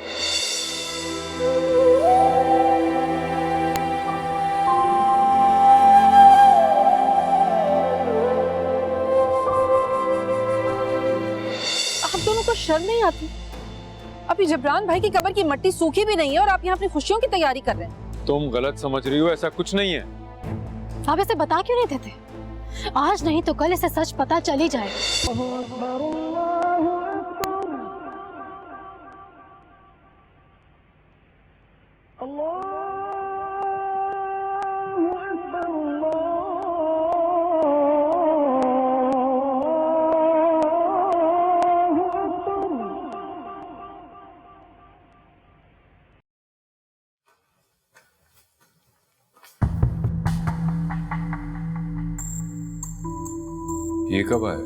आप दोनों को शर्म नहीं आती? अभी जिब्रान भाई की कब्र की मट्टी सूखी भी नहीं है और आप यहाँ अपनी खुशियों की तैयारी कर रहे हैं। तुम गलत समझ रही हो, ऐसा कुछ नहीं है। आप इसे बता क्यों नहीं देते? आज नहीं तो कल इसे सच पता चल ही जाए। ये कब आया?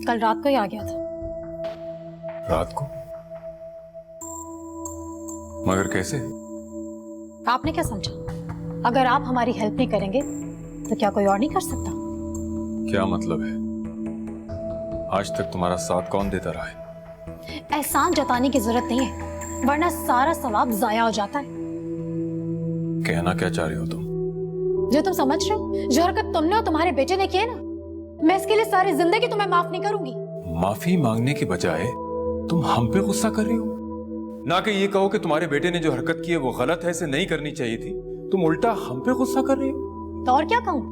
कल रात को ही आ गया था। रात को? मगर कैसे? आपने क्या समझा? अगर आप हमारी हेल्प नहीं करेंगे तो क्या कोई और नहीं कर सकता? क्या मतलब है? आज तक तुम्हारा साथ कौन देता रहा है? एहसान जताने की जरूरत नहीं है, वरना सारा सवाब जाया हो जाता है। कहना क्या चाह रही हो तुम? जो तुम समझ रहे हो, जो हरकत तुमने और तुम्हारे बेटे ने की है ना, मैं इसके लिए सारी जिंदगी तुम्हें माफ नहीं करूंगी। माफी मांगने के बजाय तुम हम पे गुस्सा कर रही हो। ना कि ये कहो कि तुम्हारे बेटे ने जो हरकत की है वो गलत है, इसे नहीं करनी चाहिए थी। तुम उल्टा हम पे गुस्सा कर रही हो। तो और क्या कहूँ?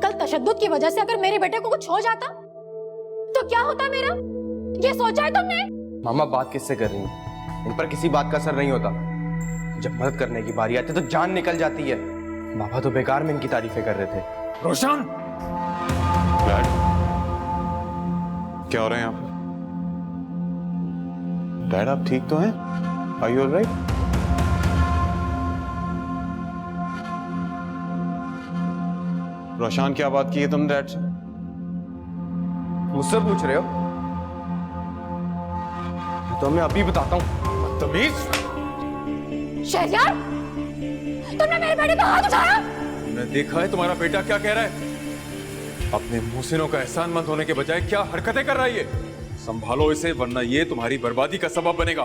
कल तशद्दुद की वजह से अगर मेरे बेटे को कुछ हो जाता तो क्या होता मेरा? ये सोचा है तुमने? मामा बात किससे कर रही हैं? इन पर किसी बात का असर नहीं होता। जब मदद करने की बारी आती है तो जान निकल जाती है। बाबा तो बेकार में इनकी तारीफें कर रहे थे। रोशन! डैड, क्या हो रहा है यहाँ पे? डैड आप ठीक तो हैं? Are you alright? रोशन, क्या बात की है तुम डैड से? मुझसे पूछ रहे हो? तो मैं अभी बताता हूँ। बदतमीज! शहरयार, तुमने मेरे बेटे का हाथ उठाया? तुमने देखा है तुम्हारा बेटा क्या कह रहा है? अपने मुहसिनों का एहसानमंद होने के बजाय क्या हरकतें कर रहा है ये? संभालो इसे, वरना ये तुम्हारी बर्बादी का सबब बनेगा।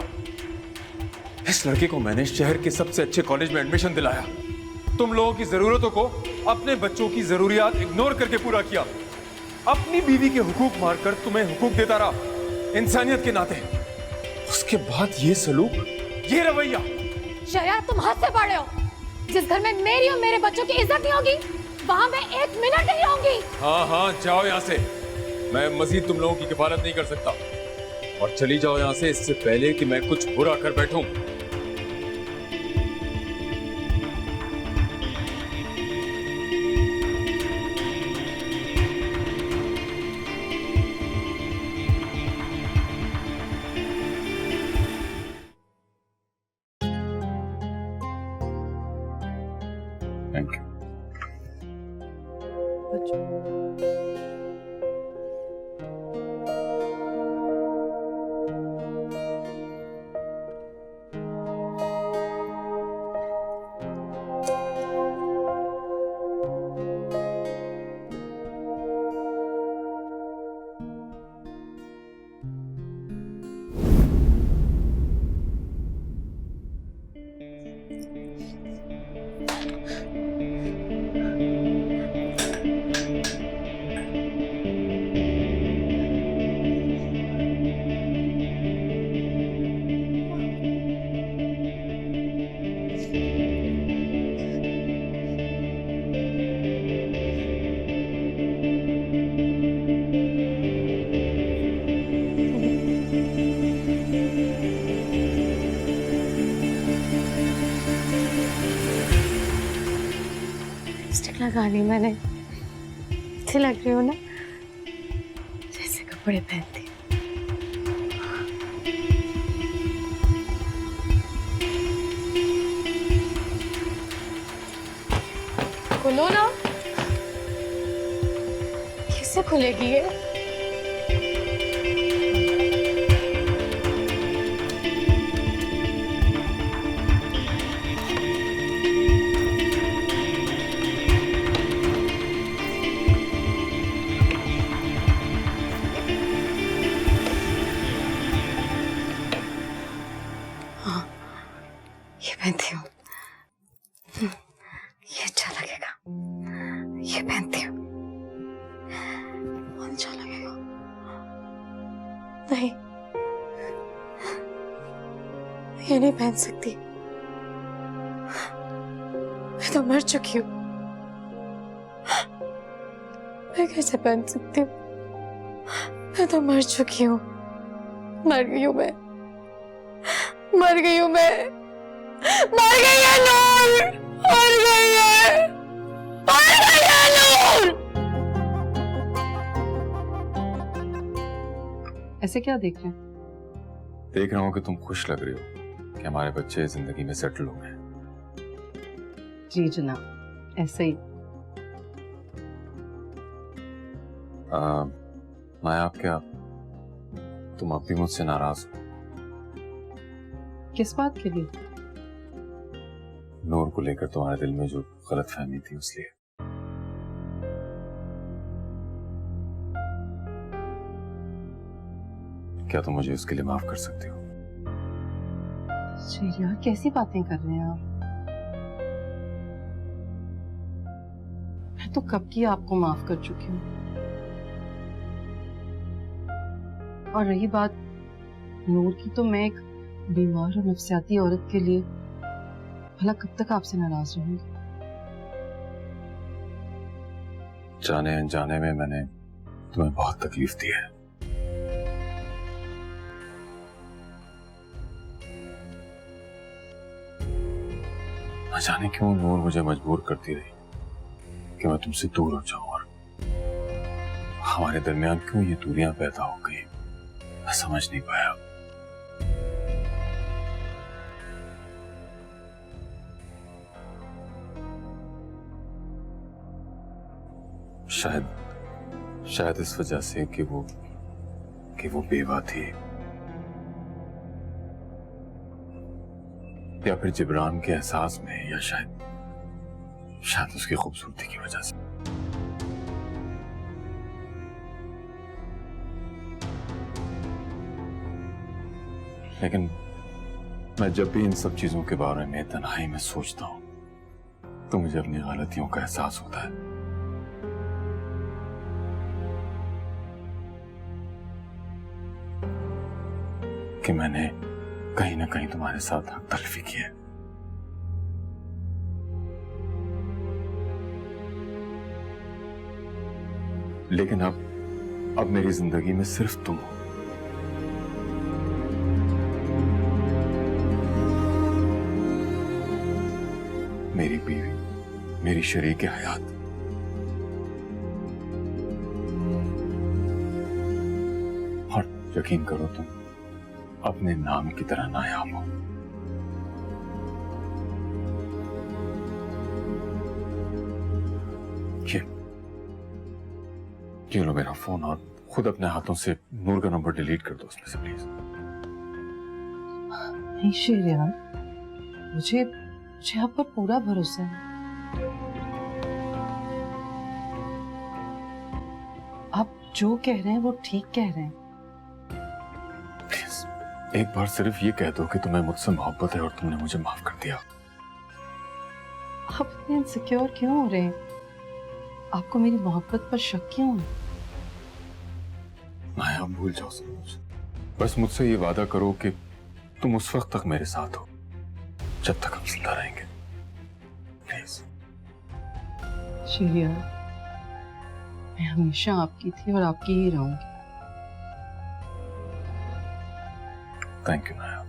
इस लड़के को मैंने शहर के सबसे अच्छे कॉलेज में एडमिशन दिलाया। तुम लोगों की जरूरतों को अपने बच्चों की जरूरियात इग्नोर करके पूरा किया। अपनी बीवी के हुकूक मारकर तुम्हें हुकूक देता रहा इंसानियत के नाते। उसके बाद ये सलूक, ये रवैया। शहरयार, तुम हद से बढ़ रहे हो। जिस घर में मेरी और मेरे बच्चों की इज्जत नहीं होगी, वहां मैं एक मिनट नहीं रहूंगी। हाँ हाँ, जाओ यहाँ से। मैं मजीद तुम लोगों की किफालत नहीं कर सकता। और चली जाओ यहाँ से, इससे पहले कि मैं कुछ बुरा कर बैठूं। Thank you. लिपस्टिक लगा ली मैंने, अच्छी लग रही हो ना, जैसे कपड़े पहनती। खुलेगी ये? ये पहनती हूँ, ये अच्छा लगेगा। ये पहनती हूँ, बहुत अच्छा लगेगा। नहीं, ये नहीं पहन सकती। मैं तो मर चुकी हूँ। मैं कैसे पहन सकती हूँ? मैं तो मर चुकी हूँ। मर गई हूँ मैं। मर गई हूँ मैं। मर गई है नूर। मर गई है। मर गई है नूर। ऐसे क्या देख रहे हैं? देख रहा हूँ कि तुम खुश लग रही हो कि हमारे बच्चे जिंदगी में सेटल हो गए। जी जनाब, ऐसे ही। नायाब, क्या तुम अब भी मुझसे नाराज हो? किस बात के लिए? नूर को लेकर तुम्हारे दिल में जो गलतफहमी थी उसलिए। क्या तुम मुझे उसके लिए माफ कर सकती हो? जी यार, कैसी बातें कर रहे हैं आप? मैं तो कब की आपको माफ कर चुकी हूँ। और रही बात नूर की, तो मैं एक बीमार और नफसियाती औरत के लिए भला कब तक आपसे नाराज रहूंगी? जाने अनजाने में मैंने तुम्हें बहुत तकलीफ दी है। न जाने क्यों नूर मुझे मजबूर करती रही कि मैं तुमसे दूर हो जाऊं, और हमारे दरमियान क्यों ये दूरियां पैदा हो गई, मैं समझ नहीं पाया। शायद इस वजह से कि वो बेवा थी, या फिर जिब्रान के एहसास में, या शायद उसकी खूबसूरती की वजह से। लेकिन मैं जब भी इन सब चीजों के बारे में तन्हाई में सोचता हूं तो मुझे अपनी गलतियों का एहसास होता है। कि मैंने कहीं ना कहीं तुम्हारे साथ हक तलफी की है। लेकिन अब मेरी जिंदगी में सिर्फ तुम हो। मेरी बीवी, मेरी शरीक हयात। और यकीन करो, तुम अपने नाम की तरह नायाब हो। ये लो मेरा फोन, और खुद अपने हाथों से नूर का नंबर डिलीट कर दो उसमें से प्लीज। नहीं शेर यार, मुझे आप पर पूरा भरोसा है। आप जो कह रहे हैं वो ठीक कह रहे हैं। प्लीज एक बार सिर्फ ये कह दो कि तुम्हें मुझसे मोहब्बत है और तुमने मुझे माफ कर दिया। आप इतने इनसिक्योर क्यों हो रहे हैं? आपको मेरी मोहब्बत पर शक क्यों है? नायाब, भूल जाओ सब कुछ। बस मुझसे ये वादा करो कि तुम उस वक्त तक मेरे साथ हो जब तक हम जिंदा रहेंगे, प्लीज। शेरिया, मैं हमेशा आपकी थी और आपकी ही रहूंगी। Thank you Nayab.